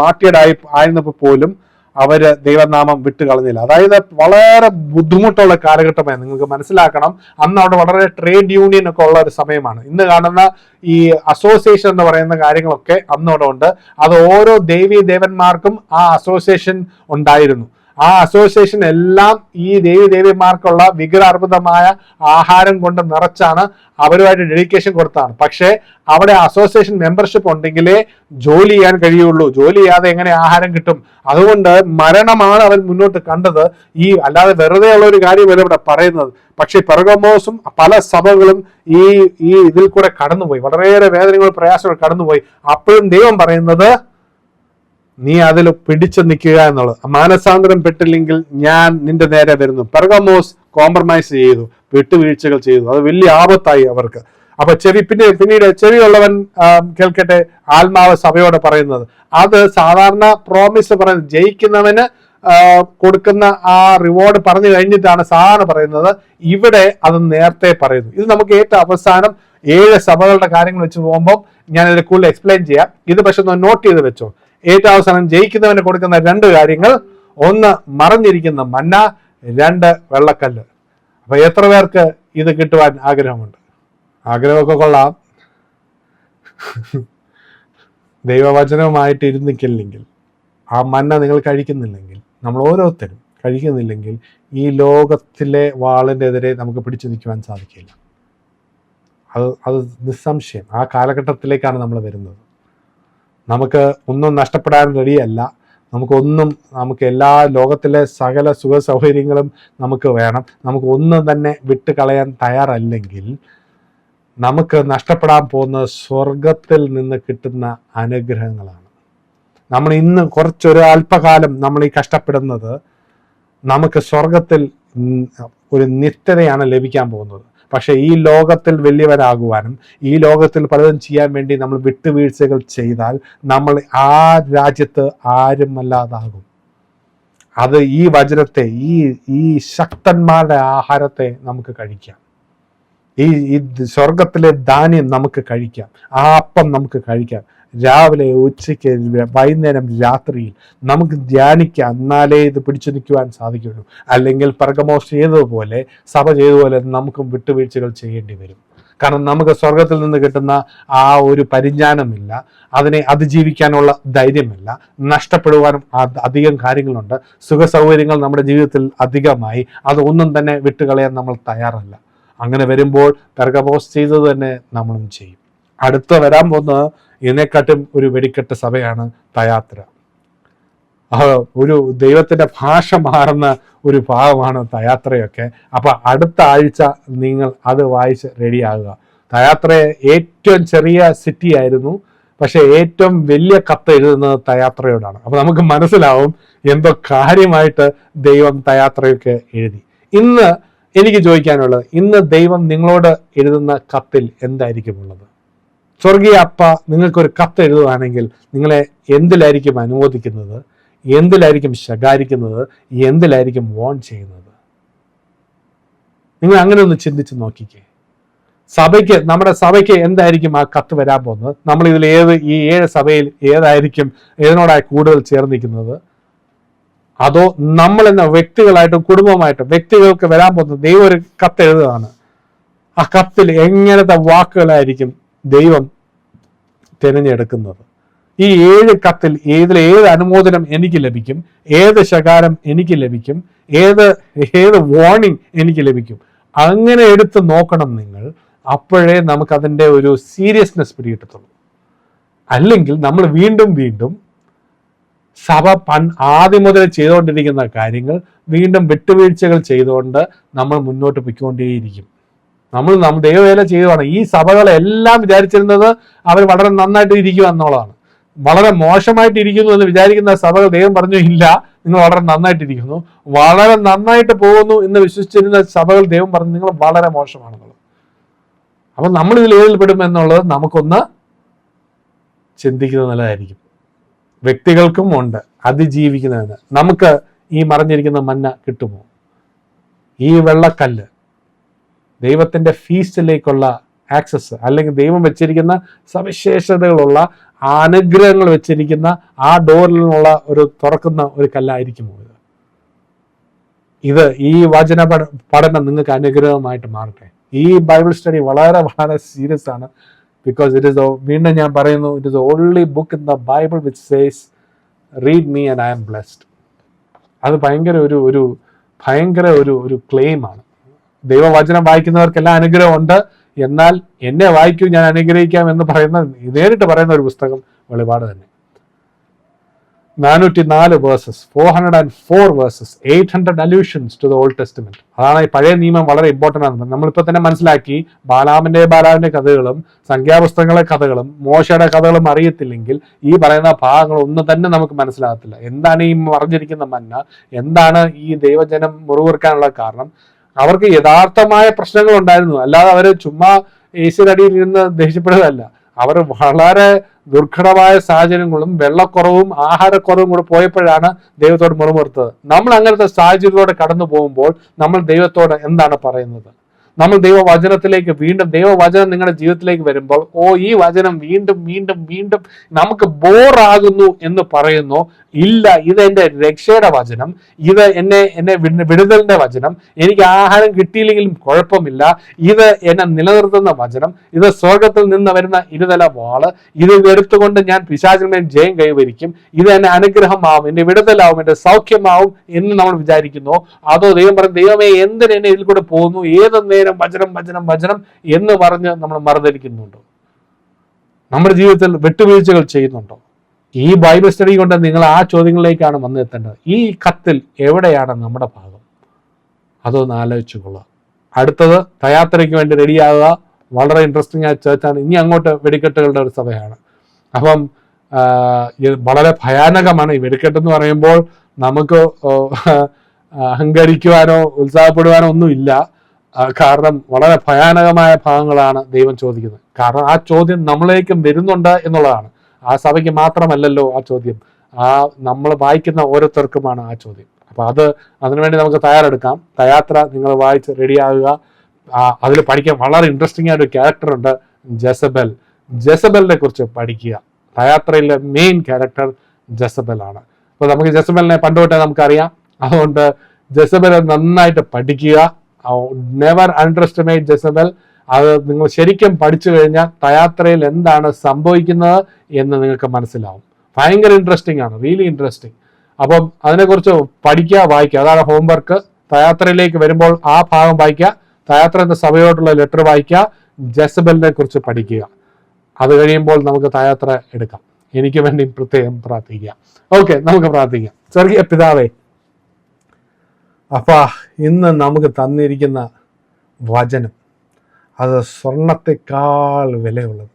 മാർട്ടിയഡായി ആയിരുന്നപ്പോൾ പോലും അവര് ദൈവനാമം വിട്ടുകളഞ്ഞില്ല. അതായത് വളരെ ബുദ്ധിമുട്ടുള്ള കാലഘട്ടമായി നിങ്ങൾക്ക് മനസ്സിലാക്കണം. അന്ന് അവിടെ വളരെ ട്രേഡ് യൂണിയൻ ഒക്കെ ഉള്ള ഒരു സമയമാണ്. ഇന്ന് കാണുന്ന ഈ അസോസിയേഷൻ എന്ന് പറയുന്ന കാര്യങ്ങളൊക്കെ അന്ന് അവിടെ ഉണ്ട്. അത് ഓരോ ദേവന്മാർക്കും ആ അസോസിയേഷൻ ഉണ്ടായിരുന്നു. ആ അസോസിയേഷൻ എല്ലാം ഈ ദേവിമാർക്കുള്ള വിഗ്രഹാർപ്പിതമായ ആഹാരം കൊണ്ട് നിറച്ചാണ് അവരുമായിട്ട് ഡെഡിക്കേഷൻ കൊടുത്താണ്. പക്ഷേ അവിടെ അസോസിയേഷൻ മെമ്പർഷിപ്പ് ഉണ്ടെങ്കിലേ ജോലി ചെയ്യാൻ കഴിയുള്ളൂ. ജോലി ചെയ്യാതെ എങ്ങനെ ആഹാരം കിട്ടും? അതുകൊണ്ട് മരണമാണ് അവൻ മുന്നോട്ട് കണ്ടത്. അല്ലാതെ വെറുതെ ഉള്ള ഒരു കാര്യമല്ല ഇവിടെ പറയുന്നത്. പക്ഷെ പെർഗമോസും പല സഭകളും ഈ ഇതിൽ കൂടെ കടന്നുപോയി, വളരെയേറെ വേദനകളും പ്രയാസങ്ങൾ കടന്നുപോയി. അപ്പോഴും ദൈവം പറയുന്നത് നീ അതിൽ പിടിച്ചു നിൽക്കുക എന്നുള്ളത്. മാനസാന്തരം പെട്ടില്ലെങ്കിൽ ഞാൻ നിന്റെ നേരെ വരുന്നു. പെർഗമോസ് കോംപ്രമൈസ് ചെയ്തു, വിട്ടുവീഴ്ചകൾ ചെയ്തു. അത് വലിയ ആപത്തായി അവർക്ക്. അപ്പൊ പിന്നീട് ചെവിയുള്ളവൻ കേൾക്കട്ടെ, ആത്മാവ് സഭയോടെ പറയുന്നത്. അത് സാധാരണ പ്രോമിസ് പറയുന്നത് ജയിക്കുന്നവന് കൊടുക്കുന്ന ആ റിവാർഡ് പറഞ്ഞു കഴിഞ്ഞിട്ടാണ് സാധാരണ പറയുന്നത്. ഇവിടെ അത് നേരത്തെ പറയുന്നു. ഇത് നമുക്ക് ഏറ്റവും അവസാനം 7 സഭകളുടെ കാര്യങ്ങൾ വെച്ച് പോകുമ്പോൾ ഞാൻ ഇതിൽ കൂടുതൽ എക്സ്പ്ലെയിൻ ചെയ്യാം. ഇത് പക്ഷെ ഒന്ന് നോട്ട് ചെയ്ത് വെച്ചോ. ഏറ്റവും അവസാനം ജയിക്കുന്നവന് കൊടുക്കുന്ന 2 കാര്യങ്ങൾ: 1 മറഞ്ഞിരിക്കുന്ന മന്ന, 2 വെള്ളക്കല്ല്. അപ്പൊ എത്ര പേർക്ക് ഇത് കിട്ടുവാൻ ആഗ്രഹമുണ്ട്? ആഗ്രഹമൊക്കെ കൊള്ളാം. ദൈവവചനവുമായിട്ട് ഇരുന്നിക്കില്ലെങ്കിൽ, ആ മന്ന നിങ്ങൾ കഴിക്കുന്നില്ലെങ്കിൽ, നമ്മൾ ഓരോരുത്തരും കഴിക്കുന്നില്ലെങ്കിൽ, ഈ ലോകത്തിലെ വാളിൻ്റെ എതിരെ നമുക്ക് പിടിച്ചു നിൽക്കുവാൻ സാധിക്കില്ല. അത് നിസ്സംശയം ആ കാലഘട്ടത്തിലേക്കാണ് നമ്മൾ വരുന്നത്. നമുക്ക് ഒന്നും നഷ്ടപ്പെടാൻ റെഡിയല്ല. നമുക്ക് എല്ലാ ലോകത്തിലെ സകല സുഖ സൗകര്യങ്ങളും നമുക്ക് വേണം. നമുക്ക് ഒന്നും തന്നെ വിട്ട് കളയാൻ തയ്യാറല്ലെങ്കിൽ നമുക്ക് നഷ്ടപ്പെടാൻ പോകുന്ന സ്വർഗത്തിൽ നിന്ന് കിട്ടുന്ന അനുഗ്രഹങ്ങളാണ്. നമ്മൾ ഇന്ന് കുറച്ചൊരു അല്പകാലം നമ്മൾ ഈ കഷ്ടപ്പെടുന്നത് നമുക്ക് സ്വർഗത്തിൽ ഒരു നിത്യതയാണ് ലഭിക്കാൻ പോകുന്നത്. പക്ഷെ ഈ ലോകത്തിൽ വലിയവരാകുവാനും ഈ ലോകത്തിൽ പലതും ചെയ്യാൻ വേണ്ടി നമ്മൾ വിട്ടുവീഴ്ചകൾ ചെയ്താൽ നമ്മൾ ആ രാജ്യത്ത് ആരുമല്ലാതാകും. അത് ഈ വചനത്തെ, ഈ ശക്തന്മാരുടെ ആഹാരത്തെ നമുക്ക് കഴിക്കാം. ഈ സ്വർഗത്തിലെ ധാന്യം നമുക്ക് കഴിക്കാം. ആ അപ്പം നമുക്ക് കഴിക്കാം. രാവിലെ, ഉച്ചയ്ക്ക്, വൈകുന്നേരം, രാത്രിയിൽ നമുക്ക് ധ്യാനിക്കാം. എന്നാലേ ഇത് പിടിച്ചു നിൽക്കുവാൻ സാധിക്കുള്ളൂ. അല്ലെങ്കിൽ പെർഗമോസ് ചെയ്തതുപോലെ, സഭ ചെയ്തതുപോലെ നമുക്കും വിട്ടുവീഴ്ചകൾ ചെയ്യേണ്ടി വരും. കാരണം നമുക്ക് സ്വർഗത്തിൽ നിന്ന് കിട്ടുന്ന ആ ഒരു പരിജ്ഞാനമില്ല, അതിനെ അതിജീവിക്കാനുള്ള ധൈര്യമില്ല. നഷ്ടപ്പെടുവാനും അധികം കാര്യങ്ങളുണ്ട്. സുഖ സൗകര്യങ്ങൾ നമ്മുടെ ജീവിതത്തിൽ അധികമായി. അത് ഒന്നും തന്നെ വിട്ടുകളയാൻ നമ്മൾ തയ്യാറല്ല. അങ്ങനെ വരുമ്പോൾ പെർഗമോസ് ചെയ്തത് തന്നെ നമ്മളും ചെയ്യും. അടുത്ത വരാൻ പോകുന്ന ഇതിനെക്കാട്ടും ഒരു വെടിക്കെട്ട് സഭയാണ് തയാത്ര. ഒരു ദൈവത്തിന്റെ ഭാഷ മാറുന്ന ഒരു ഭാഗമാണ് തയാത്രയൊക്കെ. അപ്പൊ അടുത്ത ആഴ്ച നിങ്ങൾ അത് വായിച്ച് റെഡിയാകുക. തയാത്ര ഏറ്റവും ചെറിയ സിറ്റി ആയിരുന്നു, പക്ഷെ ഏറ്റവും വലിയ കത്ത് എഴുതുന്നത് തയാത്രയോടാണ്. അപ്പൊ നമുക്ക് മനസ്സിലാവും എന്തോ കാര്യമായിട്ട് ദൈവം തയാത്രയൊക്കെ എഴുതി. ഇന്ന് എനിക്ക് ചോദിക്കാനുള്ളത്, ഇന്ന് ദൈവം നിങ്ങളോട് എഴുതുന്ന കത്തിൽ എന്തായിരിക്കും ഉള്ളത്? സ്വർഗീയ അപ്പ നിങ്ങൾക്കൊരു കത്ത് എഴുതുകയാണെങ്കിൽ നിങ്ങളെ എന്തിലായിരിക്കും അനുമോദിക്കുന്നത്, എന്തിലായിരിക്കും ശകാരിക്കുന്നത്, എന്തിലായിരിക്കും വോൺ ചെയ്യുന്നത്? നിങ്ങൾ അങ്ങനെ ഒന്ന് ചിന്തിച്ച് നോക്കിക്കേ. നമ്മുടെ സഭയ്ക്ക് എന്തായിരിക്കും ആ കത്ത് വരാൻ പോകുന്നത്? നമ്മൾ ഇതിൽ ഈ 7 സഭയിൽ ഏതിനോടായി കൂടുതൽ ചേർന്നിരിക്കുന്നത്? അതോ നമ്മൾ എന്ന വ്യക്തികളായിട്ടും കുടുംബമായിട്ടും വ്യക്തികൾക്ക് വരാൻ പോകുന്നത് ദൈവം ഒരു കത്ത് എഴുതുകയാണ്. ആ കത്തിൽ എങ്ങനത്തെ വാക്കുകളായിരിക്കും ദൈവം തിരഞ്ഞെടുക്കുന്നത്? ഈ 7 കത്തിൽ ഏത് അനുമോദനം എനിക്ക് ലഭിക്കും, ഏത് ശകാരം എനിക്ക് ലഭിക്കും, ഏത് വാർണിംഗ് എനിക്ക് ലഭിക്കും? അങ്ങനെ എടുത്ത് നോക്കണം നിങ്ങൾ. അപ്പോഴേ നമുക്കതിൻ്റെ ഒരു സീരിയസ്നെസ് പിടികിട്ടത്തുള്ളൂ. അല്ലെങ്കിൽ നമ്മൾ വീണ്ടും സഭ ആദ്യം മുതൽ ചെയ്തുകൊണ്ടിരിക്കുന്ന കാര്യങ്ങൾ വീണ്ടും വിട്ടുവീഴ്ചകൾ ചെയ്തുകൊണ്ട് നമ്മൾ മുന്നോട്ട് പോയിക്കൊണ്ടേയിരിക്കും. നമ്മൾ ദൈവവേല ചെയ്യുവാണ്. ഈ സഭകളെല്ലാം വിചാരിച്ചിരുന്നത് അവർ വളരെ നന്നായിട്ട് ഇരിക്കുക എന്നുള്ളതാണ്. വളരെ മോശമായിട്ട് ഇരിക്കുന്നു എന്ന് വിചാരിക്കുന്ന സഭകൾ ദൈവം പറഞ്ഞു, ഇല്ല, നിങ്ങൾ വളരെ നന്നായിട്ടിരിക്കുന്നു. വളരെ നന്നായിട്ട് പോകുന്നു എന്ന് വിശ്വസിച്ചിരുന്ന സഭകൾ ദൈവം പറഞ്ഞു, നിങ്ങൾ വളരെ മോശമാണെന്നുള്ളത്. അപ്പൊ നമ്മൾ ഇതിൽ ഏതിൽ പെടും എന്നുള്ളത് നമുക്കൊന്ന് ചിന്തിക്കുന്നത് നല്ലതായിരിക്കും. വ്യക്തികൾക്കും ഉണ്ട് അതിജീവിക്കുന്നതിന്. നമുക്ക് ഈ മറഞ്ഞിരിക്കുന്ന മന്ന കിട്ടുമോ? ഈ വെള്ളക്കല്ല് ദൈവത്തിന്റെ ഫീസ്റ്റിലേക്കുള്ള ആക്സസ്, അല്ലെങ്കിൽ ദൈവം വെച്ചിരിക്കുന്ന സവിശേഷതകളുള്ള അനുഗ്രഹങ്ങൾ വെച്ചിരിക്കുന്ന ആ ഡോറിൽ നിന്നുള്ള ഒരു തുറക്കുന്ന ഒരു കല്ലായിരിക്കുമോ ഇത്? ഈ വചന പഠനം നിങ്ങൾക്ക് അനുഗ്രഹമായിട്ട് മാറട്ടെ. ഈ ബൈബിൾ സ്റ്റഡി വളരെ വളരെ സീരിയസ് ആണ്. ബിക്കോസ് ഇറ്റ് ഇസ് വീണ്ടും ഞാൻ പറയുന്നു, it is only book in the Bible which says read me and I am blessed. അത് ഭയങ്കര ഒരു ക്ലെയിമാണ്. ദൈവവചനം വായിക്കുന്നവർക്കെല്ലാം അനുഗ്രഹമുണ്ട്, എന്നാൽ എന്നെ വായിക്കൂ ഞാൻ അനുഗ്രഹിക്കാം എന്ന് നേരിട്ട് പറയുന്ന ഒരു പുസ്തകം വെളിപാട് തന്നെ. 404 versus, 404 versus, 800 allusions to the Old Testament. അതാണ് ഈ പഴയ നിയമം വളരെ ഇമ്പോർട്ടൻ്റ് ആണ്. നമ്മളിപ്പോൾ തന്നെ മനസ്സിലാക്കി, ബാലാമിന്റെ കഥകളും സംഖ്യാപുസ്തകങ്ങളെ കഥകളും മോശയുടെ കഥകളും അറിയത്തില്ലെങ്കിൽ ഈ പറയുന്ന ഭാഗങ്ങൾ ഒന്നും തന്നെ നമുക്ക് മനസ്സിലാകത്തില്ല. എന്താണ് ഈ മറിഞ്ഞിരിക്കുന്ന മന്ന, എന്താണ് ഈ ദൈവജനം മുറിവേർക്കാനുള്ള കാരണം? അവർക്ക് യഥാർത്ഥമായ പ്രശ്നങ്ങൾ ഉണ്ടായിരുന്നു, അല്ലാതെ അവർ ചുമ്മാ യേശുവിനടിയിൽ ഇരുന്ന് ദേഷ്യപ്പെടുകയല്ല. അവർ വളരെ ദുർഘടമായ സാഹചര്യങ്ങളും വെള്ളക്കുറവും ആഹാരക്കുറവും കൂടെ പോയപ്പോഴാണ് ദൈവത്തോട് മുറിമുറുത്തത്. നമ്മൾ അങ്ങനത്തെ സാഹചര്യത്തിലൂടെ കടന്നു പോകുമ്പോൾ നമ്മൾ ദൈവത്തോട് എന്താണ് പറയുന്നത്? നമ്മൾ ദൈവവചനത്തിലേക്ക് വീണ്ടും, ദൈവവചനം നിങ്ങളുടെ ജീവിതത്തിലേക്ക് വരുമ്പോൾ, ഈ വചനം വീണ്ടും വീണ്ടും വീണ്ടും നമുക്ക് ബോറാകുന്നു എന്ന് പറയുന്നു. ഇല്ല, ഇത് എൻ്റെ രക്ഷയുടെ വചനം, ഇത് എന്നെ വിടുതലിന്റെ വചനം, എനിക്ക് ആഹാരം കിട്ടിയില്ലെങ്കിലും കുഴപ്പമില്ല, ഇത് എന്നെ നിലനിർത്തുന്ന വചനം, ഇത് സ്വർഗത്തിൽ നിന്ന് വരുന്ന ഇരുതല വാള്, ഇത് എടുത്തുകൊണ്ട് ഞാൻ പിശാചിന്മേൽ ജയം കൈവരിക്കും, ഇത് എന്നെ അനുഗ്രഹമാവും, എന്റെ വിടുതലാവും, എന്റെ സൗഖ്യമാവും എന്ന് നമ്മൾ വിചാരിക്കുന്നു. അതോ ദൈവം പറയും, ദൈവമേ എന്തിന് എന്നെ ഇതിൽ കൂടെ പോകുന്നു, ഏത് നേരം വചനം വചനം വചനം എന്ന് പറഞ്ഞ് നമ്മൾ മറുതലിക്കുന്നുണ്ടോ? നമ്മുടെ ജീവിതത്തിൽ വിട്ടുവീഴ്ചകൾ ചെയ്യുന്നുണ്ടോ? ഈ ബൈബിൾ സ്റ്റഡി കൊണ്ട് നിങ്ങൾ ആ ചോദ്യങ്ങളിലേക്കാണ് വന്നെത്തേണ്ടത്. ഈ കത്തിൽ എവിടെയാണ് നമ്മുടെ ഭാഗം? അതൊന്ന് ആലോചിച്ചു കൊള്ളാം. അടുത്തത് തയാത്രയ്ക്ക് വേണ്ടി റെഡിയാകുക. വളരെ ഇൻട്രസ്റ്റിംഗ് ആയ ചേർച്ചാണ്. ഇനി അങ്ങോട്ട് വെടിക്കെട്ടുകളുടെ ഒരു സഭയാണ്. അപ്പം വളരെ ഭയാനകമാണ് ഈ വെടിക്കെട്ടെന്ന് പറയുമ്പോൾ. നമുക്ക് അഹങ്കരിക്കുവാനോ ഉത്സാഹപ്പെടുവാനോ ഒന്നുമില്ല. കാരണം വളരെ ഭയാനകമായ ഭാഗങ്ങളാണ് ദൈവം ചോദിക്കുന്നത്. കാരണം ആ ചോദ്യം നമ്മളിലേക്കും വരുന്നുണ്ട് എന്നുള്ളതാണ്. ആ സഭയ്ക്ക് മാത്രമല്ലല്ലോ ആ ചോദ്യം, നമ്മൾ വായിക്കുന്ന ഓരോരുത്തർക്കുമാണ് ആ ചോദ്യം. അപ്പൊ അതിനുവേണ്ടി നമുക്ക് തയ്യാറെടുക്കാം. തയാത്ര നിങ്ങൾ വായിച്ച് റെഡിയാകുക. അതിൽ പഠിക്കാൻ വളരെ ഇൻട്രസ്റ്റിംഗ് ആയിട്ടൊരു ക്യാരക്ടർ ഉണ്ട്, ജെസബലിനെ കുറിച്ച് പഠിക്കുക. തയാത്രയിലെ മെയിൻ ക്യാരക്ടർ ജെസബൽ ആണ്. അപ്പൊ നമുക്ക് ജെസബലിനെ പണ്ടുതൊട്ടേ നമുക്കറിയാം. അതുകൊണ്ട് ജെസബൽ നന്നായിട്ട് പഠിക്കുക. Never underestimate Jezebel. അത് നിങ്ങൾ ശരിക്കും പഠിച്ചു കഴിഞ്ഞാൽ തയാത്രയിൽ എന്താണ് സംഭവിക്കുന്നത് എന്ന് നിങ്ങൾക്ക് മനസ്സിലാവും. ഭയങ്കര ഇൻട്രസ്റ്റിംഗ് ആണ്, റിയലി ഇൻട്രസ്റ്റിംഗ്. അപ്പം അതിനെക്കുറിച്ച് പഠിക്കുക, വായിക്കുക. അതാണ് ഹോംവർക്ക്. തയാത്രയിലേക്ക് വരുമ്പോൾ ആ ഭാഗം വായിക്കുക, തയാത്ര എന്ന സഭയോടുള്ള ലെറ്റർ വായിക്കുക, ജെസബലിനെ കുറിച്ച് പഠിക്കുക. അത് കഴിയുമ്പോൾ നമുക്ക് തയാത്ര എടുക്കാം. എനിക്ക് വേണ്ടി പ്രത്യേകം പ്രാർത്ഥിക്കുക. ഓക്കെ, നമുക്ക് പ്രാർത്ഥിക്കാം. സ്വർഗീയ പിതാവേ, അപ്പാ, ഇന്ന് നമുക്ക് തന്നിരിക്കുന്ന വചനം അത് സ്വർണത്തെക്കാൾ വിലയുള്ളത്.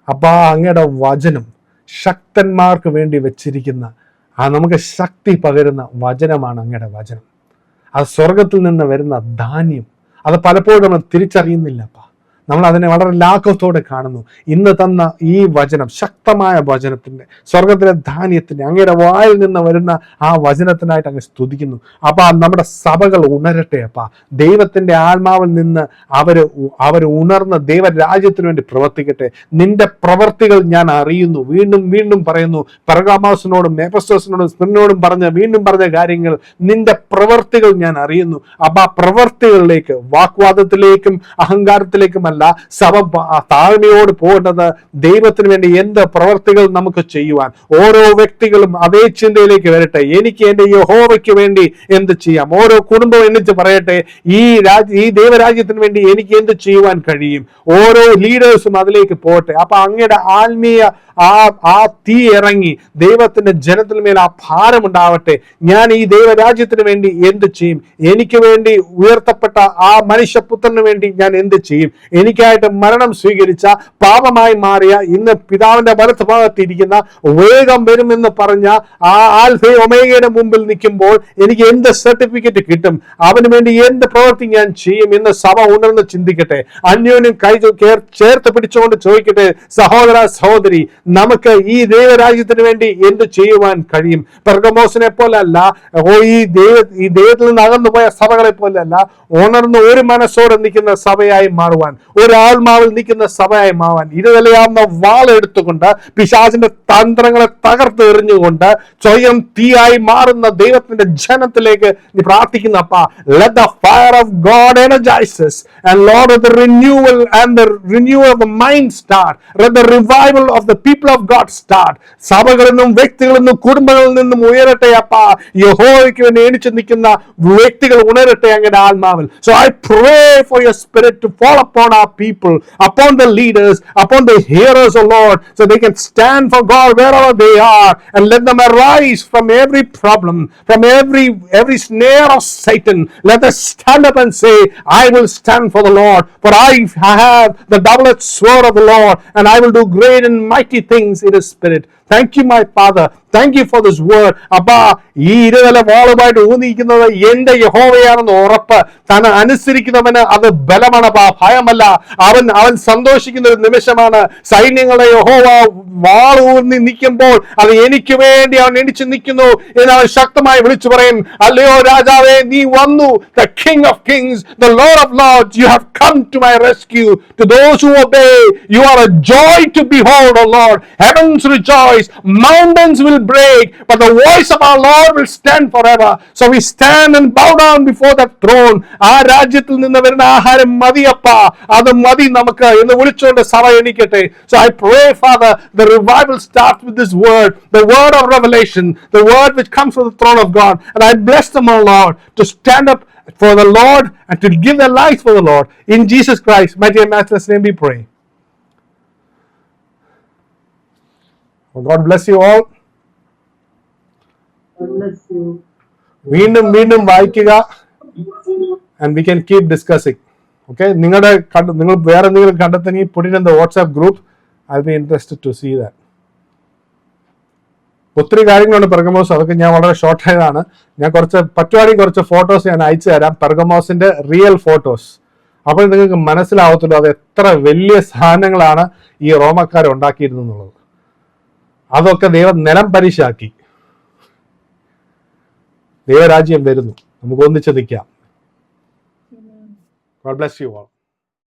അപ്പാ, അങ്ങയുടെ വചനം ശക്തന്മാർക്ക് വേണ്ടി വെച്ചിരിക്കുന്ന നമുക്ക് ശക്തി പകരുന്ന വചനമാണ് അങ്ങയുടെ വചനം. അത് സ്വർഗത്തിൽ നിന്ന് വരുന്ന ധാന്യം. അത് പലപ്പോഴും നമ്മൾ തിരിച്ചറിയുന്നില്ല. നമ്മൾ അതിനെ വളരെ ലാഘവത്തോടെ കാണുന്നു. ഇന്ന് തന്ന ഈ വചനം, ശക്തമായ വചനത്തിന്റെ, സ്വർഗത്തിലെ ധാന്യത്തിന്റെ, അങ്ങയുടെ വായിൽ നിന്ന് വരുന്ന ആ വചനത്തിനായിട്ട് അങ്ങ് സ്തുതിക്കുന്നു. അപ്പൊ നമ്മുടെ സഭകൾ ഉണരട്ടെ. ദൈവത്തിന്റെ ആത്മാവിൽ നിന്ന് അവർ ഉണർന്ന് ദൈവരാജ്യത്തിന് വേണ്ടി പ്രവർത്തിക്കട്ടെ. നിന്റെ പ്രവർത്തികൾ ഞാൻ അറിയുന്നു. വീണ്ടും വീണ്ടും പറയുന്നു, പെർഗാമോസിനോടും എഫെസോസിനോടും സ്മിർനയോടും വീണ്ടും പറഞ്ഞ കാര്യങ്ങൾ, നിന്റെ പ്രവർത്തികൾ ഞാൻ അറിയുന്നു. അപ്പൊ ആ പ്രവർത്തികളിലേക്ക്, വാഗ്വാദത്തിലേക്കും അഹങ്കാരത്തിലേക്കും സഭ താഴ്മയോട് പോകേണ്ടത് ദൈവത്തിന് വേണ്ടി എന്ത് പ്രവർത്തികൾ നമുക്ക് ചെയ്യുവാൻ. ഓരോ വ്യക്തികളും അതേ ചിന്തയിലേക്ക് വരട്ടെ. എനിക്ക് എന്റെ യഹോവയ്ക്ക് വേണ്ടി എന്ത് ചെയ്യാം? ഓരോ കുടുംബം എണ്ണിച്ച് പറയട്ടെ, ഈ ദൈവരാജ്യത്തിന് വേണ്ടി എനിക്ക് എന്ത് ചെയ്യുവാൻ കഴിയും? ഓരോ ലീഡേഴ്സും അതിലേക്ക് പോകട്ടെ. അപ്പൊ അങ്ങയുടെ ആത്മീയ ആ തീ ഇറങ്ങി ദൈവത്തിന്റെ ജനത്തിന് മേൽ ആ ഭാരമുണ്ടാവട്ടെ. ഞാൻ ഈ ദൈവരാജ്യത്തിന് വേണ്ടി എന്ത് ചെയ്യും? എനിക്ക് വേണ്ടി ഉയർത്തപ്പെട്ട ആ മനുഷ്യപുത്രന് വേണ്ടി ഞാൻ എന്ത് ചെയ്യും? എനിക്കായിട്ട് മരണം സ്വീകരിച്ച, പാപമായി മാറിയ, ഇന്ന് പിതാവിന്റെ വലത്ത് ഭാഗത്തിരിക്കുന്ന, വേഗം വരുമെന്ന് പറഞ്ഞ ആ ആൽഫയും ഒമേഗയുടെ മുമ്പിൽ നിൽക്കുമ്പോൾ എനിക്ക് എന്ത് സർട്ടിഫിക്കറ്റ് കിട്ടും? അവന് വേണ്ടി എന്ത് പ്രവൃത്തി ഞാൻ ചെയ്യും എന്ന് സഭ ഉണർന്ന് ചിന്തിക്കട്ടെ. അന്യോന്യം ചേർത്ത് പിടിച്ചുകൊണ്ട് ചോദിക്കട്ടെ, സഹോദര സഹോദരി, നമുക്ക് ഈ ദൈവരാജ്യത്തിന് വേണ്ടി എന്ത് ചെയ്യുവാൻ കഴിയും? പെർഗമോസിനെ പോലല്ല, ഈ ദൈവത്തിൽ നിന്ന് അകന്നു പോയ സഭകളെ പോലല്ല, ഉണർന്ന് ഒരു മനസ്സോടെ നിൽക്കുന്ന സഭയായി മാറുവാൻ, ഒരു ആത്മാവിൽ നിൽക്കുന്ന സഭയായി മാവാൻ, ഇരുതലയാവുന്ന വാളെടുത്തുകൊണ്ട് പിശാചിന്റെ തന്ത്രങ്ങളെ തകർത്ത് എറിഞ്ഞുകൊണ്ട് സ്വയം തീയായി മാറുന്ന ദൈവത്തിന്റെ ജനത്തിലേക്ക് നീ പ്രാർത്ഥിക്കുന്ന അപ്പ. Let the fire of God energize us, and Lord, let the renewal of the mind start. Let the revival of the people of God start. സഭകളിൽ നിന്നും വ്യക്തികളിൽ നിന്നും കുടുംബങ്ങളിൽ നിന്നും ഉയരട്ടെ അപ്പ. യഹോവയ്ക്ക് വേണ്ടി എണിച്ചു നിൽക്കുന്ന വ്യക്തികൾ ഉണരട്ടെ അങ്ങയുടെ ആത്മാവിൽ. So I pray for your spirit to fall upon our people, upon the leaders, upon the hearers, O Lord, so they can stand for God wherever they are, and let them arise from every problem, from every snare of Satan. Let us stand up and say, I will stand for the Lord, for I have the double-edged sword of the Lord, and I will do great and mighty things in His Spirit. Thank you, my Father. Thank you for this word. അപ്പാ, ഈ ഇരുതല വാളുമായിട്ട് ഊന്നിയിരിക്കുന്നത് എന്റെ യഹോവയാണെന്ന് ഉറപ്പ്. താൻ അനുസരിക്കുന്നവന് അത് ബലമാണ്, ഭയമല്ല. അവൻ സന്തോഷിക്കുന്ന ഒരു നിമിഷമാണ്. സൈന്യങ്ങളുടെ യഹോവ വാൾ ഊന്നി നിൽക്കുമ്പോൾ അത് എനിക്ക് വേണ്ടി അവൻ എണിച്ചു നിൽക്കുന്നു എന്ന് അവൻ ശക്തമായി വിളിച്ചു പറയും. അല്ലയോ രാജാവേ, നീ വന്നു. The King of Kings, the Lord of Lords, you have come to my rescue. To those who obey, you are a joy to behold, O Lord. Heavens rejoice, mountains will break, but the voice of our Lord will stand forever. So we stand and bow down before that throne. ആ രാജ്യത്തിൽ നിന്ന് വരുന്ന ആഹാരം മതിയപ്പ, അത് മതി നമുക്ക് എന്ന് വിളിച്ചുകൊണ്ട് സഭ എണീക്കട്ടെ. So I pray, Father, the revival starts with this word, the word of revelation, the word which comes from the throne of God. And I bless them, O Lord, to stand up for the Lord and to give their lives for the Lord. In Jesus Christ, mighty and matchless name we pray. Well, God bless you all. വീണ്ടും വായിക്കുക, and we can keep discussing. Okay, നിങ്ങൾ വേറെ എന്തെങ്കിലും കണ്ടെത്തണമെങ്കിൽ put it in the WhatsApp group. I'll be interested to see that. ഒത്തിരി കാര്യങ്ങളുണ്ട് Pergamos, അതൊക്കെ ഞാൻ വളരെ ഷോർട്ട് ആയതാണ്. ഞാൻ പറ്റുവാണെങ്കിൽ കുറച്ച് ഫോട്ടോസ് ഞാൻ അയച്ചു തരാം, പെർഗമോസിന്റെ റിയൽ ഫോട്ടോസ്. അപ്പോൾ നിങ്ങൾക്ക് മനസ്സിലാവത്തുള്ളൂ അത് എത്ര വലിയ സാധനങ്ങളാണ് ഈ റോമക്കാർ ഉണ്ടാക്കിയിരുന്നുള്ളത്. അതൊക്കെ ദൈവം നിലം പരിശാക്കി. ദൈവരാജ്യം വരുന്നു, നമുക്ക് ഒന്നിച്ച് നിൽക്കാം. God bless you all.